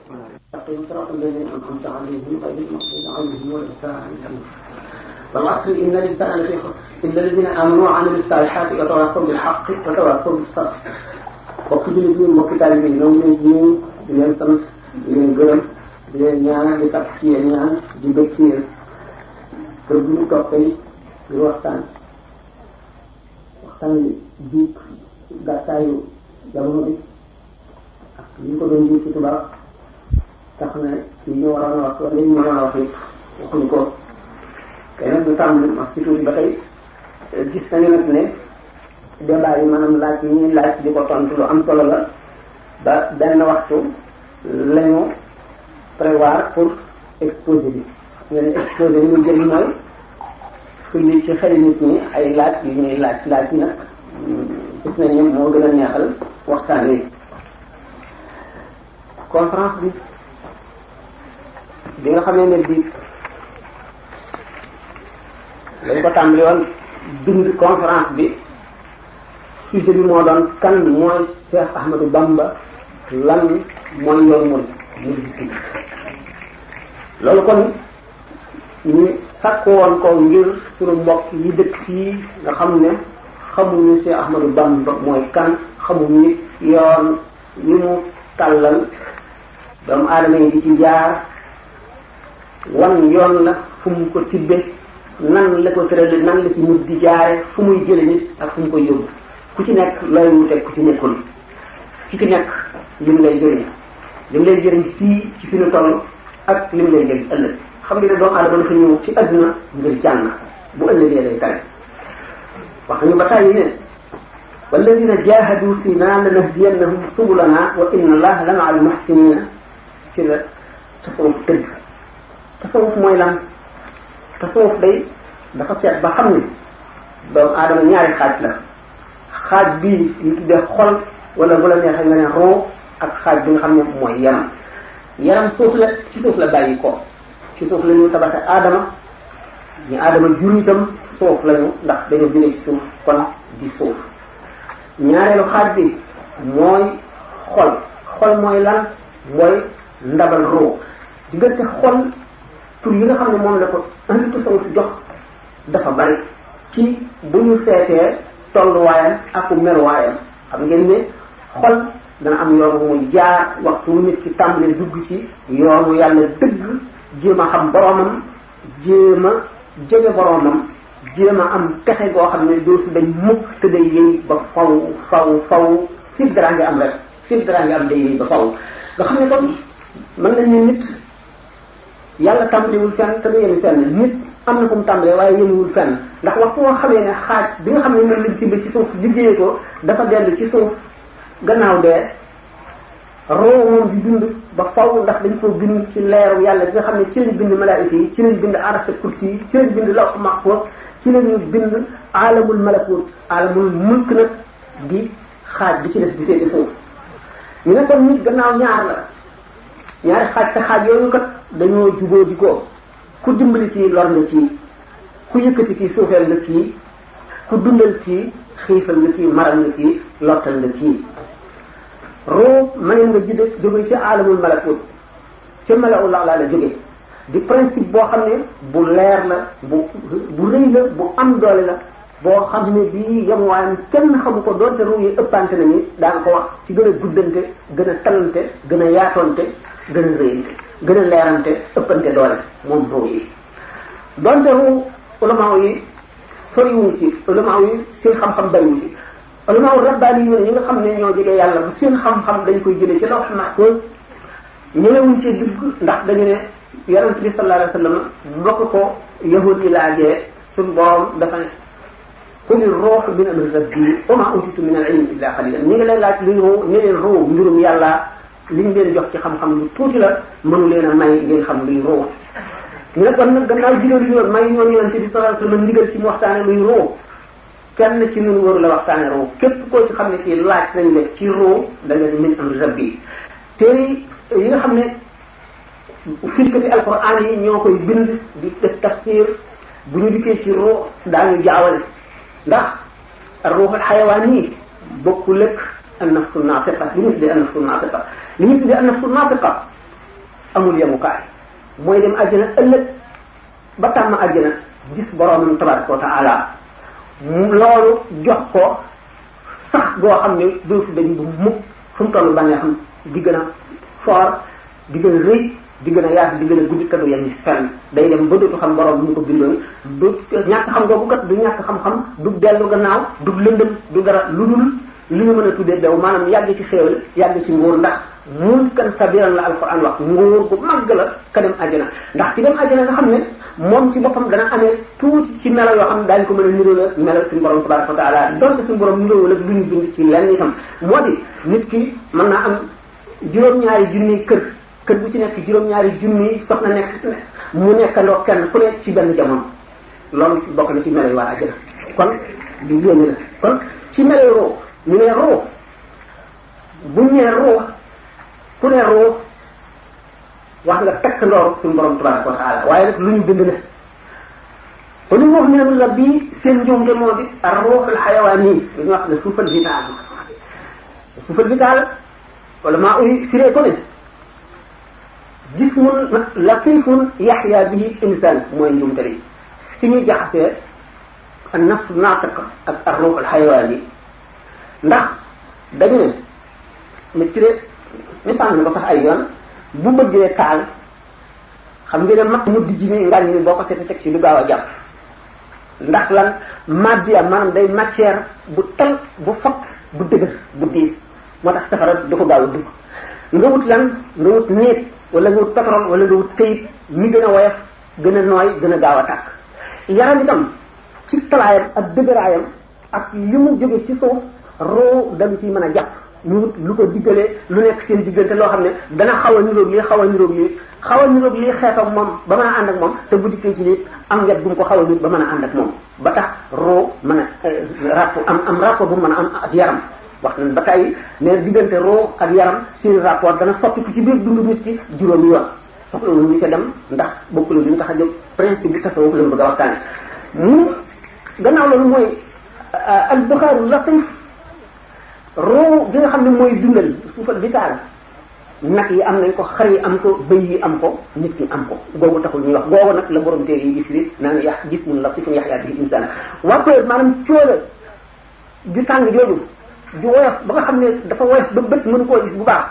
صراط الذين أنعمت عليهم غير المغضوب عليهم ولا الضالين. والعصر إن الإنسان لفي خسر إلا الذين آمنوا وعملوا الصالحات وتواصوا بالحق وتواصوا بالصبر. mbokk jullit ñi mbokk taalibe yi ñoo ngi leen di nuyu di leen sant di leen gërëm di leen ñaan di sàkk ci yéen ñaan di bëgg ci yéen kër bu ñu toog tey di waxtaan bi gàttaayu jamono bi ak li ñu ko doon jiw ci tubaab tax na li ñu waroon a wax wala li ñu waroon a wax yëpp waxuñu ko kay nag ñu tàmm wax ci tuuti ba tey gis nañu nag ne débat yi maanaam laaj yi ñuy laaj di ko tontu lu am solo la ba benn waxtu lañu prévoir pour exposé bi nga ne exposé bi muy jëriñ mooy sulli ci xel nit ñi ay laaj yu ñuy laaj yi nag gis nañu moo gën a neexal waxtaan wi. conférence bi nga xamee ne bii dañ ko tàmbali woon bind conférence bi sujet bi moo doon kan mooy Cheikh Ahmadou Bamba lan mooy yoon mu gis loolu kon ñu sàkk woon ko ngir suñu mbokk yi dëkk fii nga xam ne xamuñu Cheikh Ahmadou Bamba mooy kan xamuñu yoon yi mu tàllal doomu aadama yi di ci jaar wan yoon la fu mu ko tibbe nan la ko tërale nan la ci nit di jaare fu muy jële nit ak fu mu koy yóbbu ku ci nekk looy wuteeg ku ci nekkul ki ci nekk lim lay jëriñ fii ci fi ñu toll ak lim lay jëriñ ëllëg xam nga ne doomu aadama dafa ñëw ci adduna ngir jàng bu ëllëgee lay tare wax nañu ba tàyyi ne walladina jahadu fina lanahdiyannahum subulana wa inna allaha la ma'a al-muhsinina ci la tasawuf tëgg tasawuf mooy lan tasawuf day dafa seet ba xam ne doomu aadama ñaari xaaj la xaaj bii ñu tuddee xol wala bu la neexee nga ne roo ak xaaj bi nga xam ne mooy yaram suuf la ci suuf la bàyyi ko ci suuf la ñu tabaxe aadama ñu aadama jur itam suuf lañu ndax dañoo jóge ci suuf kon di suuf ñaareelu xaaj bi mooy xol mooy lan mooy ndabal roo diggante xol tur yi nga xam ne moom la ko andi tasawuf jox dafa bari ci bu ñu seetee tolluwaayam ak meluwaayam xam ngeen ne xol dana am yoonu muy jaar waxtu nit ki tàmbalee dugg ci yoonu yàlla dëgg jéem a xam boromam jéem a jege boromam jéem a am texe goo xam ne doo si dañ mukk te day yëy ba faw fii dara nga am rek fii dara nga am day yëy ba faw nga xam ne kon mën nañ ne nit yàlla tàmbalewul fenn te du yemi fenn nit am na fu mu tàmbalee waaye yënguwul fenn ndax waxtu nga xamee ne xaaj bi nga xam ne moom lañ tibb ci suuf liggéey ko dafa dellu ci suuf gannaaw dee roo moom di dund ba faw ndax dañ koo bind ci leeru yàlla bi nga xam ne ci lañ bind malaayika yi ci lañ bind arasa kursi yi ci lañ bind lawh mahfuz ci lañu bind alamul malakut alamul mulk nag di xaaj bi ci des di féete suuf ñu ne kon nit gannaaw ñaari xaaj te xaaj yooyu kat dañoo jubóo di ko ku dimbali kii lor nga kii ku yëkkati kii suufeel nga kii ku dundal kii xiifal nga kii maral nga kii lottal nga kii roo mëneen nga jóge ci alamul malakut ca malaul a'la la jóge di principe boo xam ne bu leer la bu rëy la bu am doole la boo xam ne bii yamuwaayam kenn xamu ko doonte ruu yi ëppante nañu daan ko wax ci gën a guddante gën a talante gën a yaatoonte gën a rëyante gën a leerante ëppante doole moom ruu yi donte ruu ulama yi soriwuñ ci ulama yi seen xam-xam bariwuñ ci ulama rabbaani yi ñi nga xam ne ñoo jege yàlla bu seen xam-xam dañ koy jëlee ci lawh mahfuz ñëwewuñ ci dugg ndax dañu ne yonent bi sallallahu alayhi wasallam bokk ko yahud yi laajee suñ borom dafa ne qul ruuhu min amri rabbi wa ma utitu min al-ilmi illa qalilan ñi ngi leen laaj luy ruu ne leen ruu mbirum yàlla liñ leen jox ci xam-xam lu tuuti la mënu leen a may ngeen xam luy ruu ñu ne kon nag gannaaw digal yu yoon may yoon yonent bi sallallahu alayhi wasallam ndigal ci mu waxtaane luy ruu kenn ci ñun waru la waxtaane ruu képp koo ci xam ne kii laaj nañ la ci ruu da nga min amri rabbi te yi nga xam ne firkati alquran yi ñoo koy bind di def tafsir bu ñu dikkee ci ruu daañu jaawale ndax ruuxul xayawaan yi bokkul ak an-nafsu naatiqa li ñu tuddee an-nafsu naatiqa li ñu tuddee an-nafsu naatiqa amul yemukaay mooy dem àjjana ëllëg ba tàmm àjjana gis boroomam tabaraka wa taala loolu jox ko sax goo xam ne doo fi dañ bu mukk fu mu toll bànnee xam di gën a fort di gën a rëy di gën a yaatu di gën a guddi te du yem fenn day dem ba dootu xam borom ñu ko bindoon du ñàkk xam googu kat du ñàkk xam-xam du dellu gannaaw du lëndëm du dara lu dul li ñu mën a tuddee daw maanaam yàgg ci xéewal yàgg ci nguur ndax mulkan kabiran la alquran wax nguur bu màgg la ka dem àjjana ndax ki dem àjjana nga xam ne moom ci boppam dana amee tuuti ci melo yoo xam ne daañu ko mën a niroo la melo suñu borom tabaraka wa taala donte suñu borom niroo la lu ñu bind ci lenn itam moo di nit ki mën naa am juróom-ñaari junni kër bu ci nekk juróom-ñaari junni soxna nekk mu nekkandoo kenn ku nekk ci benn jamono loolu bokk na ci melo yi waa àjjana kon di yéene la kon ci melo roo ñu ne roo buñ nee roo ku ne roo wax nga tekk ndoor suñu borom tabaraka wa taala waaye nag lu ñu bind la kon li mu wax ne la bii seen njuumte moo di ar-ruuhul xayawaani lu ñu wax ne suufal vital suufal vital wala maa uy firee ko ne jismun latifun yaxya bihi insaan mooy njuumte li fi ñu jaxasee an nafs naatiq ak ar-ruuhul xayawaani ndax dañu ne nit ki de misaal na ko sax ay yoon bu bëggee taal xam ngeen ne mag mu dijji mi ngaañ mi boo ko seetee teg ci du gaaw a jàpp ndax lan matière maanaam day matière bu tal bu fot bu dëgër bu diis moo tax safara du ko gaaw a dugg nga wut lan nga wut néeg wala nga wut pétrole wala nga wut këyit mi gën a woyof gën a nooy gën a gaaw a tàkk yaram itam ci talaayam ak dëgëraayam ak li mu jóge ci suuf roo dañu ciy mën a jàpp ñu wut lu ko diggalee lu nekk seen diggante loo xam ne dana xaw a niroog lii xaw a niroog lii xaw a niroog lii xeetam moom ba mën a ànd ak moom te bu dikkee ci lii am wet bu mu ko xaw a nit ba mën a ànd ak moom ba tax roo mën a rapport am rapport bu mu mën a am ak yaram wax nañ ba tey ne diggante roo ak yaram seen rapport dana soppiku ci biir dundu nit ki juróomi yoon soxla wu ñu ca dem ndax bokkul li ñu tax a jóg principe bi tasawuf la mu bëgg a waxtaane mu gannaaw loolu mooy al buxaaru latif roo gi nga xam ne mooy dundal suufal vital nag yi am nañ ko xar yi am ko bëy yi am ko nit ñi am ko googu taxul ñuy wax googu nag la borom téere yi di firi naan yax jismun latifun yaxyaa bihi insaan wàppee maanaam cóola ju tàng jooju ju woyof ba nga xam ne dafa woyof ba bët mënu koo gis bu baax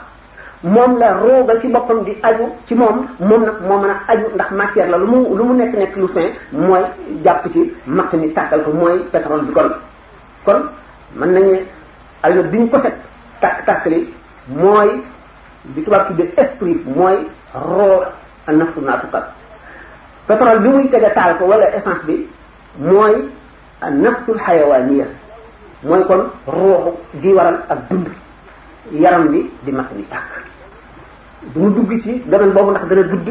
moom la rooga ci boppam di aju ci moom nag moo mën a aju ndax matière la lu mu nekk lu fin mooy jàpp ci matt mi tàkkal ko mooy pétrole bi kon mën nañu almet bi ñu ko set tàkkali mooy di tubaab tuddee esprit mooy roo a nafsu naatiqa pétrole bi muy tege taal ko wala essence bi mooy a nafsul xayawaaniya mooy kon rooxu gi waral ak dund yaram bi di matt ni tàkk du mu dugg ci domaine boobu ndax dana gudd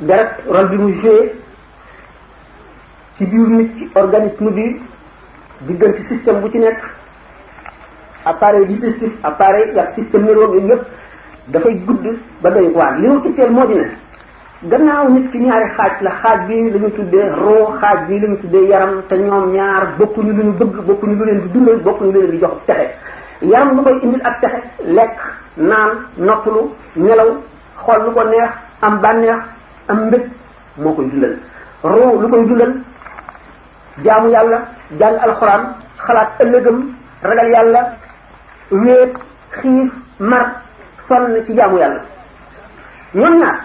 deret rôle bi mu joué ci biir nit ci organisme bi diggante système bu ci nekk appareil digestif appareil ak système neurologique yëpp dafay gudd ba doy waar li mu itteel moo di ne gannaaw nit ki ñaari xaaj la xaaj bi la ñu tuddee roo xaaj bi la ñu tuddee yaram te ñoom ñaar bokkuñu lu ñu bëgg bokkuñu lu leen di dundal bokkuñu lu leen di jox texe yaram lu koy indil ak texe lekk naan noppalu nelaw xool lu ko neex am bànneex am mbëg moo koy dundal roo lu koy dundal jaamu yàlla jàng alxuraan xalaat ëllëgam ragal yàlla wéet xiif mar sonn ci jaamu yàlla ñoom ñaar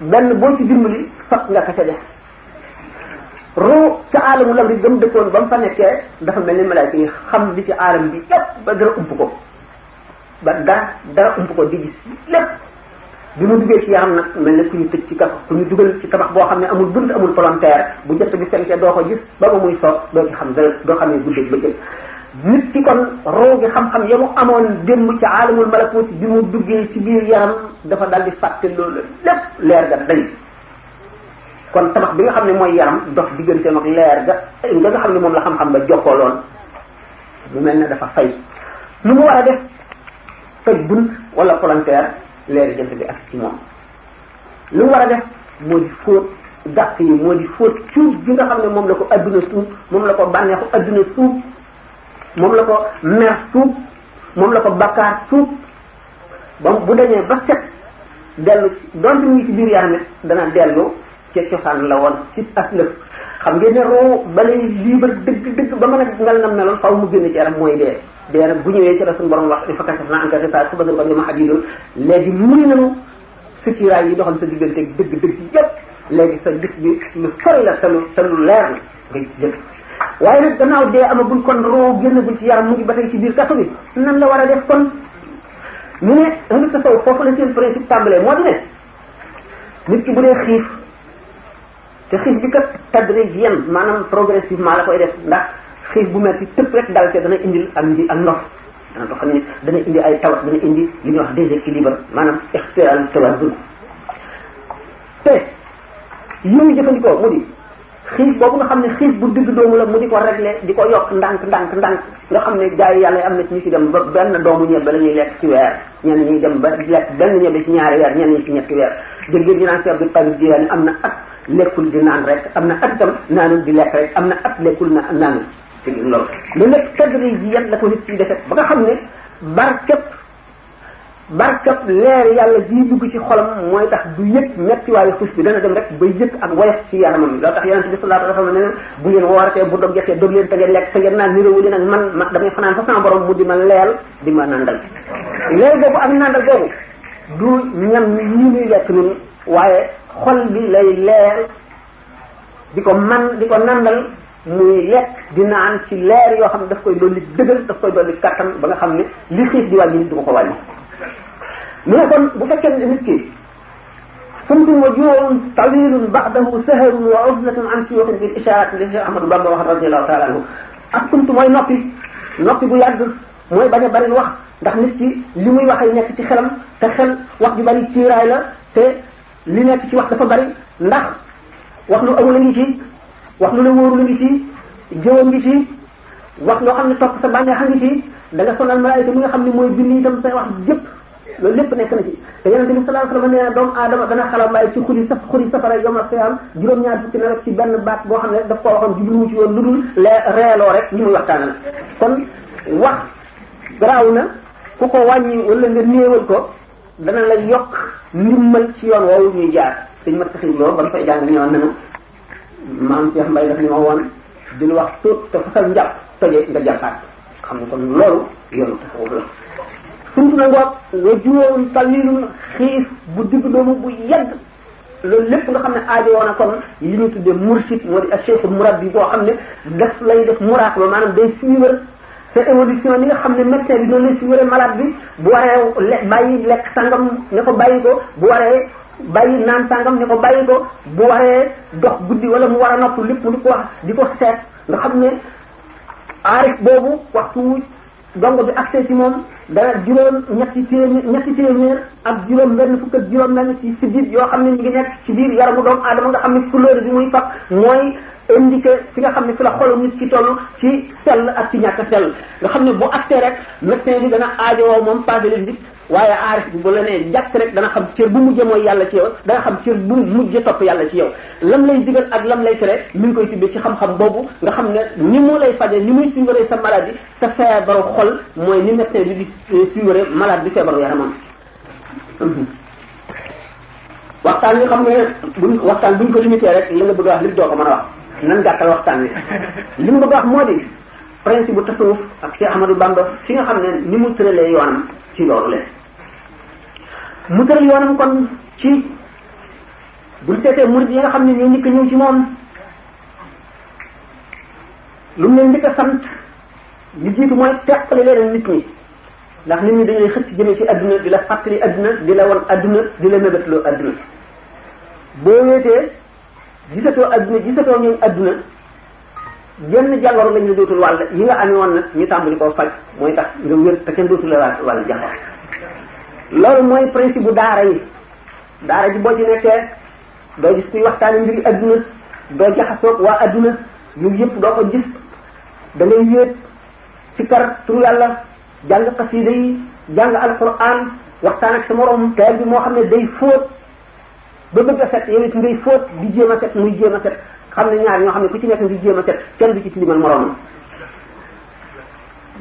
benn boo ci dimbali sot nga ka ca des roo ca aalamu lam ri gëm dëkkoon ba mu fa nekkee dafa mel ni malaayka yi xam li ci aalam bi yépp ba dara ump ko ba dara ump ko di gis lépp bi mu duggee ci yaram nag mel ne ku ñu tëj ci kaso ku ñu dugal ci tabax boo xam ne amul bunt amul palanteer bu jant bi fenkee doo ko gis ba muy soog doo ci xam dara doo xam ne guddeeg bëccëg nit ki kon roo gi xam-xam ya mu amoon démb ci aalamul malakuut bi mu duggee ci biir yaram dafa dal di fàtte loolu lépp leer ga dañ kon tabax bi nga xam ne mooy yaram dox digganteem ak leer ga nga xam ne moom la xam-xam ba jokkoo loon mu mel ne dafa fay lu mu war a def toj bunt wala palanteer leeri jant bi ak ci moom lu mu war a def moo di fóot gàkk yi moo di fóot cuub gi nga xam ne moom la ko adduna suub moom la ko bànneexu adduna suub moom la ko mer suub moom la ko bakkaar suub ba bu dañee ba set dellu ci donte mu ngi ci biir yaram it dana dellu ca cosaan la woon ci aslëf xam ngeen ne roo balay libre dëgg ba mën a ngal na meloon faaw mu génn ci yaram mooy dee nag bu ñëwee ci la suñu borom wax fa kasaf naa anka xisaar fa basal ko li ma xadidoon léegi muri nañu sëkkiraay yi doxal sa diggante dëgg yépp léegi sa gis bi lu sori la te lu leer la nga gis lépp waaye nag gannaaw dee amagul kon roo génnagul ci yaram mu ngi ba tey ci biir kaso bi nan la war a def kon ñu ne ahlu tasawuf foofu la seen principe tàmbalee moo di ne nit ki bu dee xiif te xiif bi kat tadrijiyan maanaam progressivement la koy def ndax xiif bu metti tëpp rek dal te dana indil ak ndof dana ko xam ne dana indi ay tawat dana indi li ñuy wax déséquilibre maanaam ixtiral tawazun te yi muy jëfandikoo mu di xiif boobu nga xam ne xiif bu digg doomu la mu di ko régler di ko yokk ndànk nga xam ne gars yi yàlla am na ñu ci dem ba benn doomu ñebbe la ñuy lekk ci weer ñenn ñuy dem ba lekk benn ñebbe ci ñaari weer ñenn ñi ci ñetti weer dégg ngeen ñu naan Cheikh Abdul Qadir Jilaani am na at lekkul di naan rek am na at itam naanul di lekk rek am na at lekkul naanul te loolu lu nekk tadri ji yan la ko nit ci defee ba nga xam ne barkab leer yàlla jii dugg ci xolam mooy tax du yëg mettiwaayu xuus bi dana dem rek ba yëg ak woyof ci yaramam loolu tax yonente bi sallallahu alayhi wasallam ne bu ngeen wooratee bu dog jotee dog leen te ngeen lekk te ngeen naan niréwu leen ak man damay fanaan fa sama borom mu di ma leel di ma nandal leel boobu ak nandal boobu du ñam yi ñuy lekk ñun waaye xol bi lay leer di ko nandal muy lekk di naan ci leer yoo xam ne daf koy dolli dëggal daf koy dolli kattan ba nga xam ne li xiif di wàññi nit du ko wàññi mu ne kon bu fekkee ne nit ki sumtun wa ju'un tawilun ba'dahu saharun wa uzlatun an shuyukhin bil isharat li Cheikh Ahmadou Bamba wax radiyallahu ta'ala anhu ak sumtu mooy noppi bu yàgg mooy bañ a bari wax ndax nit ki li muy waxee nekk ci xelam te xel wax ju bari ciiraay la te li nekk ci wax dafa bari ndax wax lu amul a ngi ci wax lu la wóoru la ngi ci jëwa ngi ci wax loo xam ne topp sa bànneex a ngi ci da nga sonal malaayika mi nga xam ne mooy bind itam say wax jëpp loolu lépp nekk na ci te yonente bi sallallahu alayhi wasallam nee na doomu aadama dana xalambaay ci xuri safara yomal xiyaam juróom-ñaar fukki na rek ci benn baat boo xam ne daf koo waxoon jubluwu ci woon lu dul reeloo rek ñi muy waxtaanal kon wax garaaw na ku ko wàññi wala nga néewal ko dana la yokk ndimmal ci yoon woowu ñuy jaar sëñ mat saxir loo ba mu fay jàng ñëwoon nañu maam Cheikh Mbaye daf ni ma woon dil wax te fasal njàpp toje nga jàppaat xam nga kon loolu yoonu tasawuf la sumtu na ngoog nga juróom tawilun xiif bu digg doomu bu yegg loolu lépp nga xam ne aajo woon na kon li ñu tuddee mursid moo di cheikh murabbi boo xam ne daf lay def muraqaba maanaam day suivre sa évolution ni nga xam ne médecin bi noonu lay suivre malade bi bu waree bàyyi lekk sangam ne ko bàyyi ko bu waree bàyyi naan sangam ne ko bàyyi ko bu waree dox guddi wala mu war a nopp lépp mu di ko wax di ko seet nga xam ne aarif boobu waxtu dongo bi accès ci moom dana ñetti téeméer ak juróom benn fukk ak juróom benn ci sidit yoo xam ne ñu ngi nekk ci biir yaramu doomu aadama nga xam ne couleur bi muy fab mooy indiqué fi nga xam ne fi la xolu nit ki toll ci sell ak ci ñàkk sell nga xam ne bu accès rek médecin bi dana aajowoo moom passé leen dik waaye aarif bi bu la nee jàkk rek dana xam cër bu mujjee mooy yàlla ci yow dana xam cër bu mujjee topp yàlla ci yow lam lay digal ak lam lay tere mi ngi koy tibbee ci xam-xam boobu nga xam ne ni mu lay faje ni muy suivre sa maladie sa feebaru xol mooy ni médecin bi di suivre malade bi feebaru yaramam waxtaan wi xam nga buñ ko limité rek li nga bëgg a wax lépp doo ko mën a wax nan gàttal waxtaan wi li mu bëgg a wax moo di principe bu tasawuf ak Cheikh Ahmadou Bamba fi nga xam ne ni mu tëralee yoonam ci loolu leen mu tëral yoonam kon ci buñ seetee murid yi nga xam ne ñoo njëkk ñëw ci moom lu mu leen njëkk a sant li jiitu mooy teqali leen nit ñi ndax nit ñi dañuy xëcc jëmee ci adduna di la fàttali adduna di la won adduna di la mébétloo adduna boo wéetee gisatoo adduna gisatoo ñooñ adduna genn jàngoro lañ la dootul wàll yi nga amee woon nag ñu tàmbali koo faj mooy tax nga wér te kenn dootul la wàll jàngoro loolu mooy principe bu daara yi daara ji boo ci nekkee doo gis kuy waxtaane mbiri adduna doo jaxasoog waa adduna yu yëpp doo ko gis da ngay wéet sikar turu yàlla jàng xasida yi jàng alquran waxtaan ak sa morom teel bi moo xam ne day fóot ba bëgg a set yow it ngay fóot di jéem a set muy jéem a set xam ne ñaar ñoo xam ne ku ci nekk ngi jéem a set kenn du ci tilimal moromam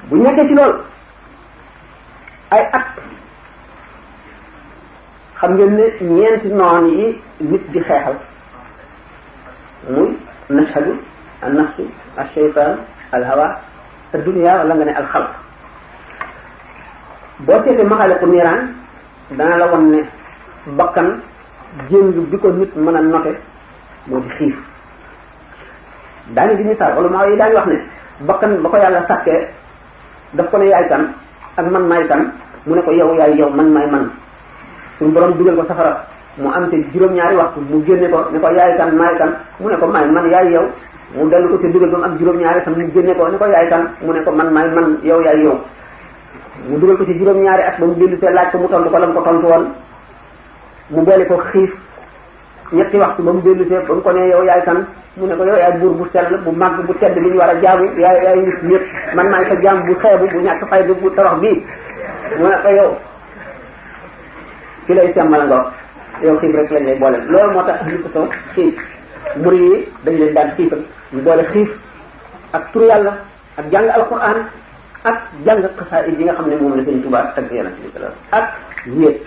bu nekkee ci loolu ay at xam ngeen ne ñeenti noon yi nit di xeexal muy nashhadu an nafsu al shaytan al hawa ad dunya wala nga ne al xalq boo seetee maxaaliqu niiraan dana la won ne bakkan jéng bi ko nit mën a note moo di xiif daañu di misaal wala maa yi daañu wax ne bakkan ba ko yàlla sàkkee daf ko ne yaay kan ak man maay kan mu ne ko yow yaay yow man maay man suñu borom dugal ko safara mu am ci juróom-ñaari waxtu mu génne ko ne ko yaay kan maay kan mu ne ko maay man yaay yow mu dellu ko ci dugal ba mu am juróom-ñaari fan mu génne ko ne ko yaay kan mu ne ko man maay man yow yaay yow mu dugal ko ci juróom-ñaari at ba mu dellu see laaj ko mu tontu ko la mu ko tontu woon mu boole ko xiif ñetti waxtu ba mu dellu see ba mu ko ne yow yaay kan mu ne ko yow yaay buur bu sell bu màgg bu tedd bi ñu war a jaamu yaay nit ñëpp man maay sa jaam bu xeebu bu ñàkk fayda bu torox bii mu ne ko yow ki lay semmal nga yow xiif rek lañ lay boole loolu moo tax ñu ko soo xiif murid yi dañ leen daan xiifal ñu boole xiif ak turu yàlla ak jàng alquran ak jàng xasaayid yi nga xam ne moom la Sëriñ Tuubaa tagg Yonent bi sallallahu alayhi wasallam ak wéet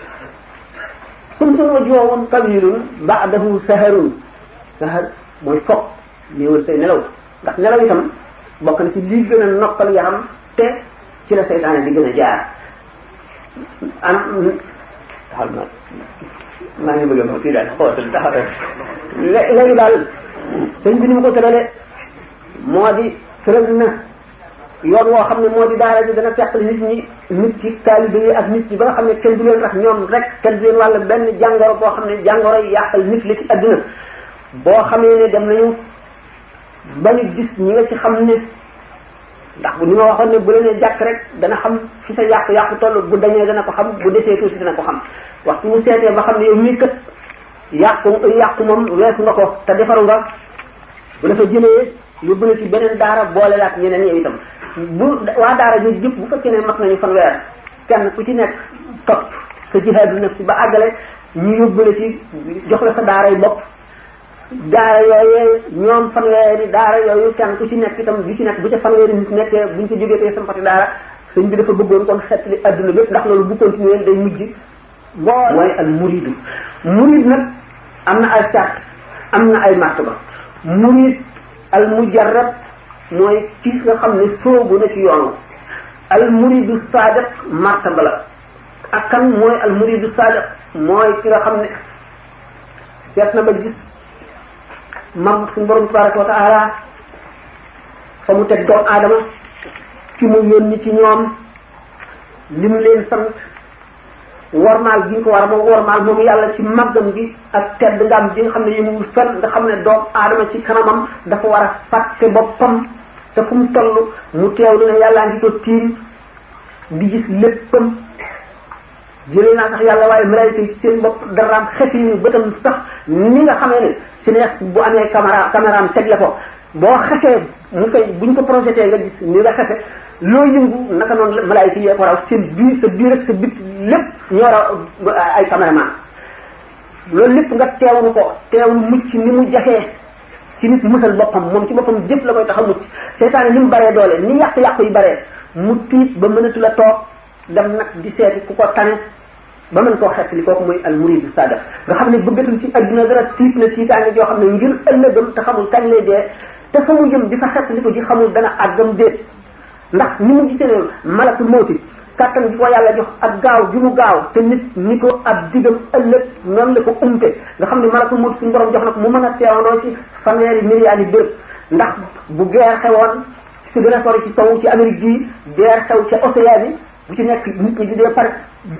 sumtun wa joowun tawilun ba'dahu saharun sahar mooy foog néewal say nelaw ndax nelaw itam bokk na ci lii gën a noppal yaram te ci la seytaane di gën a jaar am taxal ma maa ngi bëgg a kii daal xootal taxawal léegi daal sëñ bi ni mu ko tërale moo di tëral na yoon woo xam ne moo di daara ji dana teqali nit ñi nit ki taalibe yi ak nit ñi ba nga xam ne kenn du leen rax ñoom rek kenn du leen wàll benn jàngoro boo xam ne jàngoro yàqal nit la ci adduna boo xamee ne dem nañu ba ñu gis ñi nga ci xam ne ndax bu ni ma waxoon ne bu la nee jàkk rek dana xam fi sa yàqu-yàqu toll bu dañee dana ko xam bu desee tuuti dana ko xam waxtu mu seetee ba xam ne yow mii kat yàqu moom weesu nga ko te defaru nga bu la fa jëlee yóbbu na ci beneen daara boole la ak ñeneen yow itam bu waa daara ñu jëpp bu fekkee ne mat nañu fanweer kenn ku ci nekk topp sa jihaadu nafsi ba àggale ñu yóbbu la ci jox la sa daaray bopp daara yooyee ñoom fanweeri daara yooyu kenn ku ci nekk itam bi ci nekk bu ca fanweeri nit nekkee buñ ca jógee tey sampati daara sëñ bi dafa bëggoon kon xeetli adduna bépp ndax loolu bu continuer day mujj mooy al muridu murid nag am na ay charte am na ay martaba murid al mujarrab mooy kii nga xam ne soobu na ci yoonu al muridu sadiq martaba la ak kan mooy al muridu sadiq mooy ki nga xam ne seet na ba gis mam suñu borom tabaraka wa taala fa mu teg doomu aadama ci mu yónni ci ñoom lim leen sant wormaal gi ñu ko war a moom wormaal moom yàlla ci màggam gi ak tedd ngam gi nga xam ne yëmuwul fenn nga xam ne doomu aadama ci kanamam dafa war a fàtte boppam te fu mu toll mu teewlu ne yàllaa ngi ko tiim di gis léppam jëlee naa sax yàlla waaye malaayika yi ci seen bopp daraam xef yi bëtam sax ni nga xamee ne cinéaste bu amee caméraam teg la ko boo xefee mu koy buñ ko projeté nga gis ni nga xefe loo yëngu naka noonu malaayika yi ko raw seen biir sa biir ak sa bit lépp ñoo raw ay caméraman loolu lépp nga teewlu ko teewlu mucc ni mu jafee ci nit musal boppam moom ci boppam jëf la koy tax a mucc seytaane ni mu baree doole ni yàqu-yàqu yi baree mu tiit ba mënatu la toog dem nag di seeti ku ko tane ba mën koo xettali kooku mooy al muridu sadiq nga xam ne bëggatul ci adduna dara tiit na tiitaange joo xam ne ngir ëllëgam te xamul kañ lay dee te fa mu jëm di fa xettali ko ji xamul dana àggam déet ndax ni mu gisee ne malakul mawti kàttan gi ko yàlla jox ak gaaw gi mu gaaw te nit ni ko ab digam ëllëg noonu la ko umte nga xam ne malakul mawti suñu borom jox na ko mu mën a teewandoo ci fanweeri milliards yi béréb ndax bu guerre xewoon ci fi gën a sori ci sowu ci Amérique gii guerre xew ca océan bi bu ci nekk nit ñi di dee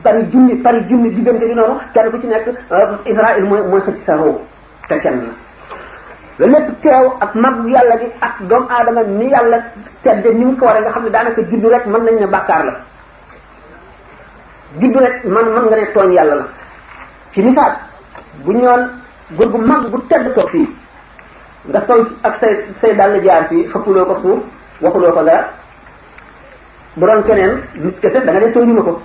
pari junni diggante bi noonu kenn ku ci nekk Israël mooy xëcc sa roo te kenn la lépp teew ak mag yàlla gi ak doomu aadama ni yàlla tedde ni mu foore nga xam ne daanaka juddu rek mën nañ ne bàkkaar la juddu rek mën nga ne tooñ yàlla la ci misaal bu ñëwoon góor gu mag gu tedd toog fii nga sol ak say dàll jaar fii xëppuloo ko suuf waxuloo ko dara bu doon keneen nit kese da nga ne tooñu ma ko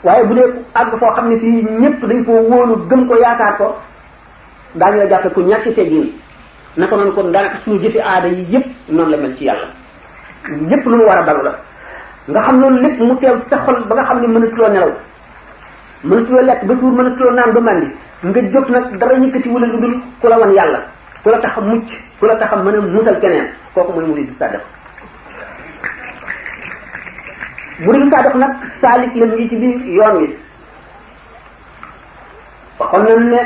waaye bu dee àgg foo xam ne fii ñëpp dañ ko wóolu gëm ko yaakaar ko daañu la jàppe ku ñàkki teggin naka noonu kon daanaka suñu jëfi aada yi yëpp noonu la mel ci yàlla yëpp lu mu war a dalu la nga xam loolu lépp mu teew ci sa xol ba nga xam ne mënatuloo nelaw mënatuloo lekk ba suur mënatuloo naan ba màndi nga jóg nag dara yëkkati wala lu dul ku la wan yàlla ku la tax a mucc ku la tax a mën a musal keneen kooku mooy muridu sadiq. muridu sadiq nag saalik la ngi ci biir yoon wi waxoon nañ ne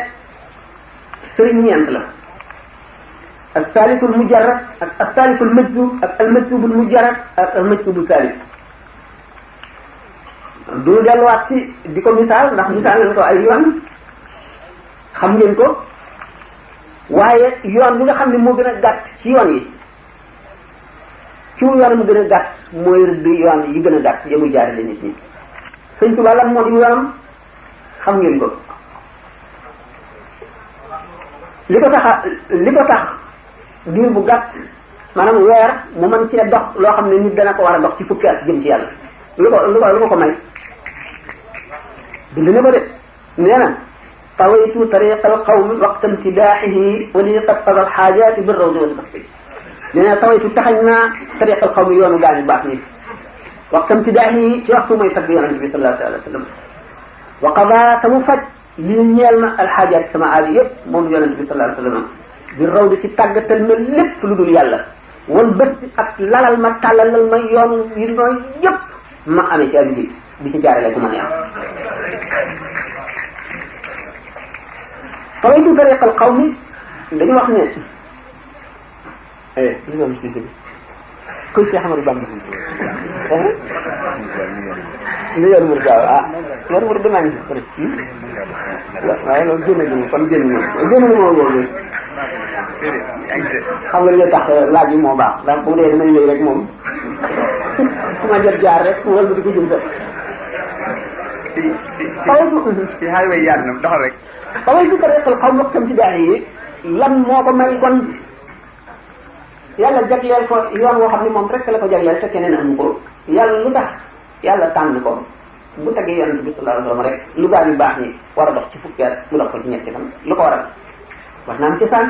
sëriñ ñeent la as-salikul mujarrad ak as-salikul majzub ak al-majzubul mujarrad ak al-majzubul salik. du delluwaat ci di ko misaal ndax misaal nañ ko ay yoon xam ngeen ko waaye yoon bi nga xam ne moo gën a gàtt ci yoon yi ci yoon mu gën a gàtt mooy rëdd yoon yi gën a gàtt ya muy jaarale nit ñi. Sëñ Tuubaa lan moo di yoonam xam ngeen ko li ko tax diir bu gàtt maanaam weer mu mën cee dox loo xam ne nit dana ko war a dox ci fukki at jëm ci yàlla lu ko may bind na ko de nee na tawaytu tariqal qawmi waqta imtidaaxihi wa li qad qada alxaajaati bir rawdi wal basti nee na tawaytu taxañ naa tariqal qawmi yoonu gaañu baax ñi waqta imtidaaxihi ci waxtu mooy tagg yonente bi sallallahu alayhi wa sallam wa qada te mu faj lii ñeel na alxaajaati sama aadi yëpp moom yonente bi sallallahu alayhi wa sallam bir rawdi ci tàggatal ma lépp lu dul yàlla wal basti ak lalal ma tàllalal ma yoon yi nooy yëpp ma amee ci àdduna bi di ci jaarale ku ma neex. tawaytu tariqal qawmi dañu wax ne kuy Cheikh Amadou Bamba li yor mur gaaw yor mur damaa ngi waaye loolu génn kon génn moo wóor xam nga li tax laaj yi moo baax ndax bu dee damay wéy rek moom su ma jot jaar rek wala di ko jëm sax ci highway yaat na doxal rek tawaytu tariqal qawmi waqta imtidaaxihi lan moo ko may kon yàlla jagleel ko yoon woo xam ne moom rek la ko jagleel te keneen amu ko yàlla lu tax yàlla tànn ko bu tegee yonent bi sallallahu alayhi wa sallam rek lu gaa yu baax ñi war a dox ci fukki at mu dox ko ci ñetti fan lu ko waral wax naa am ci saan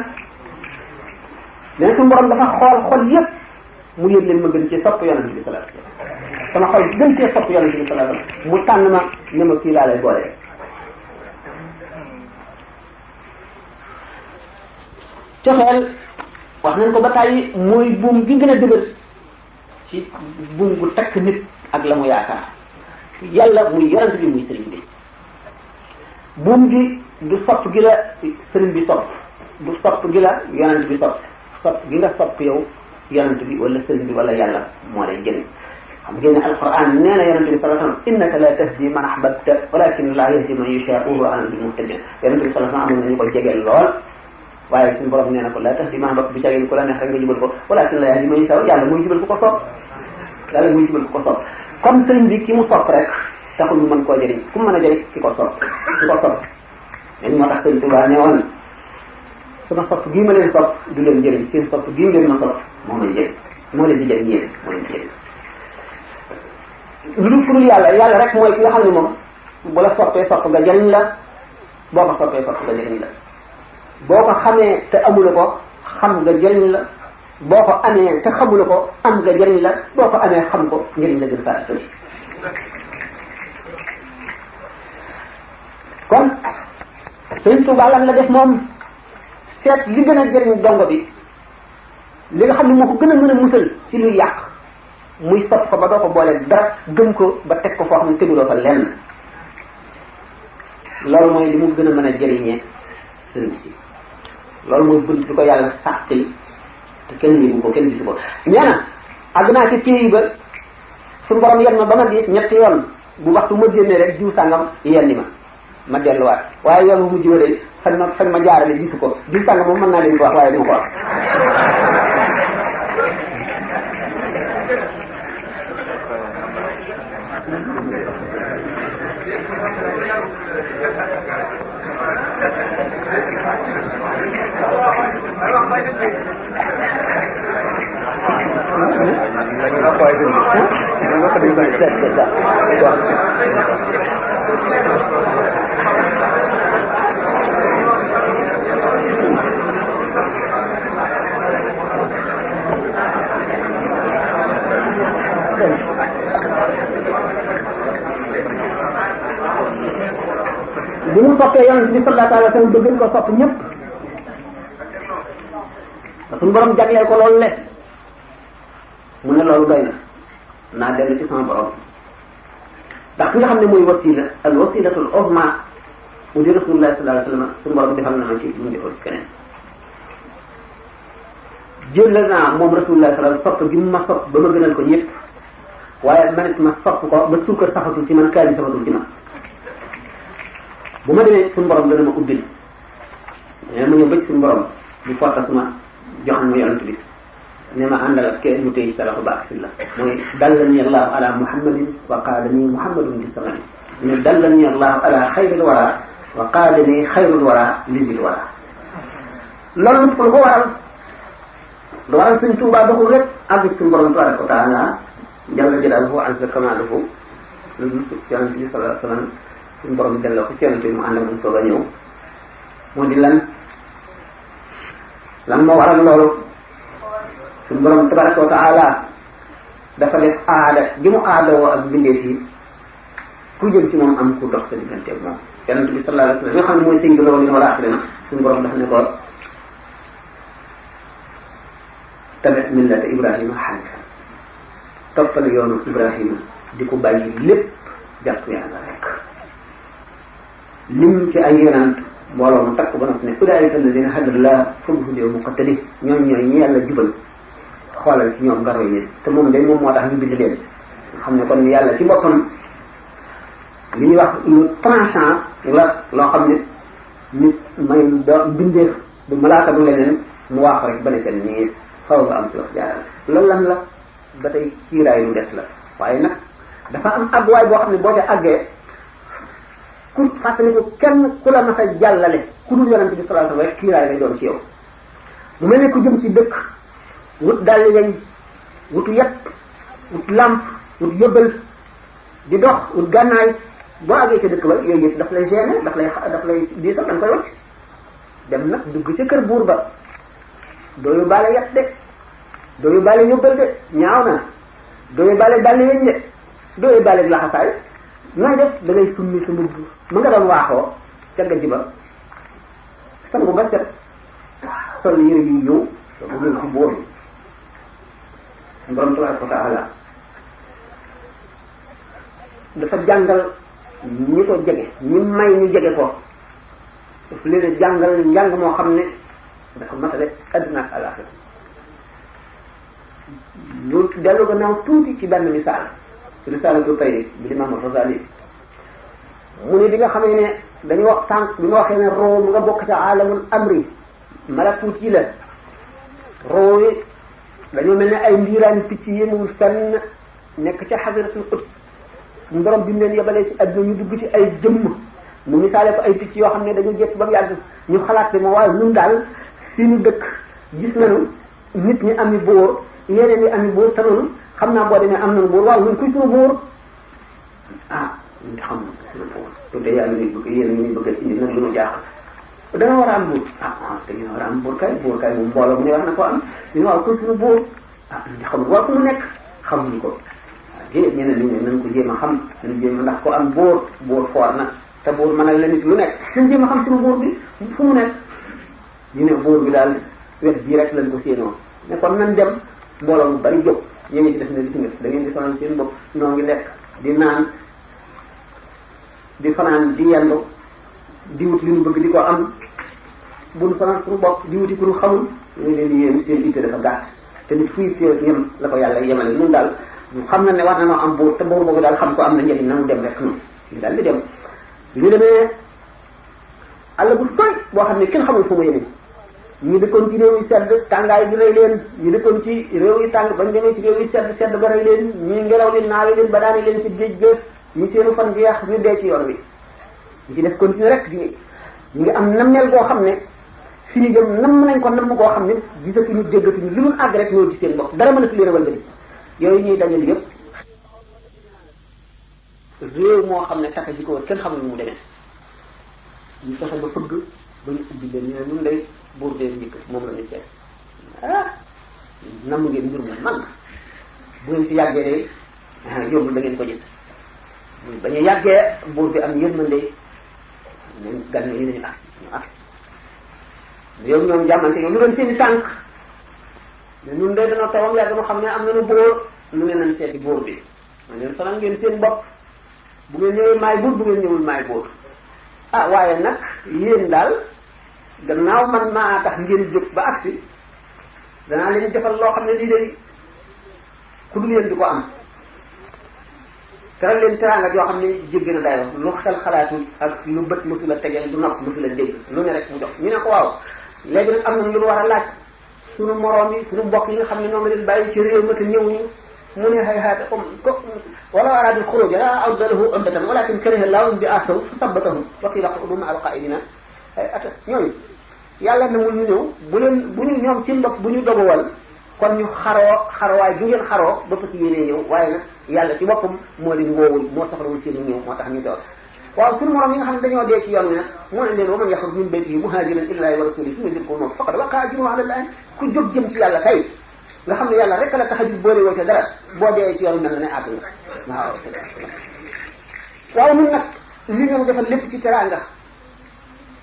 mais suñu borom dafa xool yépp mu yëg leen ma gën ci sopp yonent bi sallallahu alayhi wa sallam sama xol gën cee sopp yonent bi sallallahu alayhi wa sallam mu tànn ma ne ma kii laa lay boole. cofeel wax nañ ko ba tàyyi mooy buum gi gën a dëgër ci buum gu takk nit ak la mu yaakaar yàlla muy yonent bi muy sëriñ bi buum gi du sopp gi la sëriñ bi sopp du sopp gi la yonent bi sopp gi nga sopp yow yonent bi wala sëriñ bi wala yàlla moo lay jëriñ. xam ngeen ne alquran nee na yonent bi sallallahu alayhi wasallam innaka la tahdi man ahbabta walakin la yahdi man yasha'u wa ana bil muhtadin yonent bi sallallahu alayhi wasallam amoon nañu ko jegeel lool waaye suñu borom nee na ko la tahdi man ahbabta bi cageen ku la neex rek nga jubal ko walakin la yahdi man yasha'u yàlla muy jubal ku ko sopp yàlla muy jubal ku ko sopp comme sëriñ bi ki mu sopp rek taxul mu mën koo jëriñ ku mu mën a jëriñ ki ko sopp léegi moo tax sëriñ Tuubaa ne woon sama sopp gii ma leen sopp du leen jëriñ seen sopp gii ngeen ma sopp moo leen jëriñ moo leen di jëriñ yéen moo leen di jëriñ lu dul yàlla rek mooy ki nga xam ne moom bu la soppee sopp nga jëriñ la boo ko soppee sopp nga jëriñ la boo ko xamee te amula ko xam nga jëriñ la boo ko amee te xamula ko am nga jëriñ la boo ko amee xam ko njëriñ la gën faa tuuti kon Sëriñ Tuubaa lan la def moom seet li gën a jëriñ dongo bi li nga xam ne moo ko gën a mën a musal ci luy yàq muy sopp ko ba doo ko boole dara gëm ko ba teg ko foo xam ne teguloo fa lenn loolu mooy li mu gën a mën a jëriñee sëriñ si loolu mooy bunt bi ko yàlla sàqil te kenn yëgu ko kenn gisu ko nee na àgg naa ci pays ba suñu borom yenn ma ba ma diis ñetti yoon bu waxtu ma génnee rek jiw sàngam yenni ma delluwaat waaye yoon wu mujj wëree fañ ma jaarale gisu ko jiw sàngam moom mën naa leen ko wax waaye du ma ko wax bi mu soppee yonent bi sallallahu alayhi wa sallam bëgg ko sopp ñëpp suñu borom jagleel ko loolu le mu ne loolu doy na naa dellu ci sama borom ndax ki nga xam ne mooy wasila al wasilatul uzma mu di rasulullah sallallahu alayhi wa sallam suñu borom defal na ma ci lu mu defal ci keneen jël naa moom rasulullah sallallahu alayhi wa sallam sopp gi mu ma sopp ba ma gënal ko ñëpp waaye man it ma sopp ko ba suukar safatul ci man kaani safatul ci man bu ma demee suñu borom dana ma ubbil mais ma ñëw ba ci suñu borom di forta suma joxan ma yonent bi ne ma àndal ak kenn mu tey salafu ba aksil la mooy dallani allahu ala muhammadin wa qaadani muhammadun bi samani ne dallani allahu ala xayril wara wa qaadani xayrul wara lisil wara loolu lu ko waral lu waral suñ Tuubaa doxul rek àgg suñu borom tabaraka wa taala jalla jalaaluhu azza kamaaluhu lu yonent bi sallallahu alayhi wa sallam suñu borom delloo ko ci yonent bi mu ànd ak moom soog a ñëw moo di lan moo waral loolu suñu borom tabaraka wa taala dafa def aada gi mu aadawoo ak bindeef yi ku jëm ci moom am ku dox sa diggante ak moom yonent bi sallallahu alayhi wa sallam nga xam ne mooy sayyidul awwalina wal aaxirina suñu borom dafa ne ko tabi' millata Ibrahima hanifa toppal yoonu Ibrahima di ko bàyyi lépp jàpp yàlla rek lim ci ay yonent mbooloo mu takk ba noppi ne ulaa'ika allaziina hadallahu fabihudaahum muqtadi ñooñu ñooy ñi yàlla jubal xoolal ci ñoom nga roy leen te moom day moom moo tax ñu bind leen nga xam ne kon yàlla ci boppam li ñuy wax lu tranchant la loo xam ne nit may do bindeef du malaaka du leneen mu waax rek ba ne ca niis faw nga am ci wax jaaral loolu lan la ba tey kiiraay lu des la waaye nag dafa am àgguwaay boo xam ne boo ca àggee ku fàttali ko kenn ku la mas a jàllale ku dul yonent bi sallallahu alayhi wasallam rek kiiraay lay doon ci yow mu mel ne ku jëm ci dëkk wut dalli weñ wutu yet wut làmp wut yóbbal di dox wut gànnaay boo àggee ca dëkk ba yooyu yëpp daf lay gêner daf lay diisal da nga koy wacc dem nag dugg ca kër buur ba doo yóbbaale yet de doo yóbbaale yóbbal de ñaaw na doo yóbbaale dalli weñ de doo yóbbaale laxasaay nooy def da ngay summi sa mbubb ma nga doon waaxoo ca gajj ba sangu ba set sol yére yu ñëw bu ñëw ci buur bi borom tabaraka wa taala dafa jàngal ñi ko jege ñi may ñu jege ko daf leen a jàngal njàng moo xam ne dafa matale adduna ak àllaaxira ñu dellu gannaaw tuuti ci benn misaal risaalatu tayri bi Imaam Al-Ghazali mu ne bi nga xamee ne dañu wax sànq bi nga waxee ne roo mu nga bokk ca alamul amri malakut yi la roo yi dañoo mel ne ay ndiiraan picc yemul fenn nekk ca xadaratul quds mu borom bi mu leen yebalee ci adduna ñu dugg ci ay jëmm mu misaale ko ay picc yoo xam ne dañu jekk ba mu yàgg ñu xalaat ne waaye ñun daal fi ñu dëkk gis nañu nit ñi ami buur yeneen ñi ami buur te noonu xam naa boo demee am nañu buur waaw ñun kuy suñu buur ah ñun de xam na suñu buur loolu de yàlla ñuy bëgg yéen ñuy bëgg indi nag lu ñu jaaxal dana war a am buur ah te ñu war a am buur kay moom mbooloo mu ne wax na ko am ñu waaw kuy suñu buur ah ñun de xamul waaw fu mu nekk xamuñu ko waaw déedéet ñeneen ñi ne nañ ko jéem a xam nañ jéem a ndax ko am buur foor na te buur mënal la nit lu nekk suñ jéem a xam suñu buur bi fu mu nekk ñu ne buur bi daal wet bii rek lañ ko séenoo ne kon nañ dem mbooloo mu bari jóg yéen ñi ci def ne gis nga da ngeen di sonal seen bopp noo ngi lekk di naan di fanaan di yendu di wut li ñu bëgg di ko am bu ñu sonal suñu bopp di wuti ku ñu xamul ñu leen di yéen seen itte dafa gàtt te nit fuy teew yem la ko yàlla yemale ñun daal xam na ne war na noo am buur te buur boobu daal xam ko am na njëriñ nanu dem rek noonu ñu daal di dem ñu demee àll bu sori boo xam ne kenn xamul fu mu yemee ñu dëkkoon ci réew yi sedd tàngaay bi rey leen ñu dëkkoon ci réew yi tàng bañ demee ci réew yi sedd ba rey leen ñii ngelaw li naawe leen ba daane leen ci géej ga ñu seenu fan jeex ñu dee ci yoon wi ñu ci def continuer rek di ñu ngi am nammeel boo xam ne fi ñu jëm namm nañ ko namm koo xam ne gisatuñu déggatuñu lu mun àgg rek ñoo ci seen bopp dara mënatu leen a wëlbati yooyu ñuy dajal yëpp réew moo xam ne taxe ji ko wër kenn xamul mu demee ñu fexe ba fëgg ba ñu ubbi leen ñu ne ñun day buur dee njëkk moom la ñu seet namm ngeen mbir mu mag bu ngeen fi yàggee de yóbbul da ngeen ko gis ba ñu yàggee buur bi am yërmande ñun gan yi nañu agsi ñu agsi yow ñoom jàmmante yow lu doon seen i tànk mais ñun de dana tawam yàgg nu xam ne am nañu bóor nu ne nañ seeti bóor bi ma leen fanal ngeen seen bopp bu ngeen ñëwee maay buur bu ngeen ñëwul maay buur ah waaye nag yéen daal gannaaw man maa tax ngeen jóg ba agsi danaa leen defal loo xam ne lii day ku dul yéen di ko am teral leen teraanga joo xam ne jéggi na dayoo lu xel xalaatul ak lu bët mosu la tegeel lu nopp mosu la dégg lu ne rek mu jox ñu ne ko waaw léegi nag am na lu war a laaj suñu moroom yi suñu mbokk yi nga xam ne ñoo ngi leen bàyyi ci réew ma te ñëwuñu mu ne xay xaate comme wala araadul xuruj la awdalahu uddatan walakin kariha Allahu bi asaw fa sabbatahum wa qila qudu ma alqaidina ay ata ñooñu yàlla na mu ñu ñëw bu ñu ñoom seen bopp bu ñu doguwal kon ñu xarwaay bu ngeen xaroo ba fas yéenee ñëw waaye nag yàlla ci boppam moo leen woowul moo soxlawul seen ñëw moo tax ñu doon waaw suñu morom yi nga xam ne dañoo dee ci yoon wi nag moo ne leen wa man yaxruj min baytihi muhajiran ilallahi wa rasulihi summa yudrikhu al-mawt faqad waqa'a ajruhu ala Allah ku jóg jëm ci yàlla kay nga xam ne yàlla rek la tax a jug boole woo ca dara boo dee ci yoon wi mel na ne àgg nga waaw nun nag li ñu defal lépp ci teraanga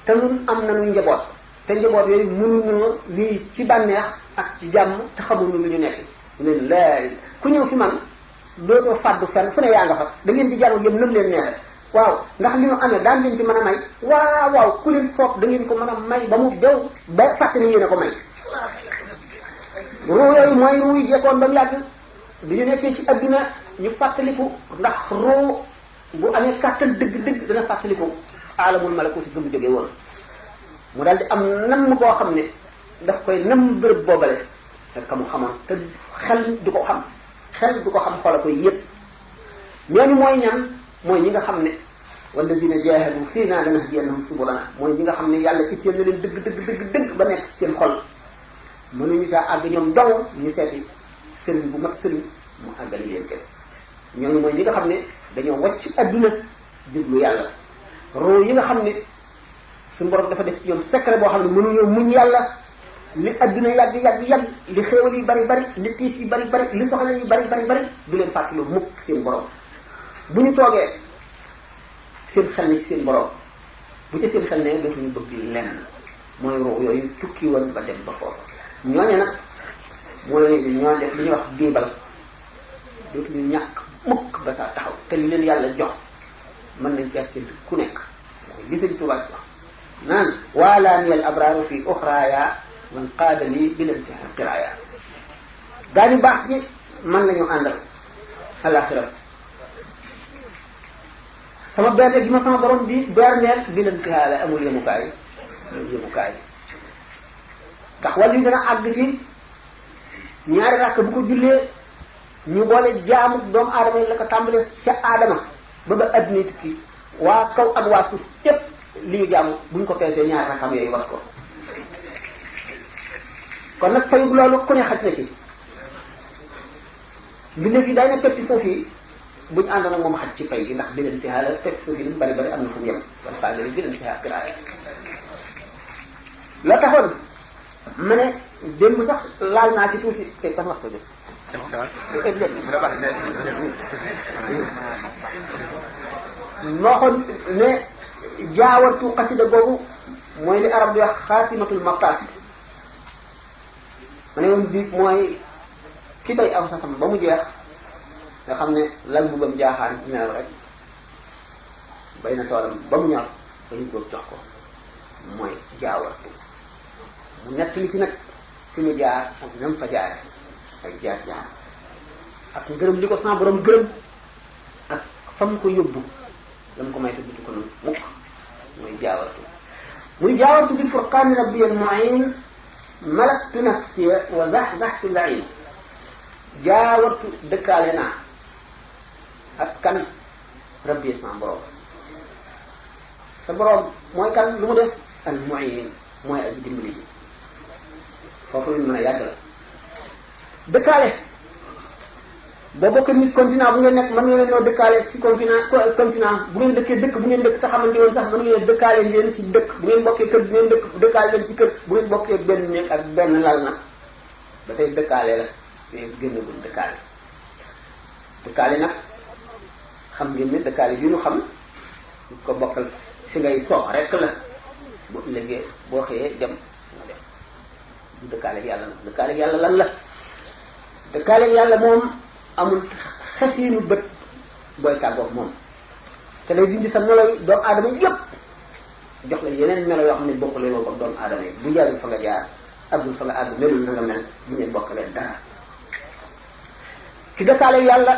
te nun am nañu njaboot te njaboot yooyu mënuñu lii ci bànneex ak ci jàmm te xamuñu lu ñu nekk leen laay ku ñëw fi man dootoo fàddu fenn fu ne yaa nga fa da ngeen di jàng yëm nam leen neexe waaw ndax li ñu amee daan leen ci mën a may waaw ku leen soob da ngeen ko mën a may ba mu dew ba fàtte ni yéen a ko may ruu yooyu mooy ruu yi jekkoon ba mu yàgg bi ñu nekkee ci adduna ñu fàttaliku ndax ruu bu amee kàttan dëgg-dëgg dana fàttaliku alamul malakuti gëm jógee woon mu daal di am nam koo xam ne daf koy nam bërëb boobale te ka mu xamoon te xel du ko xam xoola koy yëpp ñooñu mooy ñan mooy ñi nga xam ne wallazina jahadu fiina lanahdiyannahum subulana mooy ñi nga xam ne yàlla itteel na leen dëgg ba nekk seen xol mënuñu saa àgg ñoom dong ñu seeti sëriñ bu mat sëriñ mu àggali leen kenn ñooñu mooy ñi nga xam ne dañoo wàcc adduna jublu yàlla roo yi nga xam ne suñu borom dafa def ci ñoom secret boo xam ne mënuñoo muñ yàlla li adduna yàgg li xéewal yi bari li tiis yi bari li soxla yi bari du leen fàttaloo mukk seen borom bu ñu toogee seen xel ni ci seen borom bu ca seen xel ne dootuñu bëgg lenn mooy roo yooyu tukki woon ba dem ba foofu ñooñu nag mooy ñoo def li ñuy wax biibal dootuñu ñàkk mukk ba saa taxaw te li leen yàlla jox mën nañ caa séntu ku nekk li Sëñ Tuubaa wax naan waalaani al abraaru fi uxraaya man qaada lii bilantihaa qiraaya gaa ñu baax ci man la ñu àndal alaxira sama berne gi ma sama borom bi berneel bilantihaa la amul yemukaay ndax wàllu yu dana àgg ci ñaari rakk bu ko jullee ñu boole jaamu doomu aadama yi la ko tàmbalee ca aadama ba ba adduna tukki waa kaw ak waa suuf yépp li ñu jaamu buñ ko peesee ñaari rakkam yooyu wat ko kon nag fayug loolu ku ne xaj na ci mbindeef yi day na peppi suuf yi buñu àndoon ak moom xaj ci fay gi ndax bilantihaa la peppi suuf yi lu mu bari am na fu mu yem kon faagari bilantihaa qiraaya loo taxoon ma ne démb sax laal naa ci tuuti te ban waxtu jot moo xoon ne jaawartu xasida googu mooy li arab di wax xaatimatul maqtaas ma ne woon bi mooy ki bay aw sasam ba mu jeex nga xam ne lal bugam jaaxaan nelaw rek bay na toolam ba mu ñor ba ñu góob jox ko mooy jaawartu mu nett li ci nag fi mu jaar ak nam fa jaare ay jaar ak ngërëm li ko sama borom gërëm ak fa mu ko yóbbu la mu ko may te dutu ko noonu mukk muy jaawartu bil furqaani rabbi al mu'in malaktu nafsiya wa zahzahtu la'in jaawartu dëkkaale naa ak kan rabbi sama borom sa borom mooy kan lu mu def al mu'in mooy aji dimbali ji foofu lañ mën a yàgg la dëkkaale boo bokk nit continent bu ngeen nekk mën ngeen ñoo dëkkaale ci continent bu ngeen dëkkee dëkk bu ngeen dëkk te xamante woon sax mën ngeen dëkkaale ngeen ci dëkk bu ngeen bokkee kër bu ngeen dëkk dëkkaale leen ci kër bu ngeen bokkee benn néeg ak benn lal na ba tey dëkkaale la mais génnagul dëkkaale nag xam ngeen ne dëkkaale yu ñu xam ñu ko bokkal fi ngay sox rek la bu ëllëgee boo xëyee dem nga dem du dëkkaaleeg yàlla nag dëkkaaleeg yàlla lan la dëkkaaleeg yàlla moom amul xefiinu bët booy tàggoog moom te lay dindi sa meloy doomu aadama yépp jox la yeneen melo yoo xam ne bokkule loo ko doomu aadama yi bu jaarul fa nga jaar àggul fa nga àgg melul na nga mel bu ngeen bokkalee dara ki dëkkaaleeg yàlla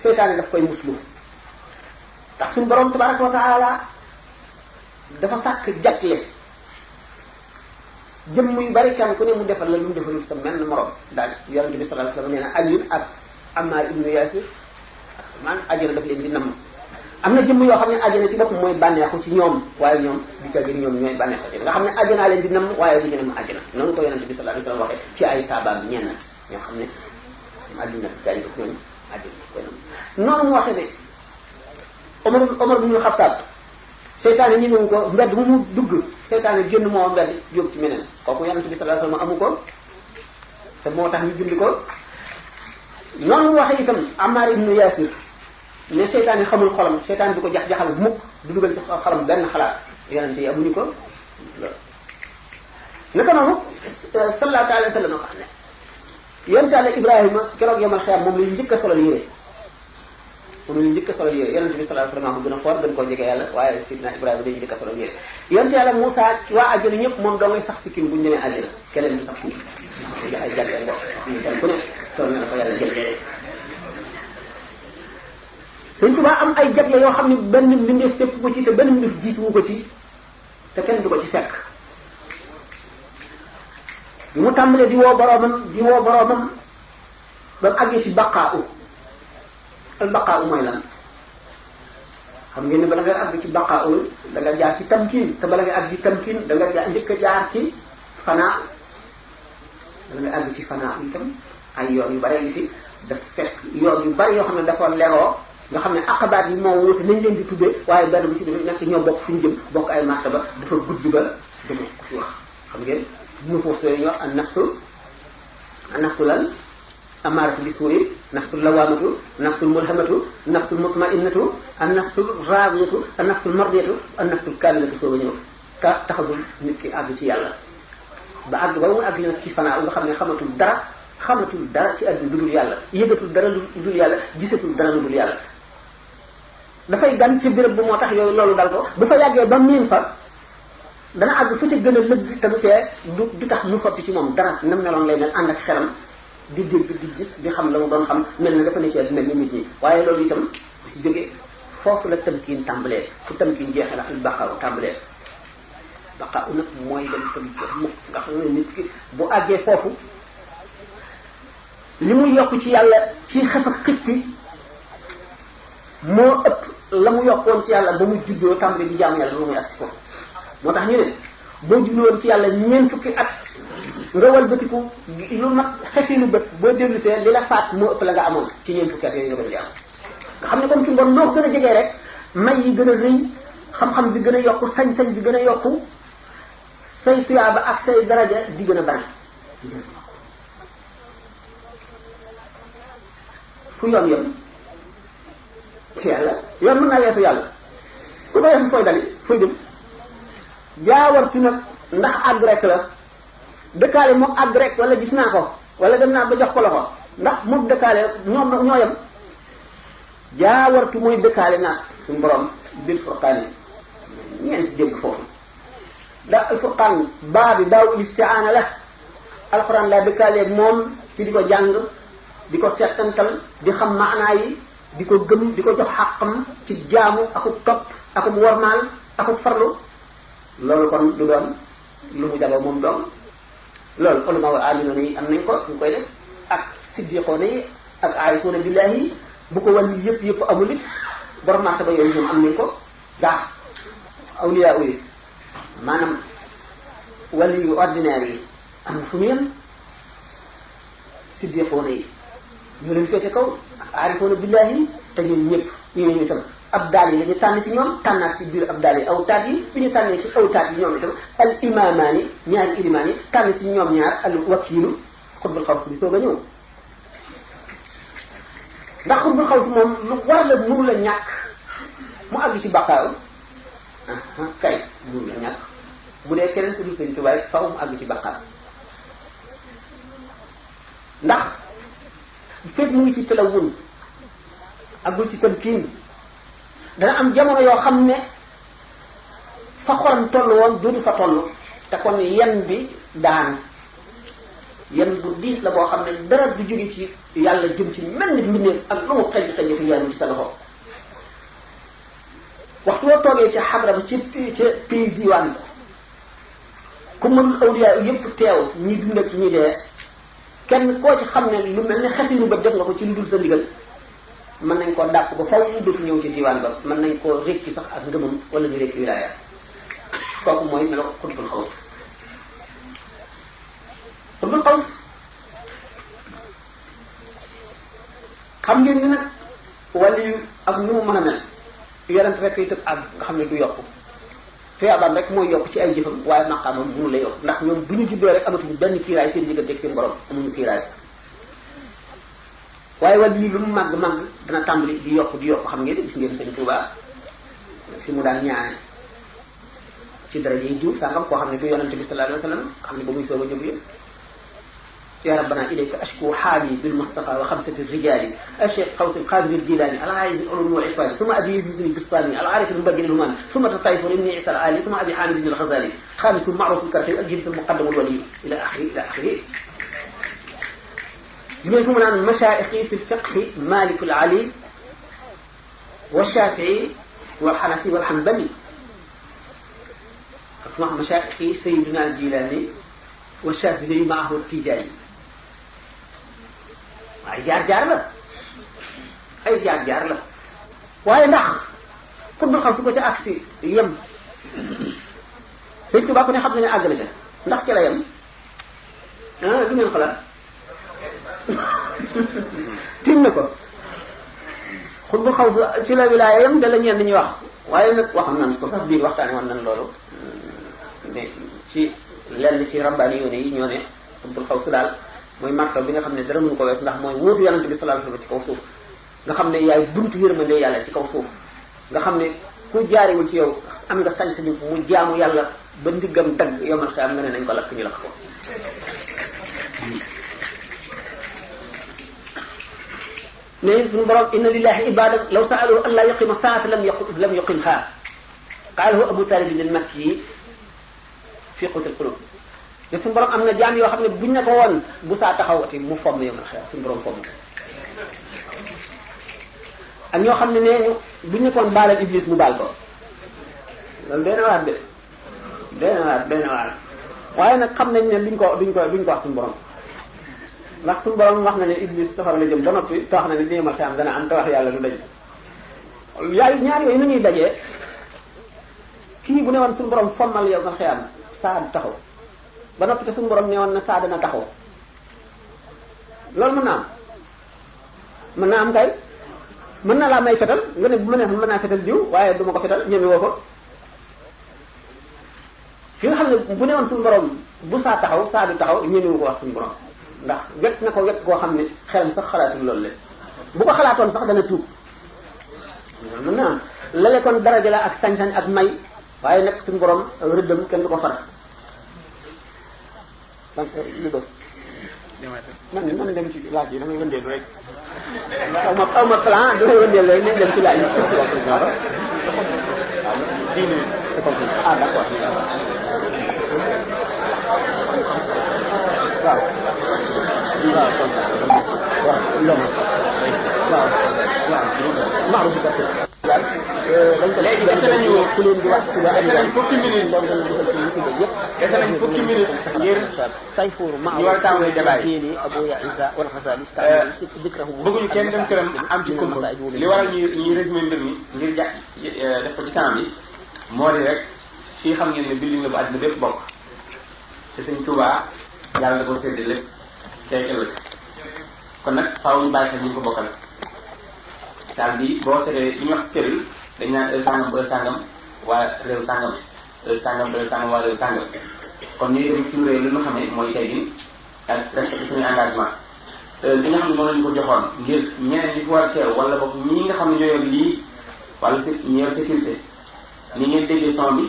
seytaane daf koy muslu ndax suñu borom tabaraka wa taala dafa sàkk jagle jëmm yu bari kenn ku ne mu defal la lu mu defalul sa menn morom daal yonente bi sallallahu alayhi wasallam nee na Ali ak Ammar ibnu Yasir ak man ajjana daf leen di namm am na jëmm yoo xam ne ajjana ci bopp mooy bànneexu ci ñoom waaye ñoom di ca gën ñoom ñooy bànneexu ci nga xam ne ajjanaa leen di namm waaye du ñu namm ajjana noonu ko yonente bi sallallahu alayhi wasallam waxee ci ay saabaam ñenn ñoo xam ne àdduna dañu ko ñoom ajjana koy namm noonu mu waxee ne Omar bu ñu Xattaab seytaane ñi mu ko mbedd mu mu dugg seytaane génn moo mbedd jóg ci meneen kooku yonent bi sallallahu alayhi wasallam amu ko te moo tax ñu julli ko noonu mu waxee itam Ammar ibnu Yasir ne seytaane xamul xolam seytaane du ko jax-jaxal mukk du dugal ci xolam benn xalaat yonent yi amuñu ko naka noonu sallallahu alayhi wasallam wax ne yonent Yàlla Ibrahima keroog yamal xeer moom lañu njëkk a solal yére moom lañu njëkk a solal yére yonent bi sallallahu alayhi wasallam ko gën a foor gën koo jege yàlla waaye sidna Ibrahima dañu njëkk a solal yére yonent Yàlla Moussa waa àjjana ñëpp moom doo ngay sax sikkim bu ñu demee àjjana keneen du sax sikkim ay jagle ngo kenn ku ne tool na ko yàlla jël Sëñ Tuubaa am ay jagle yoo xam ne benn mbindeef fépp ko ci te benn mbindeef jiituwu ko ci te kenn du ko ci fekk bi mu tàmbalee di woo boroomam ba mu àggee ci baqaa al baqaa mooy lan xam ngeen ne bala nga àgg ci baqaa da nga jaar ci tamkin te bala nga àgg ci tamkin da nga njëkk a jaar ci fanaa bala nga àgg ci fanaa itam ay yoon yu bare yi fi daf fekk yoon yu bari yoo xam ne dafa leroo nga xam ne aqabaat yi moo wuute nañ leen di tuddee waaye benn bu ci nekk ñoo bokk fu ñu jëm bokk ay martaba dafa gudd ba dama ko fi wax xam ngeen bu ñu foofu ñu wax an nafsu lan amaaratu bi suuri nafsul lawaamatu nafsul mulhamatu nafsul mutma'innatu an nafsul raadiyatu an nafsul mardiyatu an nafsul kaamilatu soo ñëw ka taxagul nit ki àgg ci yàlla ba àgg ba mu àgg nag ci fanaa nga xam ne xamatul dara ci àdduna lu dul yàlla yëgatul dara lu dul yàlla gisatul dara lu dul yàlla dafay gan ci béréb bu moo tax yooyu loolu dal ko bu fa yàggee ba miin fa dana àgg fa ca gën a lëgg te du tee du tax mu sotti ci moom dara nam meloon lay mel ànd ak xelam di dégg di gis di xam la mu doon xam mel na dafa ne ci mel ni nit ñi waaye loolu itam bu si jógee foofu la tamkiin tàmbalee fu tamkiin jeexee la al baqaaw tàmbalee baqaaw nag mooy dem tam jeex mukk nga xam ne nit ki bu àggee foofu li muy yokk ci yàlla ci xef ak xippi moo ëpp la mu yokkoon ci yàlla ba mu juddoo tàmbali di jaamu yàlla ba muy agsi foofu moo tax ñu ne boo jubluwoon ci yàlla ñeent fukki at nga walbatiku lu mat xefinu bët boo dellusee li la faat moo ëpp la nga amoon ci ñeent fukki at yooyu nga doon jaam nga xam ne comme suñu bon noo ko gën a jegee rek may yi gën a rëy xam-xam bi gën a yokku sañ-sañ bi gën a yokku say tuyaaba ak say daraja di gën a bari fu yoon yem ci yàlla yoon mën naa weesu yàlla ku ko weesu fooy dali fooy dem jaawartu nag ndax àgg rek la dëkkaale moom àgg rek wala gis naa ko wala dem naa ba jox ko loxo ndax moom dëkkaale ñoo yem jaawartu mooy dëkkaale naag suñu borom bil furqaan ñeenti dégg foofu ndax al furqaan baa bi daaw istiaana la alxuraan laa dëkkaaleeg moom ci di ko jàng di ko settantal di xam maanaa yi di ko gëm di ko jox xàqam ci jaamu akub topp akub wormaal akub farlu loolu kon du doon lu mu jagoo moom doom loolu ulama wa aminoona yi am nañ ko ñu koy def ak siddiqoona yi ak aarifoona billahi bu ko wàllu yëpp amul it borom martaba yooyu ñoom am nañ ko ndax awliya yi maanaam wàllu yu ordinaire yi am na fu mu yem siddiqoona yi ñoo leen féete kaw ak aarifoona billahi te ñun ñëpp ñu itam ab daal yi la ñu tànn si ñoom tànnaat ci biir ab daal yi aw taat yi bi ñu tànnee ci aw taat yi ñoom itam al imaamaani ñaari ilimaan yi tànn si ñoom ñaar al wakiilu xutbul xaws bi soog a ñëw ndax xutbul xaws moom lu war la mënu la ñàkk mu àgg ci baqaaw kay mënu la ñàkk bu dee keneen ku dul Sëriñ Tuubaa rek faaw mu àgg ci baqaar ndax fekk mu ngi ci talawun àggul ci tamkiin dana am jamono yoo xam ne fa xolam toll woon dootu fa toll te kon yen bi daan yen bu diis la boo xam ne dara du jóge ci yàlla jëm ci mel ni mbindeef ak lu mu xëj xëj fi yaanu ci sa loxo waxtu woo toogee ca xadra ba ca pays diwaan ba ku mënul awliya yëpp teew ñi dund ak ñi dee kenn koo ci xam ne lu mel ne xefinu ba def nga ko ci lu dul sa ndigal mën nañ koo dàpp ba faw mu dootu ñëw ci diwaan ba mën nañ koo rékki sax ak ngëmam wala ñu rékki wilaaya kooku mooy melo xutbul xaws xutbul xaws xam ngeen ni nag wàllu yu ak nu mu mën a mel yonent rek yi tëb ak nga xam ne du yokk feebar rek mooy yokk ci ay jëfam waaye maqaamam mënu la yokk ndax ñoom bu ñu juddoo rek amatuñu benn kiiraay seen diggante ak seen borom amuñu kiiraay waaye wàllu yi lu mu màgg màgg dana tàmbali di yokk xam ngeen gis ngeen Sëriñ Tuubaa fi mu daan ñaane ci daraja yi diw sangam koo xam ne du yonente bi sallallahu alayhi wa sallam xam ne ba muy soog a jóg yëpp ya rabbana ilayka ashku xaali bil mustafa wa xamsati rijali acheikh xaws al qadir al jilani al aiz al ulum wal ifani suma abi yazid al bistami al arif al mubajjal al human suma tatayfur ibni isa al ali suma abi hamid al ghazali xaamisu ma'ruf al karxi al jilis al muqaddam al wali ila axiri gis ngeen fu mu naan mashaayixi fi lfiqhi Malik al Ali wa Shafii wal Xanafi wal Xanbali ak wax mashaayixi Sayyidina al Jilani wa Shazili maahu Tijaani ay jaar-jaar la ay jaar-jaar la waaye ndax xutbul xaws su ko ca agsi yem Sëñ Tuubaa ku ne xam na ne àgg na ca ndax ca la yem lu ngeen xalaat tim na ko xutbul xaws ci la wilaaya yam da la ñeen ñi wax waaye nag waxam nan ko sax biir waxtaane woon nan loolu mais ci lenn ci rabbaani yoone yi ñoo ne xutbul xaws daal mooy martaba bi nga xam ne dara mënu ko wees ndax mooy wuutu yonente bi sallallahu alayhi wasallam ci kaw suuf nga xam ne yaay buntu yërmande yàlla ci kaw suuf nga xam ne ku jaariwul ci yow am nga sañ-sañu mu jaamu yàlla ba ndiggam dagg yomal xiyam nga ne nañ ko lakk ñu lakk ko ne suñu borom inna lillahi ibadan law sa'aluhu an la yuqima saa'ata lam yuqimha qaalahu Abu Talib al-Makki fi qutil qulub te suñu borom am na jaam yoo xam ne buñ ne ko woon bu saa taxawati mu fomm yomal xiyam suñu borom fomm ak ñoo xam ne nee ñu buñ ne ko woon baalal Iblis mu baal ko loolu dee na waar dee na waar waaye nag xam nañ ne duñ ko wax suñu borom ndax suñu borom wax na ne Iblis safara la jëm ba noppi te wax na ne li yemal xiyam dana am te wax yàlla du dañ yaay ñaar yooyu nañuy dajee kii bu ne woon suñu borom fommal yow nga xiyam saa du taxaw ba noppi te suñu borom ne woon na saa dana taxaw loolu mën naa am kay mën na laa may fetal nga ne bu ma neexoon mën naa fetal jiw waaye du ma ko fetal ñeme woo ko ki nga xam ne bu ne woon suñu borom bu saa taxaw saa du taxaw ñemewu ko wax suñu borom ndax wekk na ko wekk koo xam ne xelam sax xalaatul loolu le bu ko xalaatoon sax dana tuub mën naa am lale kon daraja la ak sañ-sañ ak may waaye nag suñu borom rëddam kenn du ko far li dos man dem ci laaj yi damay wëndeelu rek aw ma plan damay wëndeelu rek nañ dem ci laaj yi 10 minutes c'est compris ah d'accord waaw waaw kon waaw loolu waaw maaru bi daal dañ ko léegi def nañu ku leen di wax ci ba am fukki minutes donc dañu defal ci musiba yëpp def nañ fukki minutes ngir sayfur ma ñu war a tàmbali débat yi Abu Isa wal Xasali bëgguñu kenn dem këram am ci kumpa li waral ñuy résumé mbir mi ngir def ko ci temps bi moo di rek fii xam ngeen ne building la bu àddina bépp bokk te Sëñ Tuubaa yàlla da ko séddale lépp tey ëllëg kon nag faaw ñu bàyyi xel ñu ko bokkal saal bi boo seetee li ñuy wax cellule dañ naan heure sangam ba heure sangam waa réew sangam heure sangam ba heure sangam waa réew sangam kon ñuy dem ci réew li nga xam ne mooy teggin ak respecté suñu engagement li nga xam ne moom la ñu ko joxoon ngir ñeneen ñi fi war a teew wala boog ñi nga xam ne ñoo yor lii wala ñi yor sécurité ni ngeen déggee son bi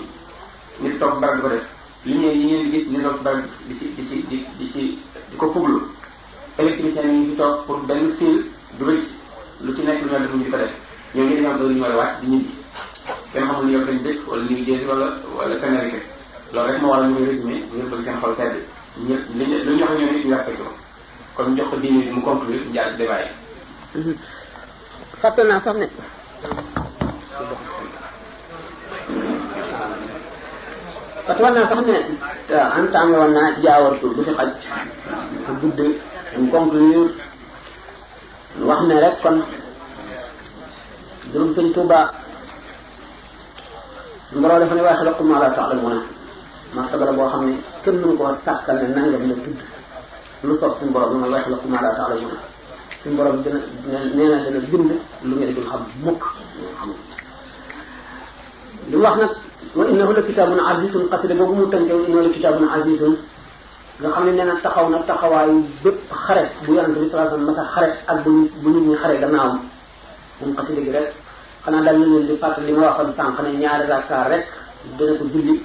nit toog barab di ko def lumière yi ngeen di gis nit toog barab di ko fuglu électricien yi fi toog pour benn fil du rëcc lu ci nekk lu ñu def ñu di ko def ñoo ngi dañoo am heure ñu war a wàcc di ñibbi kenn xamul ni yow dañ dëkk wala New Jersey wala Connecticut loolu rek moo waral ñu ngi résumé ngir bëgg seen xol sedd ñëpp lu ñu wax ñoom it ñu respecté ko kon ñu jox ko 10 minutes mu conclure ñu jàll débat yi. fàtte naa sax ne entamé woon naa jaawartu du fi xaj te gudd mu conclure wax ne rek kon juróom sëñ Tuuba mboroo dafa ne waaye xalaqtum maa laa ta'lamuun martaba la boo xam ne kenn mënu koo sàkkal ne nangam la tudd lu soog suñu borom mooy waaye xalaqtum maa laa ta'lamuun suñu borom dina nee na dina bind lu ngeen dul xam mukk li mu wax nag wa innahu la kitaabun azizun xasida boobu mu tënkee wa innahu la kitaabun azizun nga xam ne nee na taxaw na taxawaayu bépp xare bu yonent bi sallallahu alayhi wasallam masa xare ak bu nit ñi xare gannaawam moom xasida gi rek xanaa daal ñu leen di fàttali li ma waxoon sànq ne ñaari rakkaar rek dana ko julli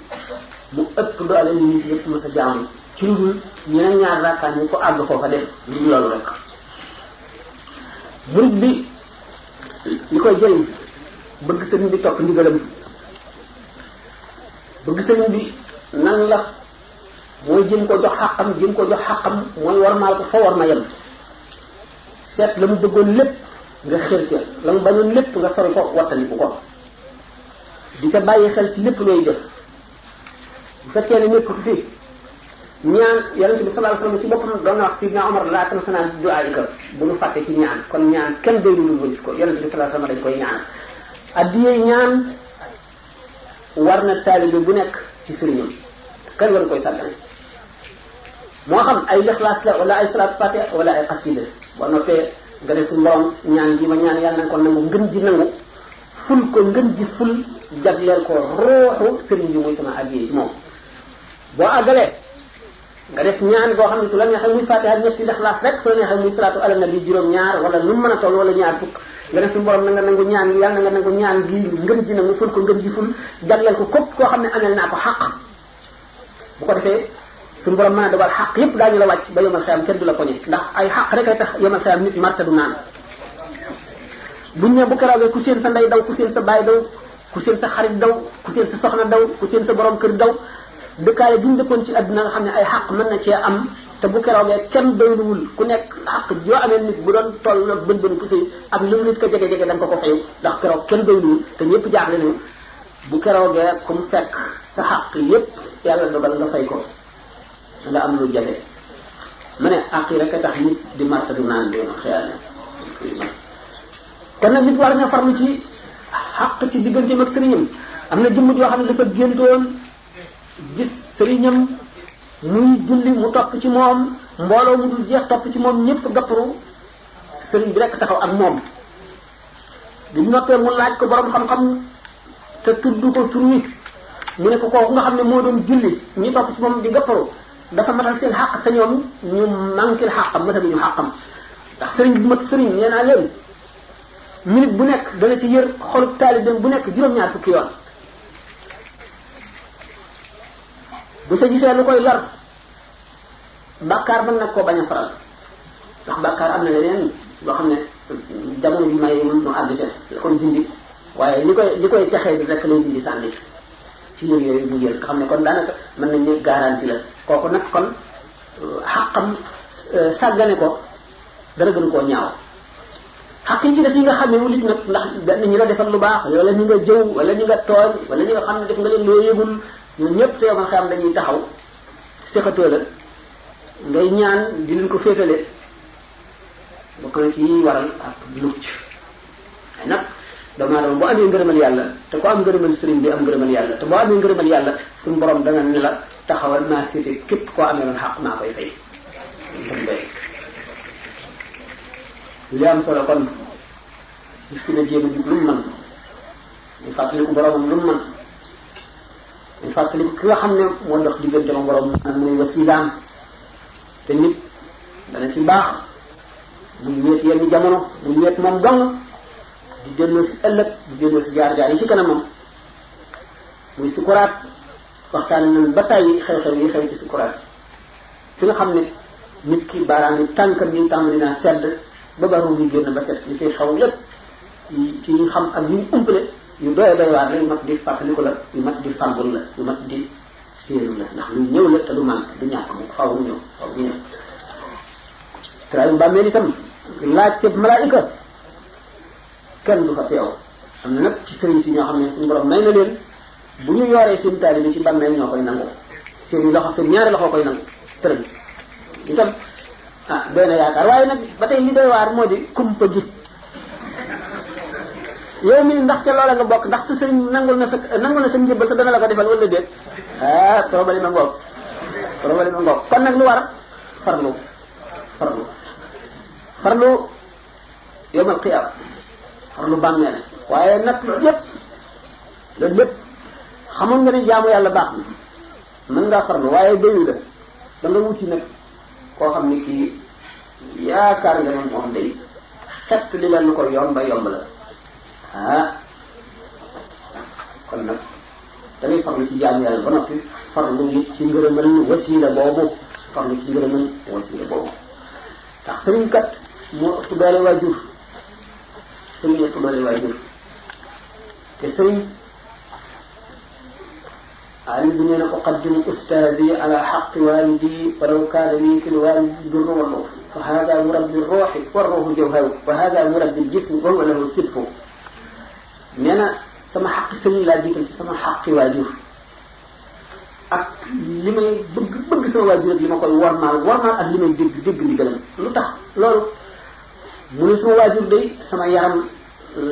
mu ëpp doole ni nit yëpp masa jaamu ci lu dul ñeneen ñaari rakkaar ñu ko àgg foofa def lu dul loolu rek murid bi li koy jëriñ bëgg sëriñ bi topp ndigalam bëgg sëriñ bi nan la mooy jëm ko jox xàqam mooy warmaal ko fa war ma yem seet la mu bëggoon lépp nga xër ca la mu bañoon lépp nga sori ko wattaliku ko di sa bàyyi xel ci lépp looy def bu fekkee ne nekkatu fi ñaan yonent bi sallallahu alayhi wasallam ci boppam doon na wax Sidna Omar laa tansanaa du'aa'ika bu nu fàtte ci ñaan kon ñaan kenn doy lu gis ko yonent bi sallallahu alayhi wasallam dañ koy ñaan addiyee ñaan war na taalibe bu nekk ci sëriñam kenn waru koy sàggane moo xam ay lixlaas la wala ay salaatu fatiha wala ay xasida boo noppee nga ne suñu borom ñaan gi ma ñaan yàlla na ko nangu ngën ji nangu ful ko ngën ji ful jagleel ko ruuxu sëriñ bi muy sama addiyee ci moom boo àggalee nga def ñaan boo xam ne su la neexee muy fatiha ñetti lixlaas rek su la neexee muy salaatu ala nabi juróom-ñaar wala nu mu mën a toll wala ñaar fukk nga ne suñu borom na nga nangu ñaan gi yàlla na nga nangu ñaan gi ngën ji nangu ful ko ngën ji ful jagleel ko képp koo xam ne amel naa ko xaq bu ko defee suñu borom mën a dogal xaq yépp daañu la wàcc ba yomal xiyam kenn du la poñe ndax ay xaq rek ay tax yomal xiyam nit marta du naan buñ ne bu keroogee ku seen sa ndey daw ku seen sa baay daw ku seen sa xarit daw ku seen sa soxna daw ku seen sa borom kër daw dëkkaale bi ñu dëkkoon ci àdduna nga xam ne ay xaq mën na cee am te bu keroogee kenn doyluwul ku nekk xaq yoo amee nit bu doon toll ak bën poussé ak lu nit ko jege-jege da nga ko fayu ndax keroog kenn doyluwul te ñëpp jaaxle nañu bu keroogee ku mu fekk sa xaq yépp yàlla dogal nga fay ko nga am lu jafe ma ne àq yi rek a tax nit di marta du naan di xëyal kon nag nit war na farlu ci xaq ci digganteem ak sëriñam am na jëmm yoo xam ne dafa géntoon gis sëriñam muy julli mu topp ci moom mbooloo mu dul jeex topp ci moom ñëpp gapparu sëriñ bi rek taxaw ak moom bi mu noppee mu laaj ko borom xam-xam te tudd ko tur wi mu ne ko kooku nga xam ne moo doon julli ñi topp ci moom di gapparu dafa matal seen xàq te ñoom ñu manqué xàqam mataluñu xàqam ndax sëriñ bu mat sëriñ nee naa leen minute bu nekk dana ci yër xolub taalibeem bu nekk juróom-ñaar fukki yoon bu sa gisee lu koy lor bàkkaar mën nag koo bañ a faral ndax bàkkaar am na leneen loo xam ne jamono bi mayewul mu àgg ca la koy dindi waaye li koy texee bi rek lay dindi sànni ci yër yooyu mu jël nga xam ne kon daanaka mën nañ ne garantie la kooku nag kon xaqam sàggane ko dara gën koo ñaaw xaq yi ci des ñi nga xam ne wulit nag ndax benn ñi la defal lu baax wala ñi nga jëw wala ñi nga tooñ wala ñi nga xam ne def nga leen loo yëgul ñoom ñëpp te yomal xam dañuy taxaw séxatoo la ngay ñaan di leen ko féetale bokk na ci waral ak mucc ay nag doomu aadama boo amee ngërëmal yàlla te ko am ngërëmal sëriñ bi am ngërëmal yàlla te boo amee ngërëmal yàlla suñu borom dana ne la taxawal maa féete képp koo amee loon xaq maa koy fay li am solo kon gis ki ne jéem a jub lu mu mën ñu fàttaliku boromam lu mu mën ñu fàttaliku ki nga xam ne moo dox diggante ma borom nag muy wasilaam te nit dana ci baax muy wéet yenn jamono muy wéet moom dong di delloo si ëllëg di delloo si jaar-jaar yi ci kanamam muy sukuraat waxtaan nañ ba tey xew-xew yi xew ci sukuraat fi nga xam ne nit ki baaraam yi tànkam yi tàmbali naa sedd ba baru yi génn ba set li koy xaw lépp ci ñu xam ak ñu umpale yu doy waar la yu mat di fàttaliku la yu mat di fàggul la yu mat di séeru la ndax luy ñëw la te du manque du ñàkk mu faaw mu ñëw faaw mu ñëw trayu bàmmeel itam laaj ca malaayika kenn du fa teew am na nag ci sëriñ si ñoo xam ne suñu borom may na leen bu ñu yoree seen taalibe ci bàmmeel ñoo koy nangu seen loxo seen ñaari loxo koy nangu tërëb itam doy na yaakaar waaye nag ba tey li doy waar moo di kumpa gi yow mii ndax ca loola nga bokk ndax sa sëriñ nangul na sa njëbbal sa dana la ko defal wala déet problème ma ngoog kon nag lu war farlu yawmal qiyaama farlu bàmmeel waaye nag loolu lépp xamoon nga ne jaamu yàlla baax na mën ngaa farlu waaye doyu la da nga wuti nag koo xam ne kii yaakaar nga ne moom day xett li la lu ko yomb la kon nag da ngay farlu ci jaamu yàlla ba noppi farlu it ci ngërëmal wasiila boobu ndax sëriñ kat moo ëpp doole waajur te sëriñ alim bi nee na uqaddimu ustaadi ala xaqi walidi walaw kaana lii fi lwalidi durru walluuf fa hada murabbi ruuxi wa ruuxu jawharu wa hada murabbi ljismi wa huwa lahu sidfu nee na sama xaqi sëriñ laa jiital ci sama xaqi waajur ak li may bëgg sama waajur ak li ma koy warmaal ak li may dégg ndigalam lu tax loolu mu ne sama waajur day sama yaram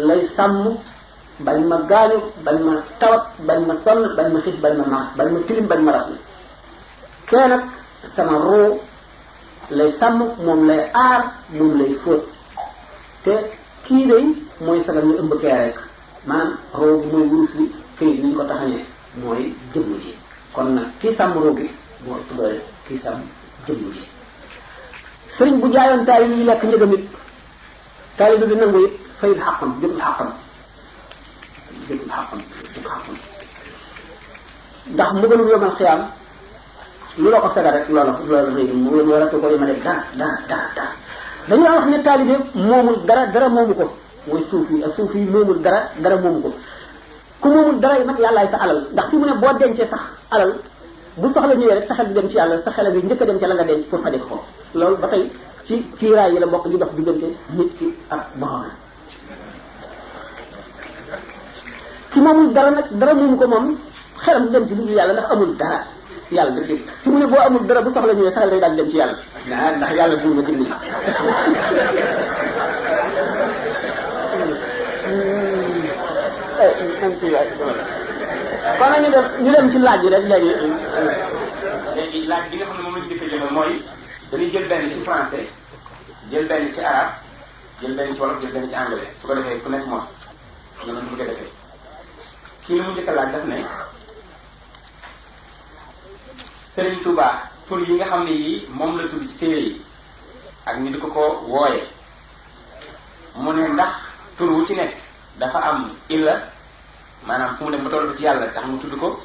lay sàmm bañ ma gaañu bañ ma tawat bañ ma sonn bañ ma xiif bañ ma mar bañ ma tilim bañ ma raf kee nag sama ruu lay sàmm moom lay aar moom lay fóot te kii day mooy sagal ñu ëmb kee rek maanaam ruu gi mooy wurus li këyit ni ñu ko taxañee mooy jëmm ji kon nag kii sàmm ruu gi moo ëpp doole kii sàmm jëmm ji sëriñ bu jaayoon taali yi lekk njëgam it taali bi nangu it fayul xaqam jotul xaqam ndax mbugalum yomal xiyaam lu la ko fega rek loola rëy mu waratu ko yemale dara dañu wax ne taalibe moomul dara moomu ko mooy suuf yi moomul dara moomu ko ku moomul dara yi nag yàllaay sa alal ndax fi mu ne boo dencee sax alal bu soxla ñëwee rek sa xel di dem ci yàlla sa xel a ngi njëkk a dem ci la nga denc pour faje ko loolu ba tey ci fiiraay yi la bokk di dox diggante nit ki ak borom ki moomul dara nag dara moomu ko moom xelam dem ci lu dul yàlla ndax amul dara yàlla da dégg fi mu ne boo amul dara bu soxla ñëwee saxal day daal dem ci yàlla ndax yàlla buur ma dimbali kon nag ñu dem ci laaj yi rek léegi laaj bi nga xam ne moom lañu jëfe jëmal mooy dañuy jël benn ci français jël benn ci arabe jël benn ci wolof jël benn ci anglais su ko defee ku nekk mos nga mën bëgg a defee kii li mu njëkk a laaj daf ne Serigne Touba tur yi nga xam ne yii moom la tudd ci téere yi ak ñu di ko wooye mu ne ndax tur wu ci nekk dafa am illa maanaam fu mu dem ba toll ci yàlla tax mu tudd ko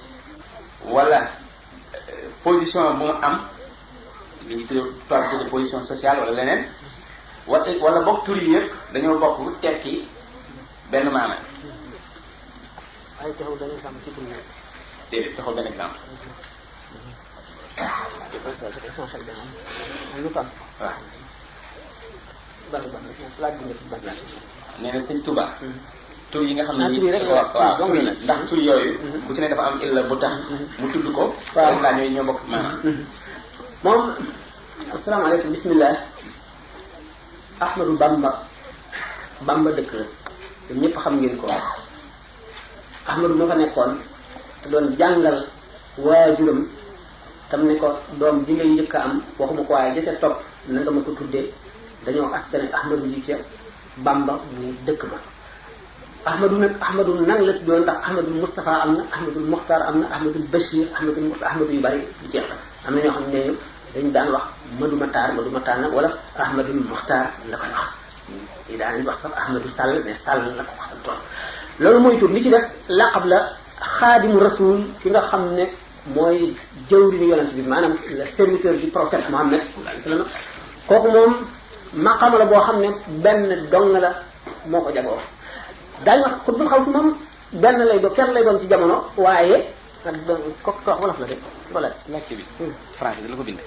wala position bu mu am li ñu tuddee position sociale wala leneen wala bokk tur yi yëpp dañoo bokk tekki benn maana. ay taxaw benn exemple ci tur yi. déedéet taxaw benn exemple. nee na sëñ Touba. tur yi nga xam ne nii waaw tur yi ndax tur yooyu. bu ci ne dafa am illa bu tax. mu tudd ko. waaw laa ñooy ñoo bokk maanaam. moom asalaamaaleykum bismillah Ahmadou Bamba dëkk la ñun ñëpp xam ngeen ko Ahmadou moo fa nekkoon te doon jàngal waajuram tam ne ko doom ji ngay njëkk a am waxuma ko waaye jëse topp na nga ma ko tuddee dañoo askane Ahmadou ji ca Bamba mu dëkk ba Ahmadou nan la tuddoon ndax Ahmadou Moustapha am na Ahmadou Mokhtar am na Ahmadou Bachir Ahmadou yu bari du jeex am na ñoo xam ne dañu daan wax Madou Matar nag wala Ahmadou Mokhtar la koy wax yi daan wax sax Ahmadou Sall mais Sall la ko waxal tool loolu mooy tur li ci def laqab la xaadimu rasul ki nga xam ne mooy jëwriñu yonent bi maanaam le serviteur du prophète Muhammad sallallahu alayhi wasallam kooku moom maqaama la boo xam ne benn dong la moo ko jagoo daañu wax xutbul xaw si moom benn lay doon kenn lay doon ci jamono waaye ko wolof la de wala laajte bi français da la ko bindee.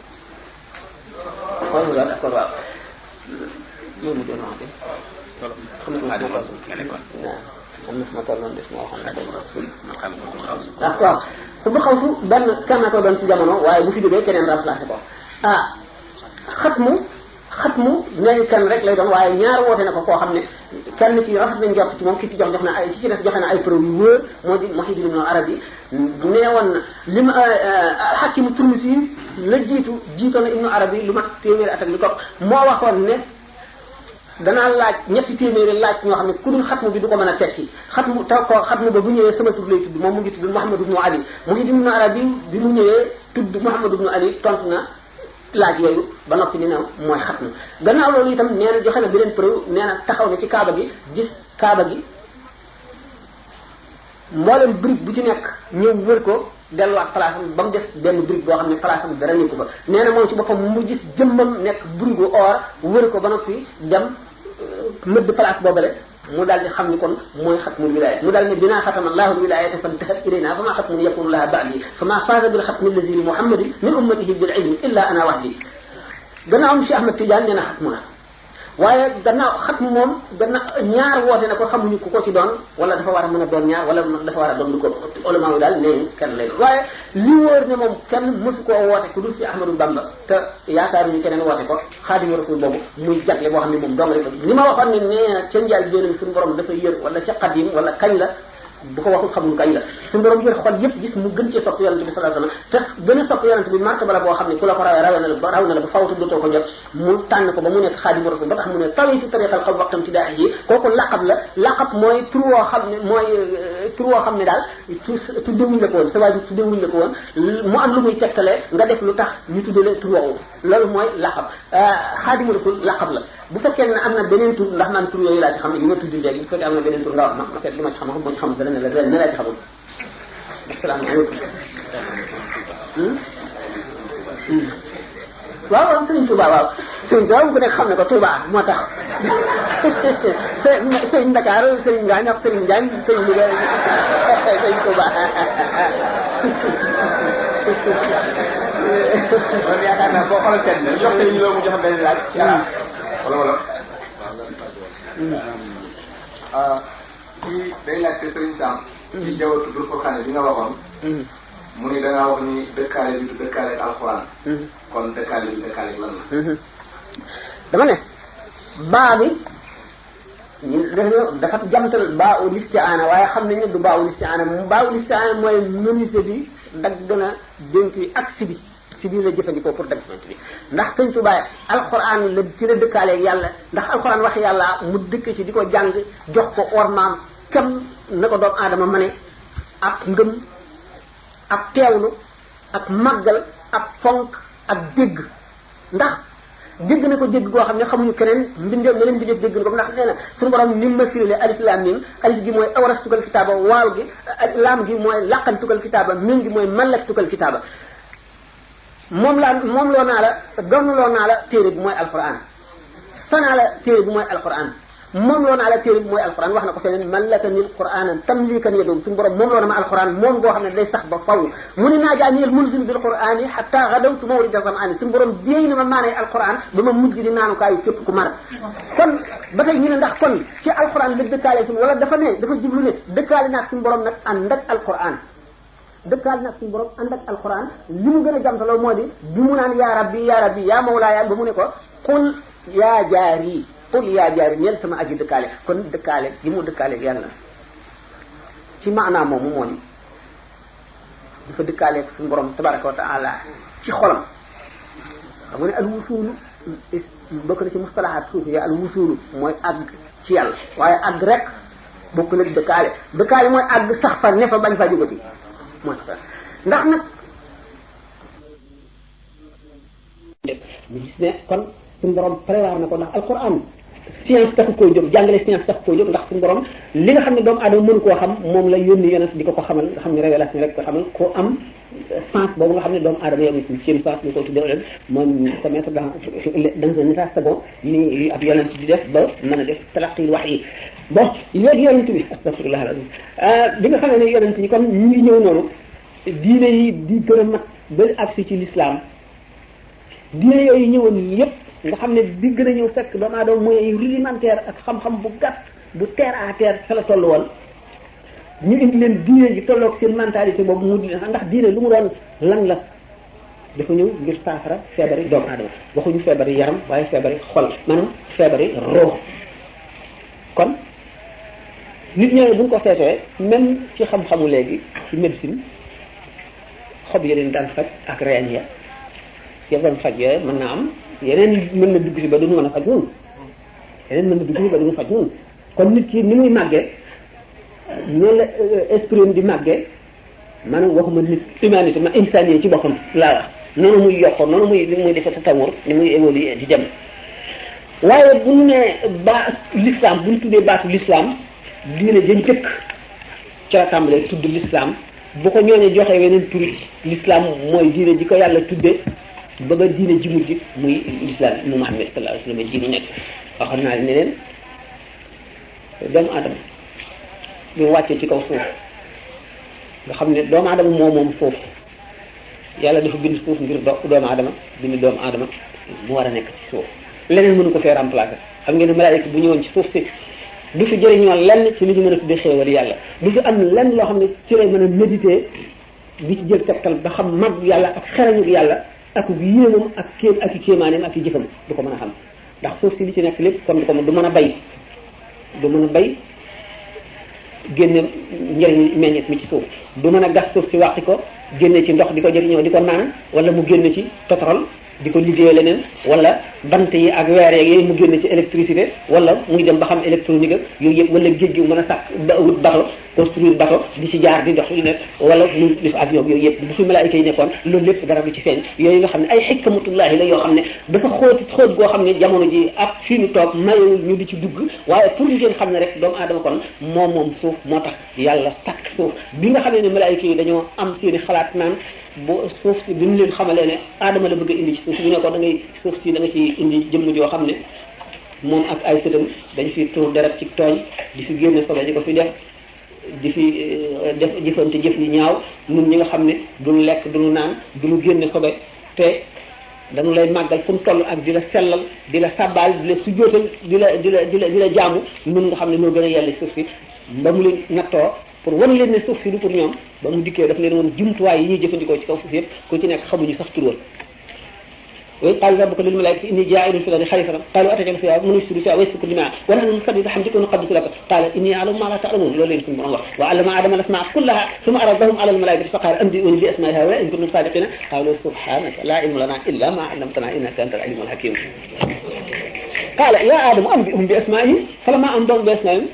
waaw d'accord waaw loolu mu doon waxte xam nga nga nekkoon am na ma tolloon def moo xam ne day rasul man xam nga xutbul xaw si. waaw xutbul xaw si benn kenn na ko doon ci jamono waaye bu fi jógee keneen remplacé ko xatmu nee kenn rek lay doon waaye ñaar woote na ko koo xam ne kenn ci rafet nañ jot ci moom ki ci jox na ay ki ci des joxe na ay preuve yu wóor moo di Muhyiddin Ibn Arabi nee woon na li ma Hakim Turmisi la jiitoon na Ibn Arabi lu mat téeméeri at ak lu topp moo waxoon ne danaa laaj ñetti téeméeri laaj ñoo xam ne ku dul xatmu bi du ko mën a tekki xatmu taw ko xatmu ba bu ñëwee sama tur lay tudd moom mu ngi tudd Muhammad ibn Ali Muhyiddin Ibn Arabi bi mu ñëwee tudd Muhammad ibn Ali tontu na laaj yooyu ba noppi ni ne mooy xatmu gannaaw loolu itam nee na joxe na beneen preuve nee na taxaw na ci kaaba gi gis kaaba gi mboolem brique bu ci nekk ñëw wër ko delluwaat place am ba mu des benn brique boo xam ne place am dara nekku fa nee na moom ci boppam mu gis jëmmam nekk brique or wër ko ba noppi dem mëdd place boobale mu daal di xam ni kon mooy xatmul wilaaya mu daal ne dinaa xatama allahu wilaayata fantahat ilayna fa maa xatmun yakunu laha ba'di fa maa faaza bil xatmi allazi li muhammadin min ummatihi bil ilmi illa ana wahdi gannaaw Cheikh Ahmad Tidiane nee na xatmu na waaye gannaaw xatmu moom gannaaw ñaar woote na ko xamuñu ku ko ci doon wala dafa war a mën a doon ñaar wala dafa war a doon lu ko ulama yi daal nee kenn lay doon waaye li wóor ne moom kenn mësu koo woote ku dul si Ahmadou Bamba te yaakaaruñu keneen woote ko Xaadimu Rasul boobu muy jagle boo xam ne moom dong la li ma waxoon ne nee na ca njaal jéenam suñu borom dafa yër wala ca Xadim wala kañ la bu ko waxul xamul kañ la suñu borom yër xol yëpp gis mu gën cee sopp yonente bi sallallahu alayhi wasallam te gën a sopp yonente bi martaba la boo xam ne ku la ko rawee raw na la ba fawtu dootoo ko jot mu tànn ko ba mu nekk Xaadimu Rasul ba tax mu ne tawi si tariqal xaw waxtam ci daa yi kooku laqab mooy tur woo xam ne daal tuddewuñ la ko woon sa waajur tuddewuñ la ko woon mu am lu muy tegtalee nga def lu tax ñu tuddee tur woowu loolu mooy laqab Xaadimu Rasul laqab la bu fekkee ne am na beneen tur ndax man tur yooyu laa ci xam yi ma tudd léegi bu fekkee am na beneen tur nga wax ma seet li ma ci xam moo ci xam dana ne la ne laa ci xamul asalaamaaleykum waaw waaw Sëriñ Touba waaw Sëriñ Touba bu ko nekk xam ne ko Touba moo tax Sëriñ Dakar Sëriñ Njaañ ak Sëriñ Njaañ Sëriñ Louga Sëriñ Touba loolu yaakaar naa boo xoolal seet na jox Sëriñ Lo mu joxe benn laaj ci arab wala kii day laajte Sëriñ Sam ci jawatu dul Furqaan bi nga waxoon mu ni dangaa wax ni dëkkaale bi du dëkkaale ak alxuraan kon dëkkaale bi dëkkaale lan la dama ne baa bi dafa jamtal baa ul isti'aana waaye xam nañ ne du baa ul isti'aana baa ul isti'aana mooy menuisier bi dagg na dénk yi ak si bi la jëfandikoo pour dagg bi ndax Sëriñ Tuubaa alxuraan la ci la dëkkaale yàlla ndax alxuraan wax yàlla mu dëkk ci di ko jàng jox ko ormaam kam na ko doomu aadama ma ne ak ngëm ak teewlu ak màggal ak fonk ak dégg ndax dégg na ko dégg goo xam ne xamuñu keneen meneen bi dégg na ko ndax nee na suñu borom ni ma firile alif laam mim alif gi mooy awras tugal kitaaba waaw gi laam gi mooy laqan tugal kitaaba mim gi mooy mallak tugal kitaaba moom loo naa la donnloo naa la téere bi mooy alquran sanaa la téere bi mooy alquran moom loo naa la téere bi mooy alquran wax na ko feneen mallaka nil quranan tamlikan yadoom suñu borom moom loo na ma alquran moom goo xam ne day sax ba faw mu ne naa jaaniyel mulzim bil qurani hatta gadawtu mawrida zamani suñu borom déey na ma maanee alquran ba ma mujj di naanukaayu képp ku mar kon ba tey ñu ne ndax kon ci alquran la dëkkaale suñu wala dafa jublu ne dëkkaale naag suñu borom nag ànd ak alquran dëkkaale nag suñu borom ànd ak alquran li mu gën a jamtaloo moo di bi mu naan yaa rabbi yaa mawlaaya ba mu ne ko qul yaa jaari qul yaa jaari ñeel sama aji dëkkaale kon dëkkaale gi mu dëkkaale yàlla ci maanaam moomu moo di dafa dëkkaaleeg suñu borom tabaraka wa taala ci xolam xam nga ne al wusuulu bokk na ci mustalahaat suufi ya al wusuulu mooy àgg ci yàlla waaye àgg rek bokk na dëkkaale mooy àgg sax fa ne fa bañ fa jógati moo tax ndax nag ñu gis ne kon suñu borom prévoir na ko ndax alquran science taxu koo jóg jàngale science taxu koo jóg ndax suñu borom li nga xam ne doomu aadama mënu koo xam moom la yónni yonent di ko xamal nga xam ne révélation rek ko xamal ko am sens boobu nga xam ne doomu aadama yow ci seen sens ñu ko tuddee leen moom se mettre dans un état second ni ab yonent di def ba mën a def talaqil wax yi bon léegi yonent bi astafirullah alazim bi nga xam ne yonent yi kon ñu ngi ñëw noonu diine yi di gën a mat ba agsi ci l'islam diine yooyu ñëwoon yépp nga xam ne bi gën a ñëw fekk doomu aadama mooy rudimentaire ak xam-xam bu gàtt bu terre à terre fa la toll woon ñu indi leen diine ji tolloog seen mentalité boobu mu ndax diine lu mu doon lan la dafa ñëw ngir saafara feebari doomu aadama waxuñu feebari yaram waaye feebari xol maanaam feebari roox kon nit ñooñu buñ ko seetee même ci xam-xamu léegi ci médecine xob yeneen daan faj ak reen ya doon faj yooyu mën naa am yeneen mën na dugg si ba duñu mën a faj noonu yeneen mën na dugg si ba duñu faj noonu kon nit ki ni muy màggee noonu la esprit di màggee maanaam waxuma nit humanité ma insanie ci boppam laa wax noonu muy yokkoo noonu muy defe tatawur ni muy évoluer di dem waaye bu ñu nee l'islam bu ñu tuddee baatu l'islam diine jën jëkk ca la tàmbalee tudd l'islam bu ko ñooñu joxee weneen turi l'islam mooy diine ji ko yàlla tuddee ba ba diine ji mujj muy l'islam mu Muhammad sallallahu alayhi wasallam ji ñu nekk waxoon naa ne leen doomu aadama bi mu wàccee ci kaw suuf nga xam ne doomu aadama moom suuf yàlla dafa bind suuf ngir doomu aadama bind doomu aadama mu war a nekk ci suuf leneen mënu ko fee remplacer xam ngeen ne malaayika bu ñëwoon ci suuf si du fi jëriñoo lenn ci li ñu mën a tuddee xéewal yàlla du fi am lenn loo xam ne ci lay mën a méditer di ci jël tegtal ba xam mag yàlla ak xerañu yàlla ak yéenam ak i kéemaaneem ak i jëfam du ko mën a xam ndax suuf si li ci nekk lépp kon du mën a bay génne njëriñ meññet mi ci suuf du mën a gas suuf si wàqi ko génne ci ndox di ko jëriñoo di ko naan wala mu génne ci pétrole di ko liggéeyee leneen wala bant yi ak weer yeeg yooyu mu génne ci électricité wala muy dem ba xam électronique ak yooyu yëpp wala géej gi mën a sàkk wut bateau construire bateau di ci jaar di dox yu ne wala mu def avion yooyu yëpp bu fi malaayika yi nekkoon loolu lépp dara du ci feeñ yooyu nga xam ne ay xikmatullahi la yoo xam ne dafa xóot goo xam ne jamono ji ak fii nu toog mayewul ñu di ci dugg waaye pour ñu ngeen xam ne rek doomu aadama kon moom suuf moo tax yàlla sàkk suuf bi nga xam ne malaayika yi dañoo am seeni xalaat naan bu suuf si bi ñu leen xamalee ne aadama la bëgg a indi ci suuf si ñu ne ko da ngay suuf si da nga ci indi jëmm joo xam ne moom ak ay sëtam dañ fi tuur deret ci tooñ di fi génne sobe di ko fi def di fi def jëfante jëf yu ñaaw ñun ñi nga xam ne duñu lekk duñu naan duñu génne sobe te dañu lay màggal fu mu toll ak di la sellal di la sàbbaal di la sujjóotal di la jaamu ñun nga xam ne noo gën a yelli suuf si ba mu leen nattoo pour wan leen ne suuf si du pour ñoom ba mu dikkee daf leen woon jumtuwaay yi ñuy jëfandikoo ci kaw suuf yëpp ku ci nekk xamuñu sax tur woon wa qaala rabbuka lil malaa'ikati inni jaa'ilun fil ardi xalifatan qaalu ataj'alu fiihaa man yufsidu fiihaa wa yasfiku dimaa'an wa nahnu nusabbihu bihamdika wa nuqaddisu laka qaala inni a'lamu maa laa ta'lamuun loolu leen suñu borom wax wa 'allama aadama al-asmaa'a kullahaa thumma aradahum 'ala al-malaa'ikati fa qaala anbi'uunii bi asmaa'i haa'ulaa'i in kuntum saadiqiina qaaluu subhaanaka laa 'ilma lanaa illaa maa 'allamtanaa innaka anta al-'aliimu al-hakiim qaala yaa aadamu anbi'hum bi asmaa'ihim falammaa anba'ahum bi asmaa'ihim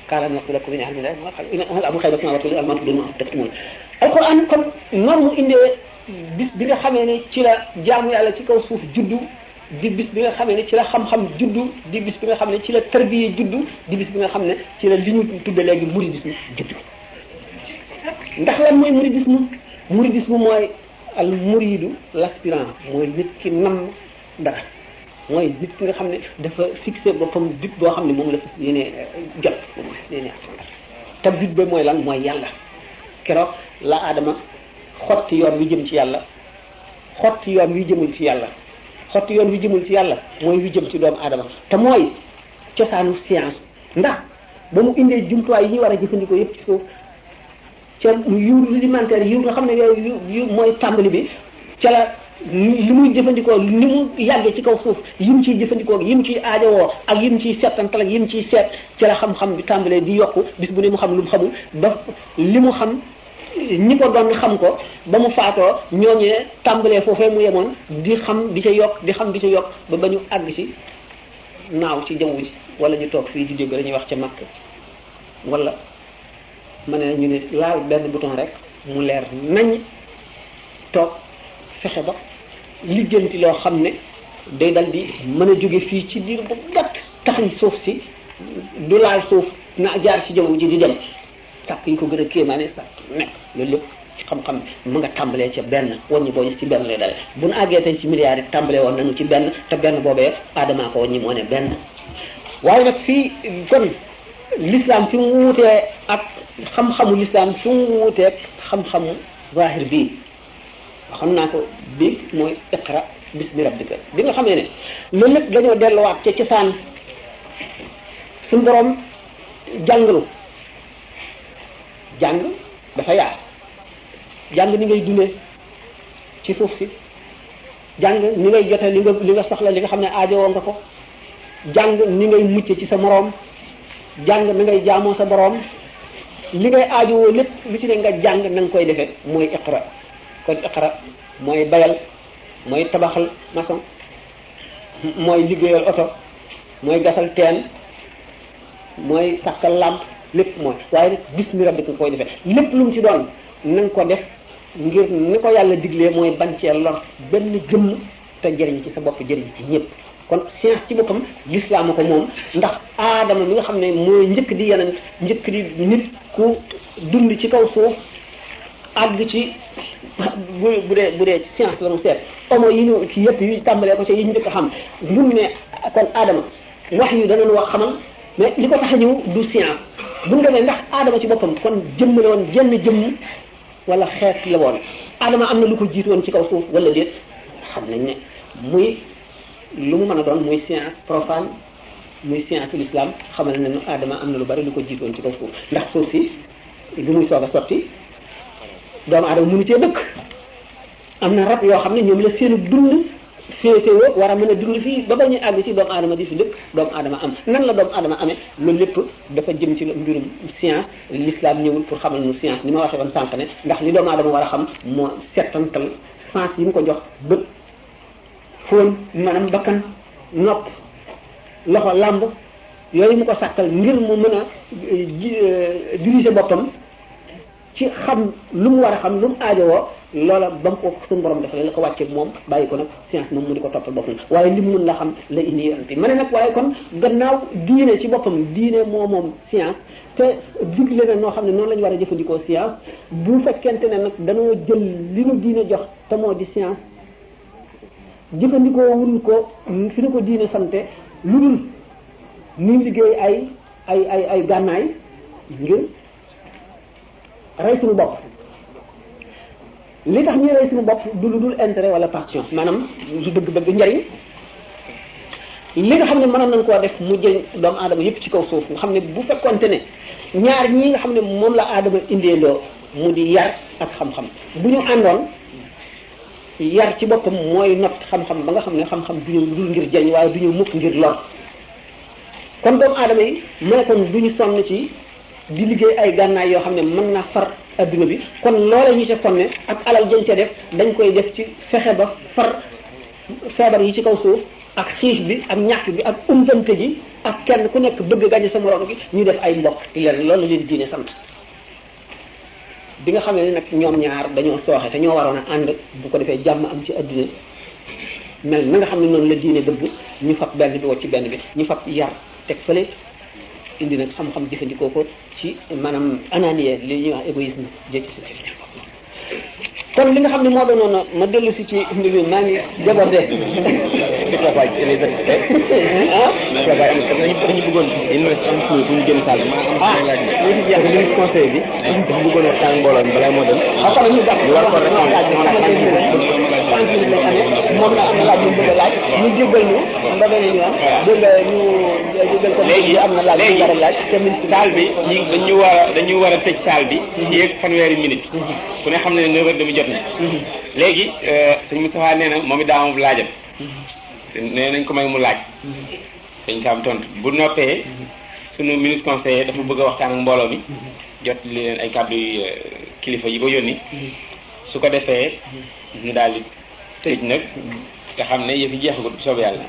qaala naqulu lakum min ilmin illaa maa 'allamtanaa alquran kon noonu mu indee bis bi nga xamee ne ci la jaamu yàlla ci kaw suuf juddu di bis bi nga xamee ne ci la xam-xam juddu di bis bi nga xam ne ci la tarbiya juddu di bis bi nga xam ne ci la li ñu tudde léegi muridisme juddu ndax lan mooy muridisme mooy al muridu l'aspirant mooy nit ki nam dara mooy nit ki nga xam ne dafa fixé boppam but boo xam ne moom la fi yéene jot moom la yéene te but ba mooy lan mooy yàlla keroog la Adama xotti yoon wi jëm ci yàlla xotti yoon wi jëmul ci yàlla xotti yoon wi jëmul ci yàlla mooy wi jëm ci doomu Adama te mooy cosaanu science ndax ba mu indee jumtuwaay yi ñuy war a jëfandikoo yëpp ci suuf ca yu rudimentaire yu nga xam ne yooyu mooy tàmbali bi ca la li muy jëfandikoo ni mu yàggee ci kaw suuf yi mu ciy jëfandikoo yi mu ciy aajowoo ak yi mu ciy seetantal ak yi mu ciy seet ca la xam-xam bi tàmbalee di yokku bis bu ne mu xam lu mu xamul ba li mu xam ñi ko doon xam ko ba mu faatoo ñooñee tàmbalee foofee mu yemoon di xam di ca yokk di xam di ca yokk ba ñu àgg ci naaw ci jaww ji wala ñu toog fii di dégg la ñuy wax ca Makka wala ma ne ñu ne laal benn bouton rek mu leer nañ toog fexe ba lijjanti loo xam ne day dal di mën a jóge fii ci diir bu gàtt taxañ suuf si du laal suuf na jaar ci jaww ji di dem sàkk yi ko gën a kéemaane sàkk nekk loolu lépp ci xam-xam mu nga tàmbalee ca benn wàññi boo gis ci benn lay dale bu nu àggee tey ci milliards yi tàmbalee woon nañu ci benn te benn boobee aadamaa ko wàññi moo ne benn waaye nag fii kon l'islam fi mu wuutee ak xam-xamu l'islam fi mu wuutee ak xam-xamu zahir bii xam naa ko bi mooy iqra bismi rabbika bi nga xamee ne loolu lépp dañoo delluwaat ca cosaan suñu borom jàngalu jàng dafa yaar jàng ni ngay dundee ci suuf si jàng ni ngay jote li nga soxla li nga xam ne aajowoo nga ko jàng ni ngay mucc ci sa moroom jàng ni ngay jaamoo sa boroom li ngay aajowoo lépp lu ci ne nga jàng na nga koy defee mooy iqra kon iqra mooy bayal mooy tabaxal maçon mooy liggéeyal oto mooy gasal teen mooy sakkal làmp lépp mooy waaye nag bismi rabbika nga koy defee lépp lu mu ci doon na nga ko def ngir ni ko yàlla diglee mooy bañ cee lor benn jëmm te jëriñ ci sa bopp jëriñ ci ñëpp kon science ci boppam l'islam ko moom ndax aadama mi nga xam ne mooy njëkk di yeneen njëkk di nit ku dund ci kaw suuf àgg ci bu dee ci science la mu seet homo yi ñu ci yëpp yu tàmbalee ko ci yi ñu njëkk a xam lu mu ne kon aadama wax yu danañ wax xamal mais li ko tax a ñëw du science bu ñu demee ndax aadama ci boppam kon jëmm la woon jenn jëmm wala xeet la woon aadama am na lu ko jiitu woon ci kaw suuf wala déet xam nañ ne muy lu mu mën a doon muy science profane muy science l'islam xamal ne aadama am na lu bari lu ko jiitu woon ci kaw suuf ndax suuf si lu muy soog a sotti doomu aadama mënu cee dëkk am na rab yoo xam ne ñoom la seenu dund féetewoo war a mën a dund fii ba ba ñuy àgg ci doomu aadama di fi dëkk doomu aadama am nan la doomu aadama amee loolu lépp dafa jëm ci mbirum science l'islam ñëwul pour xamal nu science ni ma waxee woon sànq ne ndax li doomu aadama war a xam moo settantal sens yi mu ko jox bët fóon maanaam bakkan nopp loxo làmb yooyu mu ko sàkkal ngir mu mën a diriger boppam ci xam lu mu war a xam lu mu aajowoo loola ba mu ko suñu borom defale la ko wàcce moom bàyyi ko nag science moom mu di ko toppal boppam waaye li mu mun la xam la indi yonent ma ne nag waaye kon gannaaw diine ci boppam diine moom science te digle na noo xam ne noonu la ñu war a jëfandikoo science bu fekkente ne nag dañoo jël li nu diine jox te moo di science jëfandikoo wuñ ko fi nu ko diine sante lu dul ñu liggéey ay gànnaay ngir rey suñu bopp li tax ñuy rey suñu bopp du lu dul intérêt wala passion maanaam du bëgg-bëgg njariñ li nga xam ne mënoon nañ koo def mu jëriñ doomu aadama yëpp ci kaw suuf nga xam ne bu fekkonte ne ñaar ñii nga xam ne moom la aadama indeeloo mu di yar ak xam-xam bu ñu àndoon yar ci boppam mooy not xam-xam ba nga xam ne xam-xam du ñëw lu dul ngir jëriñ waaye du ñëw mukk ngir lor kon doomu aadama yi mënekoon du ñu sonn ci di liggéey ay gànnaay yoo xam ne mën naa far adduna bi kon loola ñu ca sonne ak alal jën ca def dañ koy def ci fexe ba far feebar yi ci kaw suuf ak xiif bi ak ñàkk bi ak umpante ji ak kenn ku nekk bëgg gañe sa morom gi ñu def ay mbokk di leen loolu leen diine sant bi nga xam ne nag ñoom ñaar dañoo sooxe te ñoo waroon a ànd bu ko defee jàmm am ci adduna mel na nga xam ne noonu la diine bëgg ñu fab benn bi wacc ci benn bi ñu fab yar teg fële indi nag xam-xam jëfandikoo ko ci maanaam ananie li ñuy wax égoïsme jékki si kon li nga xam ne moo doonoon ma dellu si ci mbir mi maa ngi débordé waay les satisfaits dañu bëggoon il reste un peu bu ñu génn salle li ci jeex ministre conseil bi dafa bëggoon waxtaan mbooloo mi balaa moo dem ñu war ko rek moom la am na laaj ñu bëgg a laaj ñu jéggal ñu ba beneen yoon dégg nga ñu jéggal ko léegi am na laaj ñu war a laaj te ministre salle bi dañu war a tëj salle bi ci yéeg fanweeri minute ku ne xam ne 9h30 jot na léegi sëñ Moustapha nee na moom it daa am laajam nee nañ ko may mu laaj dañ ko am tontu bu noppee sunu ministre conseiller dafa bëgg a waxtaan ak mbooloo mi jot li leen ay kàddu kilifa yi ko yónni su ko defee ñu daal di tëj nag te xam ne yëf yi jeexagut bu soobee yàlla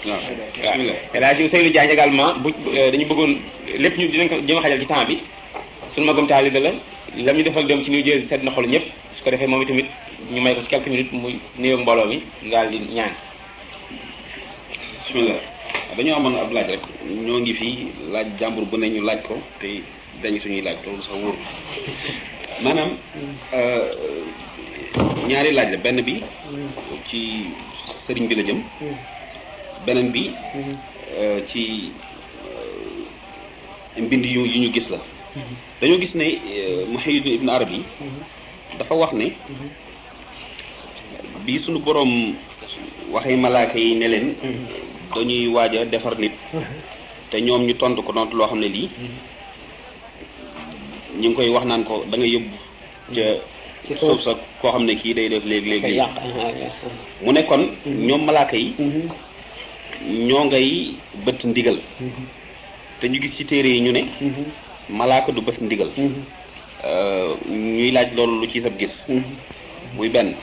waaw waaw daa ci Seydou Diagne également bu dañu bëggoon lépp ñu dinañ ko jëm a xajal ci temps bi sunu magam taalibe la lam ñu defal dem ci New Jersey sedd na xolu ñëpp su ko defee moom itamit ñu may ko ci quelques minutes muy nuyoo mbooloo mi daal di ñaan bismillah dañoo amoon ab laaj rek ñoo ngi fii laaj jàmbur bu ne ñu laaj ko te dañu suñuy laaj loolu sax wóor maanaam ñaari laaj la benn bi ci sëriñ bi la jëm beneen bi ci mbind yu ñu gis la dañoo gis ne Muhyiddin Ibn Arabi dafa wax ne bi suñu boroom waxee malaaka yi ne leen dañuy waaj a defar nit te ñoom ñu tontu ko tontu loo xam ne lii ñu ngi koy wax naan ko da nga yóbbu ca suuf sa koo xam ne kii day def léegi mu ne kon ñoom malaaka yi ñoo ngay bët ndigal te ñu gis ci téere yi ñu ne malaaka du bët ndigal ñuy laaj loolu lu ci sab gis muy benn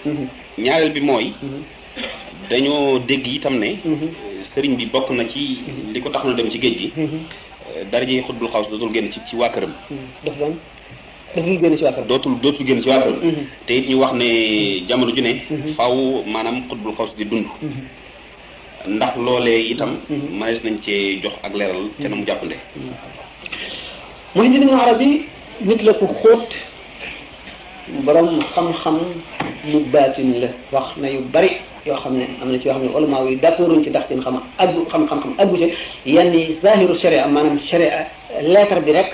ñaareel bi mooy dañoo dégg itam ne sëriñ bi bokk na ci li ko tax na dem ci géej gi daraje xutbul xaws dootul génn ci waa këram dootul génn ci waa këram dootul génn ci waa këram te it ñu wax ne jamono ju ne faaw maanaam xutbul xaws di dund ndax loolee itam mënees nañ cee jox ak leeral te na mu jàppande Muhyiddin Ibn Arabi nit la ku xóot borom xam-xam mu baatin la wax na yu bari yoo xam ne am na ci yoo xam ne ulama yi d'accorduñ ci ndax seen xam aggu ci yenn yi zahiru sharia maanaam sharia lettre bi rek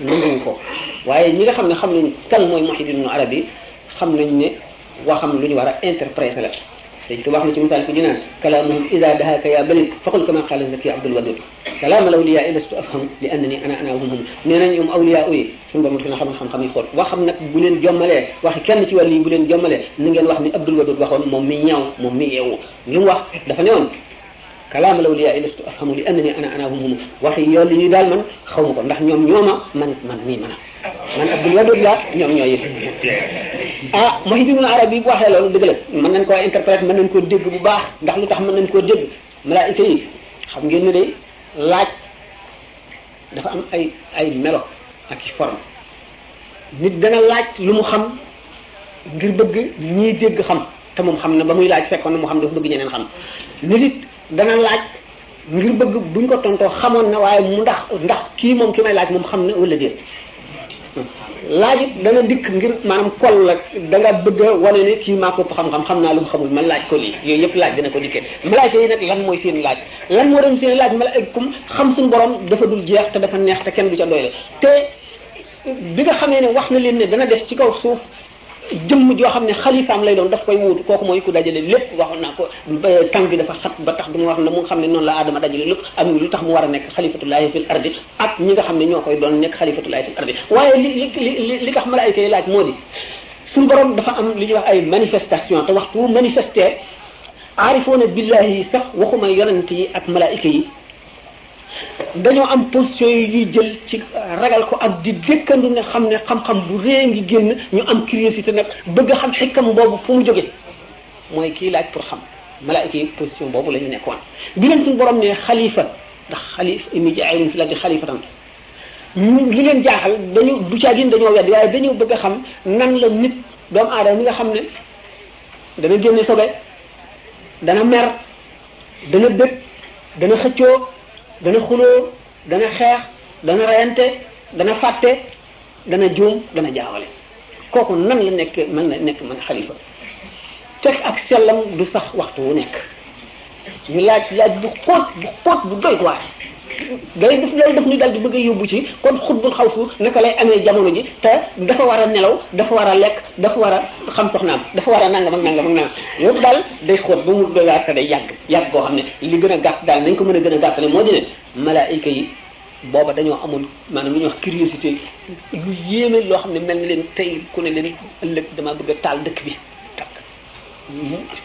nanguñ ko waaye ñi nga xam ne xam nañ kan mooy Muhyiddin Ibn Arabi xam nañ ne waxam lu ñu war a interpréter la dañ ko wax na ci misaal ko dinaan kalaamuhum ida dahaka ya balid faqul kama qala zaki abdul wadud kalaam al awliya lastu afham li annani ana hum nee nañ ñoom awliya yi suñu borom dina xam-xam yi xool waxam nag bu leen jommalee waxi kenn ci wàll yi bu leen jommalee ni ngeen wax ni abdul wadud waxoon moom mi ñaaw moom mi yeewu lu mu wax dafa ne woon kalaam al awliya lastu afhamu li annani ana hum waxi yoon li ñuy daal man xaw ma ko ndax ñoom ñooma man mii man abdul wadud la ñoom ñoo yëf Muhyiddin Ibn Arabi bu waxee loolu dëgg la mën nañ koo interpréter mën nañ koo dégg bu baax ndax lu tax mën nañ koo dégg malaayika yi xam ngeen ne de laaj dafa am ay melo ak i forme nit dana laaj lu mu xam ngir bëgg ñii dégg xam te moom xam na ba muy laaj fekkoon na mu xam dafa bëgg ñeneen xam nit it dana laaj ngir bëgg buñ ko tontoo xamoon na waaye mu ndax kii moom ki may laaj moom xam na wala déet laaj it dana dikk ngir maanaam kol la danga bëgg a wane ne kii maa ko xam-xam xam naa lu mu xamul man laaj ko lii yooyu yëpp laaj dana ko dikkee malaaka yi nag lan mooy seen laaj lan moo doon seen laaj malaakum xam suñu borom dafa dul jeex te dafa neex te kenn du ca doyle te bi nga xamee ne wax na leen ne dana def ci kaw suuf jëmm joo xam ne xalifaam lay doon daf koy wuutu kooku mooy ku dajale lépp waxoon naa ko tàng bi dafa xat ba tax du ma wax ne mu nga xam ne noonu la Adama dajale lépp ak lu tax mu war a nekk xalifatullahi fil ardi ak ñi nga xam ne ñoo koy doon nekk xalifatullahi fil ardi waaye li tax malaayika yi laaj moo di suñu borom dafa am li ñuy wax ay manifestation te waxtu manifesté aarifoona billahi yi sax waxuma yonent yi ak malaayika yi dañoo am position yi ñuy jël ci ragal ko ak di dëkkandu ne xam ne xam-xam bu rëy ngi génn ñu am curiosité nag bëgg a xam xikam boobu fu mu jóge mooy kii laaj pour xam malaayika yi position boobu la ñu nekkoon bi leen suñu borom ne xalifa ndax xalifa inni jaa'ilun fil ardi xalifatan li leen jaaxal dañu du caagin dañoo wedd waaye dañoo bëgg a xam nan la nit doomu aadama mi nga xam ne dana génne sobe dana mer dana bëgg dana xëccoo dana xuloo dana xeex dana reyante dana fàtte dana juum dana jaawale kooku nan la nekk mën na nekk mën xalifa fekk ak sellam du sax waxtu wu nekk ñu laaj bu xóot bu doy waar day def loolu daf ñu dal di bëgg a yóbbu ci kon xutbul xawsu naka lay amee jamono ji te dafa war a nelaw dafa war a lekk dafa war a xam soxnaam dafa war a nangam ak nangam ak nangam yëpp daal day xóot ba mu doy waar te day yàgg koo xam ne li gën a gàtt daal nañ ko mën a gën a gàttale moo di ne malaayika yi booba dañoo amoon maanaam lu ñuy wax curiosité lu yéeme loo xam ne mel na leen tey ku ne leen ëllëg damaa bëgg a taal dëkk bi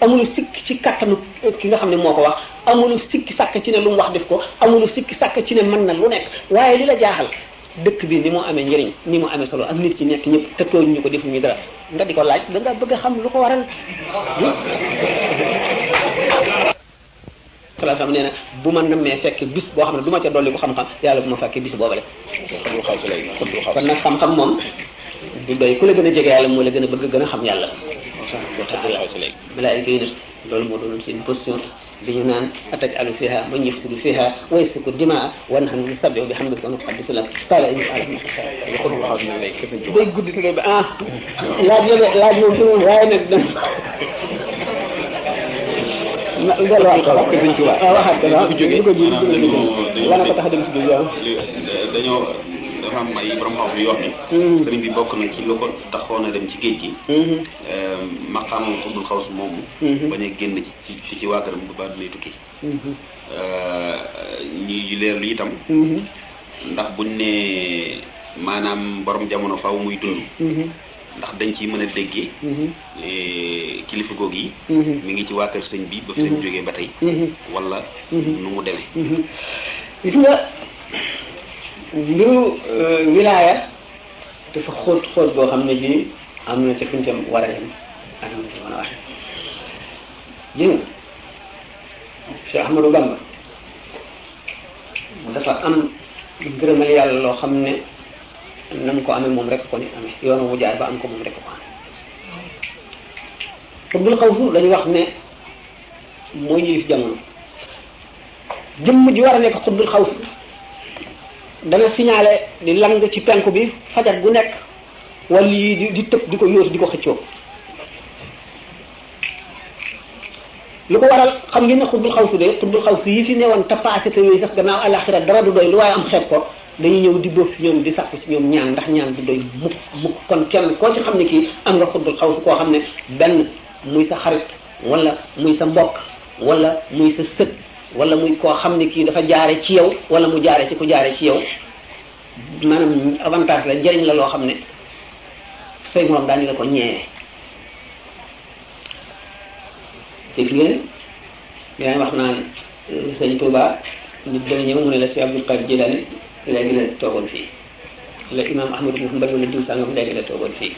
amulu sikki ci kattanu ki nga xam ne moo ko wax amulu sikki sàkk ci ne lu mu wax def ko amulu sikki sàkk ci ne mën na lu nekk waaye li la jaaxal dëkk bi ni mu amee njëriñ ni mu amee solo ak nit ci nekk ñëpp te tooñ ñu ko defuñu dara nga di ko laaj da nga bëgg a xam lu ko waral salaam nee na bu ma nammee fekk bis boo xam ne du ma ca dolli bu xam-xam yàlla bu ma fekkee bis boobale kon nag xam-xam moom du doy ku la gën a jege yàlla moo la gën a bëgg gën a xam yàlla malaayika yi nag loolu moo doonoon seen position bi ñu naan ataj'alu fiha man yufsidu fiha wa yasfiku dimaa wa nahnu nusabbihu bihamdika wa nuqaddisu lak qala in day guddi te ba laaj moom ci moom waaye nag loolu wax ko wax ko Sëñ Tuubaa waxaat ko waaw wana ko tax a dem si dugg waaw dañoo dafa am ay borom xam yu wax ni sëriñ bi bokk na ci lu ko taxoon a dem ci géej gi maqaamam xubul xaws moomu bañ a génn ci waa këram bu baax lay tukki ñi leer lu itam ndax buñ ne maanaam borom jamono faaw muy dund ndax dañ ciy mën a déggee kilifa googu yi mi ngi ci waa kër sëñ bi ba fi sëñ jógee ba tey wala nu mu demee gis nga mbiru wilaaya dafa xóot boo xam ne bii am na ca fi ñu tam war a yem ak ñu ci mën a waxe gis nga Cheikh Ahmadou Bamba dafa am ngërëmal yàlla loo xam ne nam ko amee moom rek ko ni amee yoonu mu jaar ba am ko moom rek ko amee xutbul xawsu dañu wax ne mooy yilif jamono jëmm ji war a nekk xutbul xawsu dana signalé di lang ci penku bi fajar gu nekk wala yi di tëb di ko yóotu di ko xëccoo lu ko waral xam ngeen ne xutbul xawsu yi fi newoon tapaase te yooyu sax gannaaw alaxira dara du doy lu waaye am xeeb ko dañuy ñëw di boof ñoom di sàkku ci ñoom ñaan ndax ñaan du doy mukk kon kenn koo ci xam ne kii am nga xutbul xawsu koo xam ne benn muy sa xarit wala muy sa mbokk wala muy sa sët wala muy koo xam ne kii dafa jaare ci yow wala mu jaare ci ku jaare ci yow maanaam avantage la njëriñ la loo xam ne say morom daañu la ko ñeewee dégg ngeen yaa wax naan sëñ Touba nit dana ñëw mu ne la si Abdul Qadir Jilani léegi la toogoon fii la imam Ahmad ibn Hanbal wala diw sàngam léegi la toogoon fii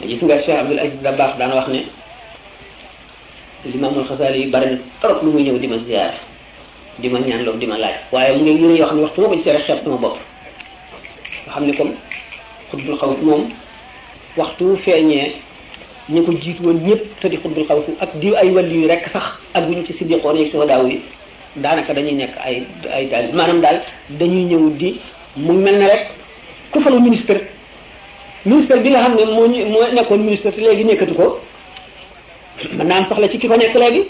gis nga Cheikh Abdul Aziz Dabakh daan wax ne Limaamul Xasaali yi bari na trop lu muy ñëw di ma ziyaar di ma ñaan loolu di ma laaj waaye mu ngi yëre yoo xam ne waxtu boo ko gisee rek xeeb sama bopp nga xam ne comme xutbul xaws moom waxtu feeñee ñu ko jiitu woon ñëpp te di xutbul xaws ak di ay wàllu yu rek sax ak bu ñu ci siddiqoon yeeg soodaaw yi daanaka dañuy nekk ay daal maanaam daal dañuy ñëw di mu mel ne rek ku falu ministre bi nga xam ne moo nekkoon ministre te léegi nekkatu ko mën naa am soxla ci ki ko nekk léegi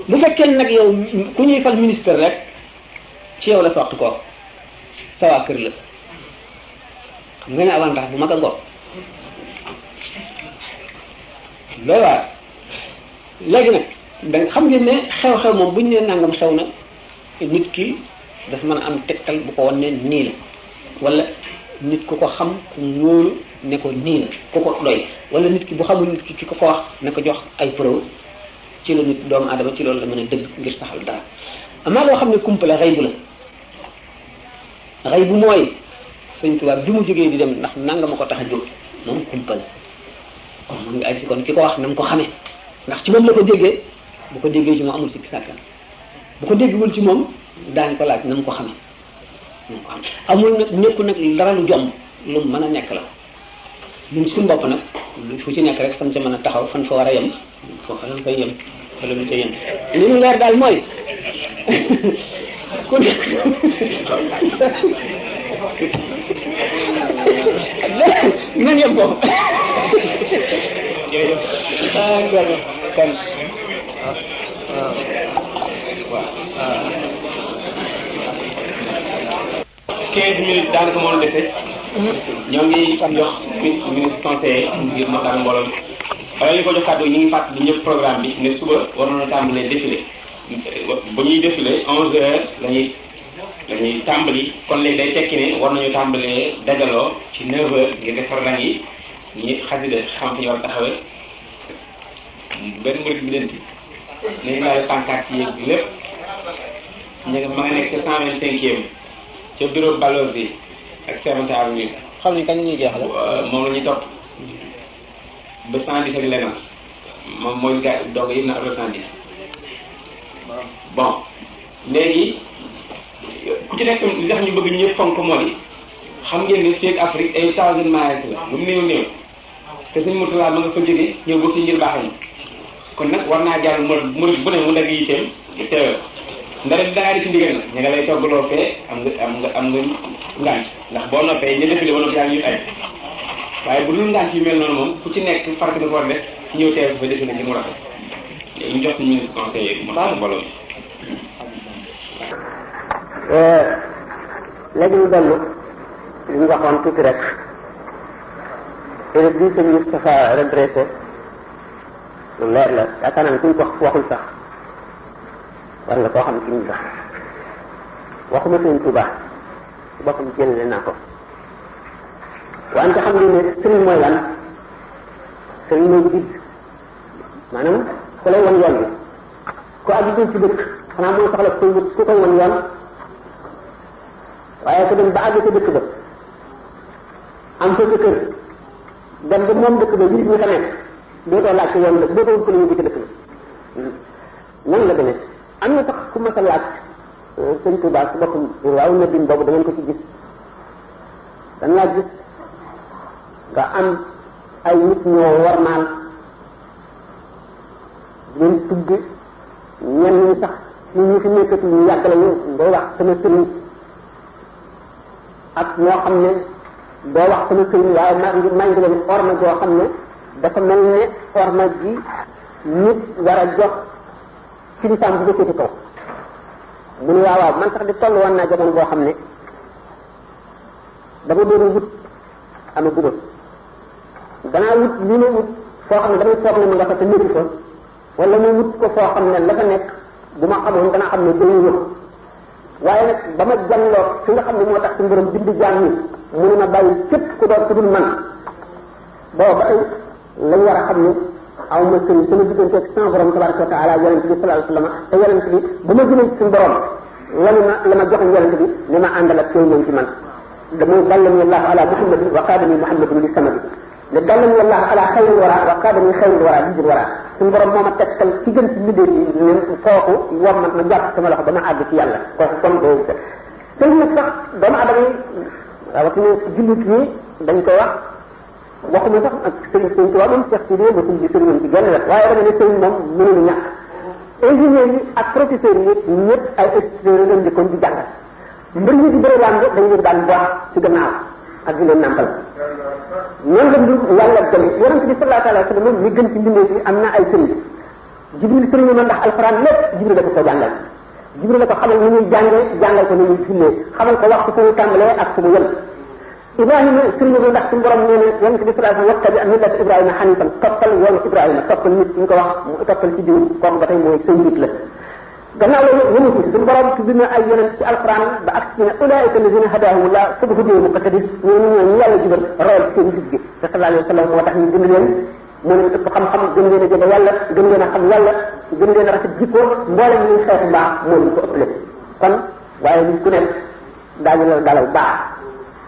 bu fekkee nag yow ku ñuy fal ministre rek ci yow la soxti ko sa waa kër la xam nga ne avantage bu mag a ngoog loolu waaw léegi nag da xam ngeen ne xew-xew moom bu ñu nee nangam xew na nit ki dafa mën a am tegtal bu ko wan ne nii la wala nit ku ko xam ku wóolu ne ko nii la ku ko doy wala nit ki bu xamul nit ki ko wax ne ko jox ay preuve ci la nit doomu aadama ci loolu la mën a dëgg ngir saxal dara amaa loo xam ne kumpa la xëy bu mooy Sëñ Tuubaa bi mu jógee di dem ndax nanga ma ko tax a jóg moom kumpa la kon mën nga ay si kon ki ko wax na mu ko xamee ndax ci moom la ko déggee bu ko déggee ci moom amul sikki sàkkan bu ko déggul ci moom daañu ko laaj na mu ko xamee amul nag ñëpp nag dara lu jomb lu mën a nekk la ñun suñu bopp nag fu ci nekk rek fan ca mën a taxaw fan fa war a yem foofa lañ koy yem fa lañ koy yem li mu leer daal mooy ku ne nan yem foofu jërëjëf kon waaw 15 minutes daanaka moo la dese. ñoo ngi jox ministre conseiller ngir ma xam mbooloo bala ñu ko jox kàddu ñu ngi fàttali ñëpp programme bi ne suba war nañoo tàmbalee défilé ba ñuy défilé 11h lañuy tàmbali kon léegi day tekki ne war nañu tàmbalee dajaloo ci 9h ngir defar rang yi ñi xasida xam fi ñu war a taxawee benn murid bi leen ci nañu daal pancarte yi lépp ñu nga ma nga nekk ca 125e ca bureau Balloz bi ak 7th Avenue xam nañ kañ ñuy jeexal moom la ñuy topp ba 117 leneen moom mooy gars doog yëpp na après 110 bon léegi ku ci nekk li tax ñu bëgg ñëpp fonk moo di xam ngeen ne fii ak Afrique ay 1000 miles la lu mu néew néew te suñu motulaa ma nga fa jógee ñëw ba fii ngir baax yi kon nag war naa jàll murid bu ne mu dagg yitteem di teewee ndara da ngaa di ci ndigal na ña nga lay toggaloo fee am nga ngànt ndax boo noppee ñu defile ba noppi yaa ngi ay waaye bu dul ngànt yu mel noonu moom fu ci nekk farata dafa war def ñëw teew si fa defe nañ li mu rafet ñu jox suñu ministre conseiller mu tax mbooloo léegi ñu dellu li ñu waxoon tuuti rek te bii sëñ Moustapha redressé lu leer la yaakaar naa ne kuñ ko waxul sax war nga koo xam ci ñu la waxuma sëñ Tuubaa ci boppam jëlale naa ko wante xam ngeen ne sëriñ mooy lan sëriñ mooy guide maanaam ku lay wan yoon bi ku àgg ci dëkk xanaa mooy soxla koy wut ku koy wan yoon waaye ku dem ba àgg ci dëkk ba am fa sa kër dem ba moom dëkk ba nit ñi fa nekk dootoo laaj ci yoon dëkk dootoo wut ko la ñu ci dëkk ba nan la demee am na sax ku mas a laaj sëñ Tuubaa si boppam waaw na din boobu da ngeen ko ci gis dañ laa gis nga am ay nit ñoo warmaal leen tudd ñenn ñi sax ñu fi nekkati ñu yàgg la ñu doo wax sama sëriñ ak ñoo xam ne doo wax sama sëriñ waaye maa ngi leen orma joo xam ne dafa mel ne orma ji nit war a jox ci lislaam bu ko féete kaw mu ne waaw man sax di toll woon naa jamono boo xam ne dama doon wut ama guddo danaa wut li ma wut foo xam ne damay foog ne mu nga fa te nekk fa wala mu wut ko foo xam ne la fa nekk bu ma xamoon danaa xam ne dañuy wut waaye nag ba ma jànloo fi nga xam ne moo tax suñu borom bind jaam ñi mu ne ma bàyyi képp ku doon ku dul man booba lañ war a xam ne aw ma sëriñ sama diggante ak sama borom tabaraka wa taala yonent bi sallallahu alayhi wasallam te yonent bi ba ma jëlee ci suñu borom la ma joxoon yonent bi ni ma àndal ak ñoom ci man damay dallani allahu ala muhammadin wa qaadani muhammadin li samadi ne dallani allahu ala xayril wara wa qaadani xayril wara li jil wara suñu borom moo ma tegtal ci gën ci mbindéef yi ne kooku wom ma jàpp sama loxo ba ma àgg ci yàlla kooku kon doo sëñ nag sax doomu adama yi rawatina jullit ñi dañ koy wax waxuma sax ak sëriñ sëriñ Tuubaa moom Cheikh Sidiye ba suñ bi sëriñam ci genn wet waaye dama ne sëriñ moom mënulu ñàkk ingénieurs yi ak professeurs yi ñëpp ay extérieurs yi leen di kon di jàng mbir ñi di bëri làmb dañ leen daan boot ci gannaaw ak di leen nàmpal noonu la mbir yàlla gële yonent bi sallallahu alayhi wa sallam li gën ci mbindeef yi am na ay sëriñ Jibril sëriñ ma ndax alxuraan lépp Jibril la ko jàngal Jibril la ko xamal ni ñuy jàngal ko ni ñuy jullee xamal ko waxtu fu muy tàmbalee ak fu mu yem Ibrahima sëriñ bi ndax suñu borom nee na yonent bi sallallahu alayhi wa sallam wattabi millata Ibrahima hanifan toppal yoonu Ibrahima toppal nit ñu ko wax mu toppal ci diw kooku ba tey mooy sëñ nit la gannaaw loolu yëngu ci suñu borom tudd na ay yonent ci alquran ba ak ci ne ulaa'ika allazina hadahumullah fabihudaahu muqtadi ñooñu ñoo ñu yàlla jubal royal ci seen gis gi te sallallahu alayhi wa sallam moo tax ñu bind leen moo leen ëpp xam-xam gën leen a jege yàlla gën leen a xam yàlla gën leen a rafet jikko mboolem ñuy xeetu mbaax moo leen ko ëppale kon waaye nit ku nekk daañu la dalal baax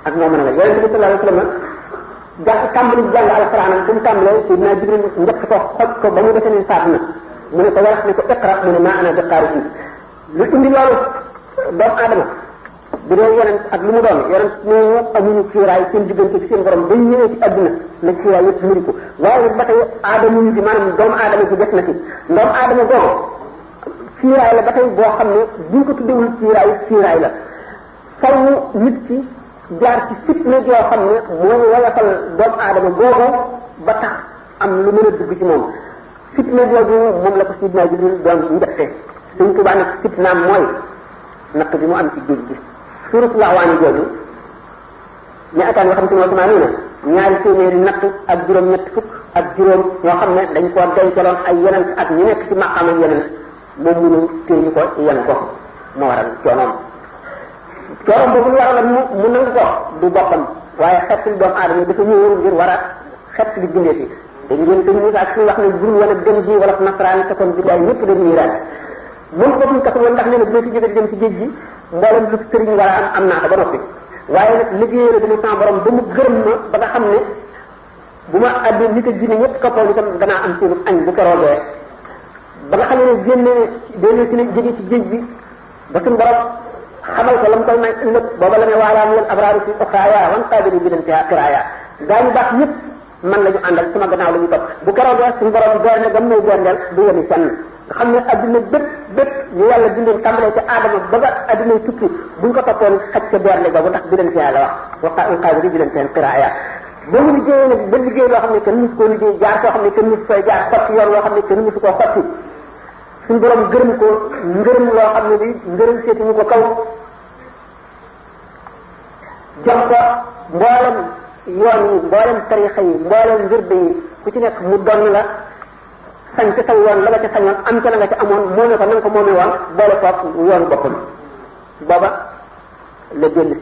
ak moo mën a la yonent bi sallallahu alayhi wa sallam tàmbali jàng alquran fu mu tàmbalee Seydina Jibril njëkk ko xoj ko ba mu defee ne saat na mu ne ko warax ne ko iqra mu ne maa ana bi qaari lu indi loolu doomu aadama bu dee yonent ak lu mu doon yonent ñooñu amuñu fiiraay seen diggante ci seen borom dañ ñëwee ci àdduna la fiiraay yëpp muri ko waaye nag ba tey aadama ñu ci maanaam doomu aadama ci def na ci doomu aadama boobu fiiraay la ba tey boo xam ne buñ ko tuddewul fiiraay la faw nit ki jaar ci fitna yoo xam ne mooy woyofal doomu aadama boobu ba tax am lu mën a dugg ci moom fitna jooju moom la ko Sidna Jibril doon njëkkee Sëñ Tuubaa nag fitnaam mooy natt bi mu am ci géej gi suuratul Ahwaani jooju ñu ataan yoo xam te ne sama ñaari téeméeri natt ak juróom-ñett fukk ak juróom ñoo xam ne dañ koo dencaloon ay yeneen ak ñu nekk ci maqaama yeneen moom mënu téye ko yan ko moo waral coonoom boobu lu waral mu nangu ko du boppam waaye xeetu doomu aadama dafa ñëwoon ngir war a xeet li bindee fi dañu leen sëñ Moussa suñu wax ne bul wala gën ji wala nasaraan te kon bidaay ñëpp dañuy raad moom ko buñ taxawoon ndax nee na bu ma fi jógee dem ci géej gi mboolem lu sëriñ war a am naa ko ba noppi waaye nag liggéeyee la dama sama borom ba mu gërëm ma ba nga xam ne bu ma àddee nit a jinne ñëpp toppoo itam danaa am seen añ bu keroogee ba nga xam ne génne si ne jóge ci géej gi ba suñu borom xamal ko la mu koy may ëllëg booba la ne waalaam leen abraaru fi oxaaya wan qaabili bi leen xiraaya daañu baax ñëpp man la ñu àndal sama gannaaw la ñu topp bu keroogee suñu borom door na gam may gondeel du yemi fenn nga xam ne adduna bépp ñu yàlla bindoon tàmbalee ci aadama ba ba adduna tukki buñ ko toppoon xaj ca doorle ba bu tax bi leen fi yàlla wax qaadiri bi leen seen qiraaya ba mu liggéeyee nag ba liggéey loo xam ne kenn musu koo liggéey jaar koo xam ne kenn musu koy jaar xotti yoon loo xam ne kenn musu koo xotti suñu borom gërëm ko ngërëm loo xam ne bi ngërëm seeti ñu ko kaw jox ko mboolem yoon yi mboolem tarixa yi mboolem wirde yi ku ci nekk mu doon la sañ ca sa yoon la nga ca sañoon am ca la nga ca amoon moome ko na nga ko moome woon boole koog yoonu boppam booba la dellu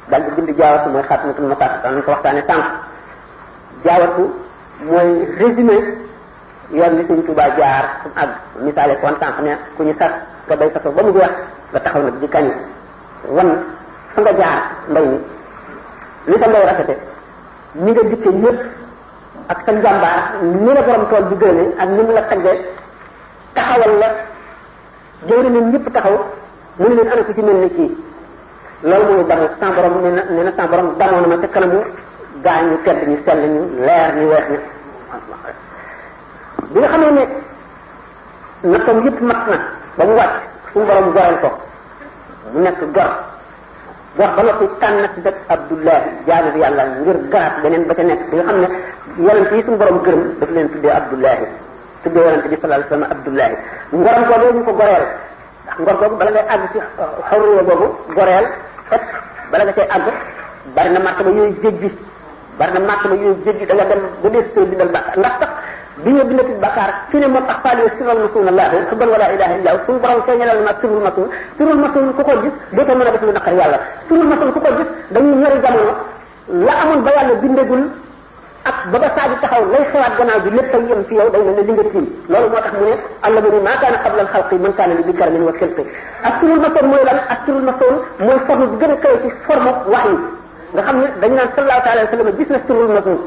daal di bind jaawatu mooy xaatimatul masaat dañ ko waxtaane sànq jaawatu mooy résumé yoon bi Sëñ Tuubaa jaar ak misaale kon sànq ne ku ñu sat nga bay sato ba mu jeex nga taxaw nag di kañ wan fa nga jaar mbay mi li sa mbay rafete ni nga dikke ñëpp ak sa njàmbaar ni la borom tool bi gërëme ak ni mu la tagge taxawal la jëwri ne ñëpp taxaw mu ne leen ana ko ci mel ni kii loolu mooy damu sa borom nee na sa borom damoo na ma ca kanamu gaañ ñu tedd ñu sell ñu leer ñu weex ñu bi nga xamee ne nattam yëpp mat na ba mu wàcc suñu borom goreel ko mu nekk gor ba noppi tànn ci dëkk Abdullahi jaamu bi yàlla ngir garaat beneen ba ca nekk bi nga xam ne yonent yi suñu borom gërëm daf leen tuddee Abdullahi tuddee yonent bi sallallahu alayhi wasallam Abdullahi ngoram ko ñu ko goreel ngor googu bala ngay àgg ci xawriya boobu goreel fekk bala nga cay àgg bari na martaba yooyu jéggi da nga dem ba dee sëy bindal bàkkaar ndax sax bi ñu bindati bàkkaar fi ne moom ak faali sirral masunallahu xubban wala ilaha illa suñu borom feeñalal ma sirrul masun ku ko gis dootoo mën a def lu naqar yàlla sirrul masun ku ko gis dañuy ñori jamono la amoon ba yàlla bindagul ak ba ba saa di taxaw lay xewaat gannaaw bi lépp ay yem fi yow day mel ne li nga tiim loolu moo tax mu ne allamani maa kaana qabla al-xalqi man kaana li bi karamin wa xilqi ak sirrul masun mooy lan ak sirrul masun mooy forme bi gën a kawe ci forme wax yi nga xam ne dañu naan sallallahu alayhi wa sallam gis na sirrul masun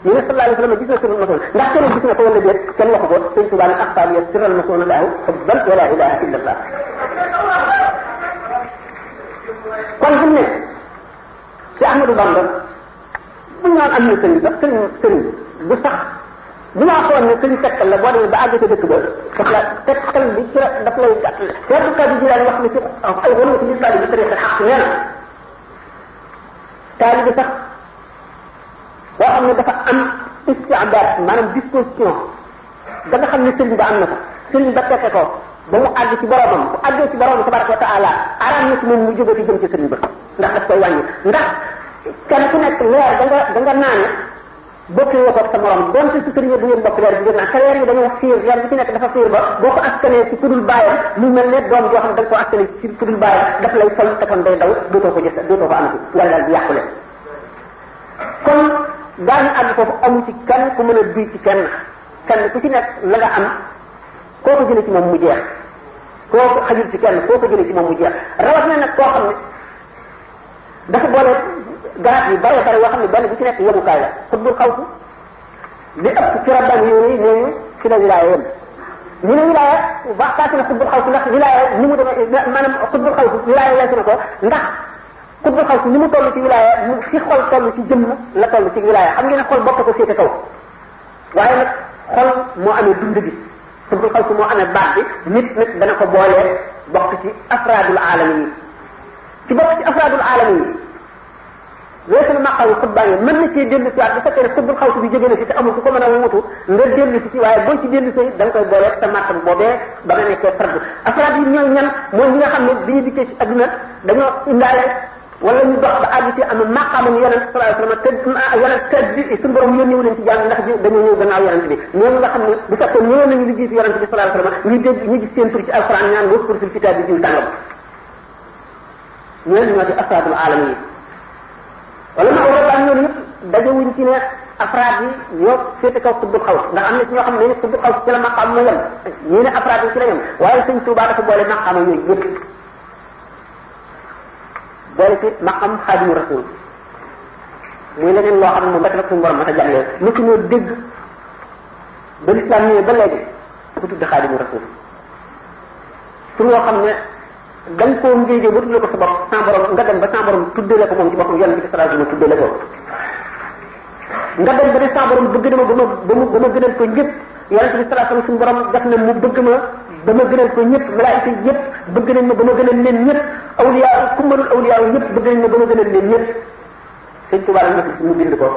ñu ne sallallahu alayhi wa sallam gis na sirrul masun ndax kenn gis na ko wala déet kenn waxu ko sëñ Tuubaa ne axfaaliya sirral masun lahu hubban wa la ilaha illa allah kon fi mu ne si Ahmadou Bamba bu ñu naan am na sëriñ sax sëriñ bu sax bu ma xool ne sëriñ tegtal la boo demee ba àgg ca dëkk ba daf la tegtal bi ci la daf lay gàttal Seex Kaadir Jilaani wax ne ci ay wala ci lislaam bi tariqa xaq nee na taalibe sax boo xam ne dafa am istidaad maanaam disposition da nga xam ne sëriñ ba am na ko sëriñ ba tekke ko ba mu àgg ci boromam bu àggee ci boromam tabaraka wa taala araam na ci moom mu jógati jëm ci sëriñ ba ndax daf koy wàññi ndax kenn ku nekk leer da nga naane bokkee woo ko sa morom donte ci sëriñ du ngeen bokk leer bi ngeen naan te leer yi dañoo fiir leer bi ci nekk dafa fiir ba boo ko askanee ci kudul baayam mu mel ne doom joo xam ne da nga ko askanee ci kudul baayam daf lay sol te kon day daw dootoo ko gis dootoo ko amati nga daal di yàqule kon daañu àgg foofu amu ci kenn ku mën a duy ci kenn ku ci nekk la nga am koo ko jëlee ci moom mu jeex koo ko xajul ci kenn koo ko jëlee ci moom mu jeex rawat na nag koo xam ne dafa boole garaat yi bare bare yoo xam ne benn bu ci nekk yemukaay la xutbul xawsu li ëpp ci rabbaan yooyu nee ci la wilaaya yem ñu ne wilaaya waxtaati na xutbul xawsu ndax wilaaya ni mu demee maanaam xutbul xawsu wilaaya weesu na ko ndax xutbul xawsu ni mu toll ci wilaaya mu fi xol toll ci jëmm la toll ci wilaaya xam ngeen ne xol bopp ko féete kaw waaye nag xol moo amee dund bi xutbul xawsu moo amee baat bi nit dana ko boolee bokk ci afraadul aalami yi ci bokk ci afraadul aalami yi weesu na maqamu xutbaan yi mën na cee dellu si waat bu fekkee ne xutbul xawsu bi jóge na fi te amul ku ko mën a wutu nga dellu si ci waaye boo ci dellu si da nga koy boolee sa martaba boobee ba nga nekkee fardu afraad yi ñooy ñan mooy ñi nga xam ne bi ñu dikkee ci adduna dañoo indaale wala ñu dox ba àgg ci am maqaamam yonent sallallahu alayhi wasallam te yonent te bi suñu borom yónni wu leen ci jàng ndax dañoo ñëw gannaaw yonent bi ñooñu nga xam ne bu fekkee ñëwoon nañu li jiitu yonent bi sallallahu alayhi wasallam ñu dégg ñu gis seen tur ci alquran ñaan waskur fil kitaabi diw tàngam ñooñu ñoo ci afraadul aalami yi wala ma wala daan ñoom ñëpp dajewuñ ci ne afraad yi ñoo féete kaw xutbul xaws ndax am na ci ñoo xam ne xutbul xaws ci la maqaam ma yem ñii ne afraad yi ci la yem waaye sëñ Tuubaa dafa boole maqaama yooyu yëpp boole ci maqam xaadimu rasul muy leneen loo xam ne moom rek la suñu borom mata jàngee lu ci ñoo dégg ba lislaam ñëwee ba léegi ku tudd xaadimu rasul pour loo xam ne da nga koo ngéejee ba tuddee ko sa bopp sans borom nga dem ba sans borom tuddee la ko moom ci boppam yonent bi sallallahu alayhi wasallam tuddee la ko nga dem ba ne sa borom bëgg na ma ba ma gënal ko ñëpp yonent bi sallallahu alayhi wasallam suñu borom def na mu bëgg ma ba ma gënal ko ñëpp malaayika yëpp bëgg nañ ma ba ma gënal leen ñëpp awliya ku mënul awliya ñëpp bëgg nañ ma ba ma gënal leen ñëpp sëñ Tuubaa la mu bind ko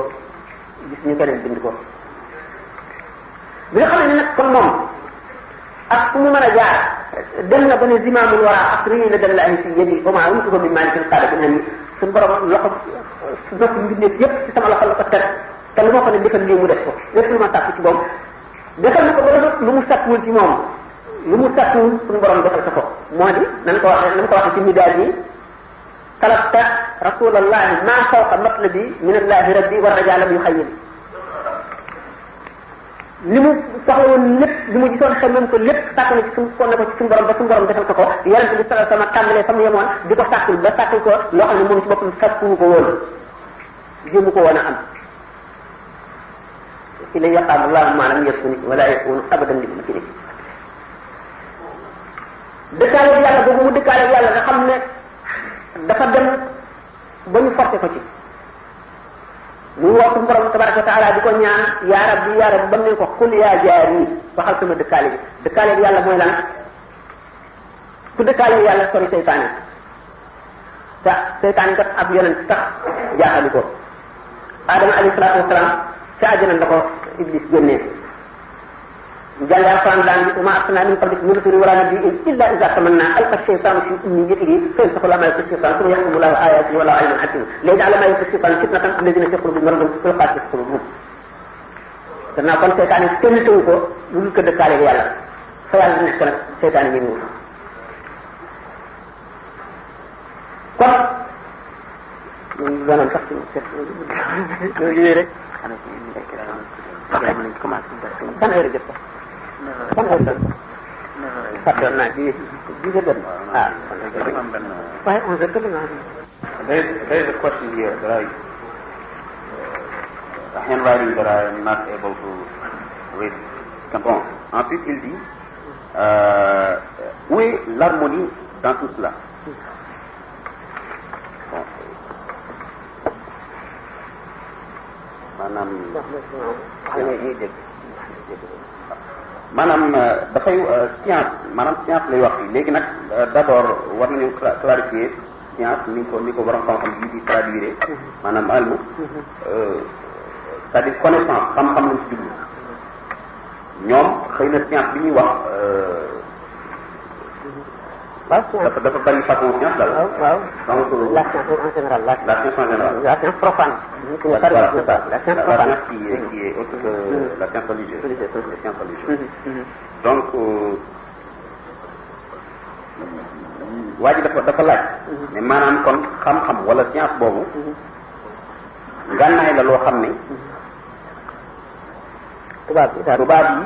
gis ñu keneen bind ko bi nga xam ne nag kon moom ak fu mu mën a jaar dem na ba ne zimaamul wara asri la dem la ay si yéen ba maa wutu ko mi maalikin xaala bi naan ni suñu borom loxo nopp mbindeef yëpp ci sama loxo la ko teg te lu ma ko ne defal lii mu def ko lépp lu ma sàkk ci moom defal na ko ba dafa lu mu sàkkuwul ci moom lu mu sàkkuwul suñu borom defal ko moo di nan ko waxee ci midaal yi talabta rasulallahi ma fawqa matlabi min allahi rabbi wa rajalam yu xayin li mu soxla woon lépp li mu gisoon xamam ko lépp sàkk na ci suñu kon na ko ci suñu borom ba suñu borom defal ko yonente bi sallallahu alayhi wasallam tàmbalee fa mu yemoon di ko sàkkul ba sàkkul ko loo xam ne moom ci boppam sàkkuwu ko woon jéemu ko woon a am ci la yaqaam allahu ma lam yakun wala yakunu abadan li mumkin dëkkaale bi yàlla boobu mu dëkkaale bi yàlla nga xam ne dafa dem ba ñu forcé ko ci muy woo suñu borom tabaraka wa taala di ko ñaan yaa rabbi ba mu ne ko xul yaa jaari waxal sama dëkkaale bi yàlla mooy lan ku dëkkaale bi yàlla sori seytaane tax seytaane kat ab yonent tax jaaxali ko Adama alayhi salaatu wasalaam ca àjjana la ko Iblis génnee jàngal Alxuraan daan bi ma arsalnaa min qablika min rasuulin wa laa nabiyyin illaa izaa tamannaa alqa shaytaanu fii umniyyatihi fayansaxu llaahu maa yulqi shaytaan summa yaxkumu llaahu aayaatihi wallaahu aliimun hakiim liyaj'ala maa yulqi shaytaanu fitnatan allaziina fii quluubihim maradun falqaatiluuna quluubahum gannaaw kon seytaane kenn tëwu ko lu dul ko dëkkaale ak yàlla fa yàlla nekk nag seytaane yi ñëw kon ñu doon sax ci rek ban heure jot ko ban heure jot fàttoon naa ci 10 heures jot ah waaye 11 heures jot naa there is a question here that a handwriting that I am not able to read. Bon, ensuite il dit où est l'harmonie dans tout cela? Bon. maanaam dafay science lay wax fii léegi nag d'abord war nañu clarifier science ni ko borom xam-xam yi di traduire maanaam almu c'est-à-dire connaissance xam-xam lañ ci jublu ñoom xëy na science bi ñuy wax dafa bari façon science daal. waaw donc la science en général la science en général. la science profane. Voilà, c'est ça. La science profane. La science qui est autre que la science religieuse. La science religieuse. Donc waa ji dafa laaj. mais maanaam kon xam-xam wala science boobu. ngànnaay la loo xam ne. tubaab yi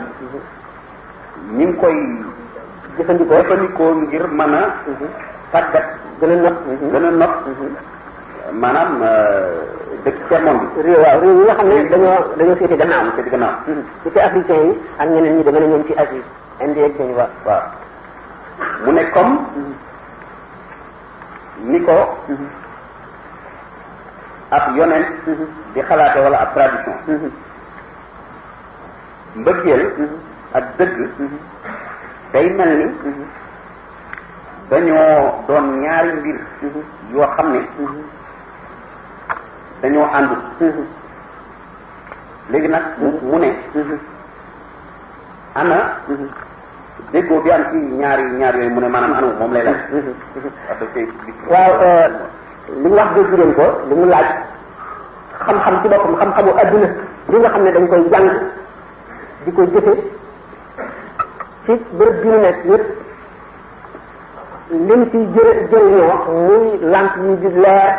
ñu ngi koy jëfandikoo ngir mën a tàggat gën a not maanaam dëkk ci monde bi réew yi nga xam ne dañoo féete gannaaw ci africain yi ak ñeneen ñi da gën a ñoom ci Asie Inde ak dañu waaw mu ne comme ni ko ab yonent di xalaate wala ab tradition mbëggeel ak dëgg day mel ni dañoo doon ñaari mbir yoo xam ne dañoo àndul léegi nag mu ne ana déggoo bi am ci ñaar yooyu mu ne maanaam anu moom lay laaj waaw li mu wax dégg ngeen ko li mu laaj xam-xam ci boppam xam-xamu adduna li nga xam ne dañ koy jàng di ko jëfe ci bërëb bi ñu nekk yëpp lim ci jëriñoo muy lamp yi di leer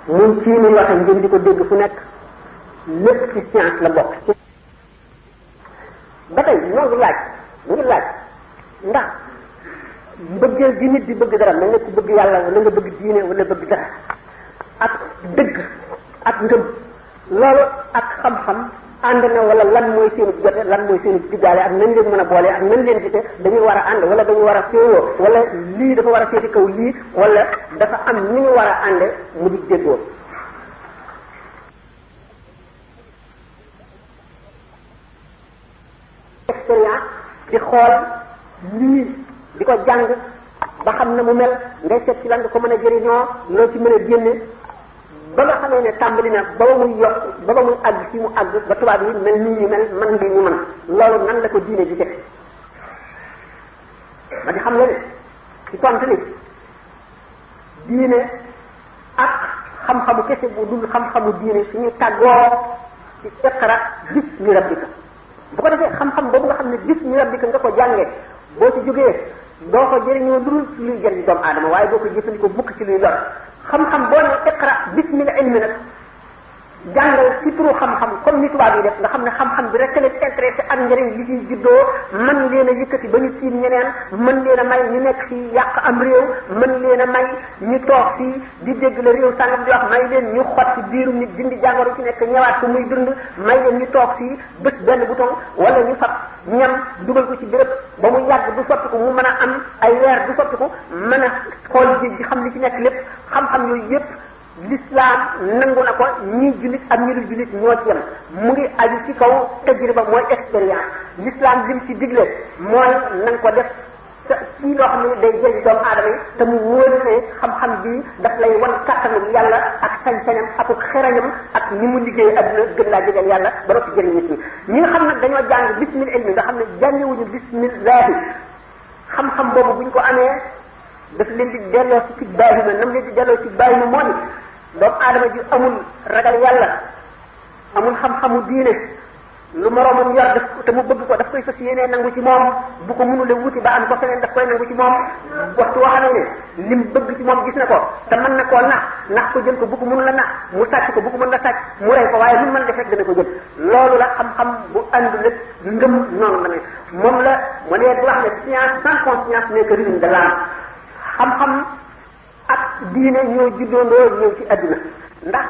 muy ci ni waxe ngeen di ko dégg fu nekk lépp ci science la bokk ci ba tey ñoo ngi laaj ndax mbëggeel gi nit di bëgg dara mel ne ku bëgg yàlla wala nga bëgg diine wala bëgg dara ak dëgg ak ngëm loolu ak xam-xam ànd na wala lan mooy seenu jote lan mooy seenu diggaale ak nañ leen mën a boole ak nañ leen gise dañuy war a ànd wala dañu war a féewoo wala lii dafa war a féeti kaw lii wala dafa am ni ñu war a ànde mu di déggoo expérience di xool lii di ko jàng ba xam na mu mel ngay seet ci lan nga ko mën a jëriñoo loo ci mën a génne ba nga xamee ne tàmbali na ba muy yokk ba muy àgg ci mu àgg ba tubaab yi mel nii ñu mel man lii ñu mën loolu nan la ko diine di def ma di xam la ne ci tontu ni diine ak xam-xamu kese bu dul xam-xamu diine suñuy tàggoo ci iqra bismi rabbika bu ko defee xam-xam boobu nga xam ne bismi rabbika nga ko jàngee boo ci jógee doo ko jëriñoo lu dul luy jëriñ doomu aadama waaye doo ko jëfandikoo mukk ci luy lor xam-xam boo ne iqra bismil ilmi nag jàngal ci turu xam-xam comme ni tubaab yi def nga xam ne xam-xam bi rek leen intéressé ak njëriñ li ciy juddoo mën leen a yëkkati ba ñu tiim ñeneen mën leen a may ñu nekk fii yàq am réew mën leen a may ñu toog fii di dégg la réew sàngam di wax may leen ñu xot ci biiru nit dindi jàngoro ci nekk ñëwaat ko muy dund may leen ñu toog fii bés benn bouton wala ñu fab ñam dugal ko ci béréb ba mu yàgg du sotti ko mu mën a am ay weer du sotti ko mën a xool ji xam li ci nekk lépp xam-xam yooyu yépp l'islam nangu na ko ñii jullit ak ñi dul jullit ñoo ci yem mu ngi aju ci kaw tajriba mooy expérience l'islam lim ci digle mooy nanga ko def ci loo xam ne day jëriñ doomu aadama yi te mu wóor ne xam-xam bi daf lay wan kàttanu yàlla ak sañ-sañam ak xerañam ak ni mu liggéey adduna gën laa jegeel yàlla ba noppi jëriñ nit ñi ñi nga xam nag dañoo jàng bismil ilmi nga xam ne jàngewuñu bismillahi xam-xam boobu buñ ko amee daf leen di delloo ci baahima nam leen di delloo ci baahima moo di doomu aadama ji amul ragal yàlla amul xam-xamu diine lu moroomam yor daf te mu bëgg ko daf koy fas yéenee nangu ci moom bu ko mënule wuti ba am ko feneen daf koy nangu ci moom waxtu woo xamee ne lim bëgg ci moom gis na ko te mën na koo nax ko jël ko bu ko mënula nax mu sàcc ko bu ko mën la sàcc mu rey ko waaye lu mën def rek dana ko jël loolu la xam-xam bu ànd lépp ngëm noonu la ne moom la mu ne di wax ne science sans conscience n'est que ruine de l'âme xam-xam ak diine ñoo juddoondoo ñëw ci àdduna ndax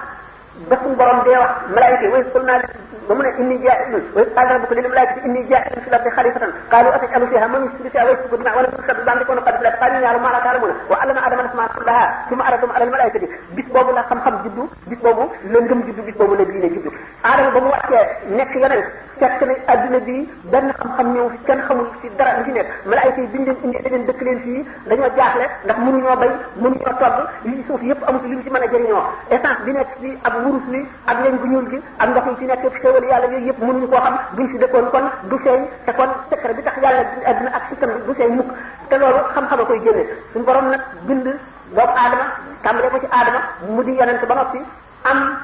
ba suñu borom dee wax malaayika yi way qul naa ba mu ne inni jaa'ilun wa qaala rabbuka lil malaa'ikati inni jaa'ilun fil ardi xalifatan qaalu ataj'alu fiha man yufsidu fiha wa yasfiku dimaa wa nahnu nusabbihu bihamdika wa nuqaddisu laka qaalu ya'lamu ma la ta'lamuuna wa 'allama aadama al-asmaa'a kullahaa thumma aradahum 'ala al-malaa'ikati bis boobu la xam-xam juddu bis boobu la ngëm juddu bis boobu la diine juddu aadama ba mu wàccee nekk yonent fekk na adduna bi benn xam-xam ñëw fi kenn xamul ci dara lu ci nekk malaayika yi biñ leen indi leen dëkk leen fii dañoo jaaxle ndax mënuñoo bay mënuñoo togg li ci suuf yëpp amul li ñu ci mën a jëriñoo essence bi nekk fii ak wurus li ak leen gu ñuul gi ak ndox yi ci nekk xéewal yàlla yooyu yëpp mënuñu koo xam buñ fi dëkkoon kon du feeñ te kon secret bi tax yàlla adduna ak système bi du feeñ mukk te loolu xam-xam a koy génne suñu borom nag bind doomu aadama tàmbalee ko ci aadama mu di yonent ba noppi am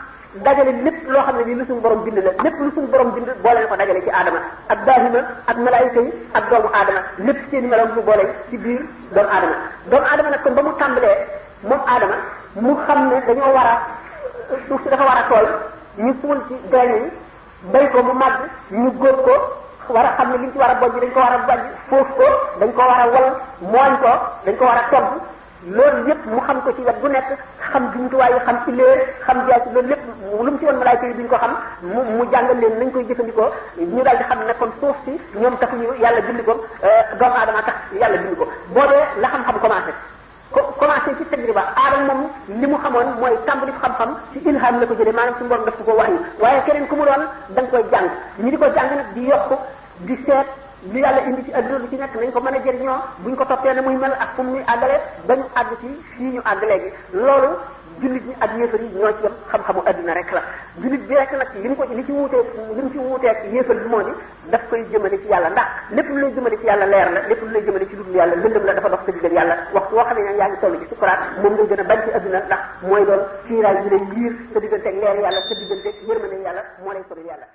dajale lépp loo xam ne lii lu suñu borom bind la lépp lu suñu borom bind boole ko dajale ci aadama ak daahima ak malaayika yi ak doomu aadama lépp seen i meloom mu boole ci biir doomu aadama nag kon ba mu tàmbalee moom aadama mu xam ne dañoo war a suuf si dafa war a tool ñu suul ci graine yi bay ko mu màgg ñu góob ko war a xam ne liñ ci war a bojj dañ ko war a bojj foofu ko dañ ko war a wal mooñ ko dañ ko war a togg loolu yëpp mu xam ko ci wet bu nekk xam jumtuwaay yi xam ci léer xam jaay ci loolu lépp lu mu ci woon malaayka yi duñ ko xam mu jàngal leen nañ koy jëfandikoo ñu daal di xam ne kon suuf si ñoom taxuñu yàlla bind ko doomu aadama tax yàlla bind ko boobee la xam-xam commencé ci tajriba aadama moom li mu xamoon mooy tàmbali xam-xam ci ilham la ko jëlee maanaam suñu borom daf ko wax yi waaye keneen ku mu doon da nga koy jàng ñi di ko jàng nag di yokk di seet li yàlla indi ci adduna lu ci nekk nañ ko mën a jëriñoo buñ ko toppee ne muy mel ak fu mu ñuy àggale ba ñu àgg ci fii ñu àgg léegi loolu jullit ñi ak yéefar yi ñoo ci yem xam-xamu adduna rek la jullit bi rek nag li mu ci wuuteeg yéefar bi moo di daf koy jëmale ci yàlla ndax lépp lu lay jëmale ci yàlla leer la lépp lu lay jëmale ci dudul yàlla lëndëm la dafa dox sa digal yàlla waxtu woo xam ne yaa ngi toll ci sukuraat moom ngay gën a bañ ci adduna ndax mooy doon kiiraay yi lay yiir sa digganteeg leer yàlla sa digganteeg yërmande yàlla moo lay sori yàlla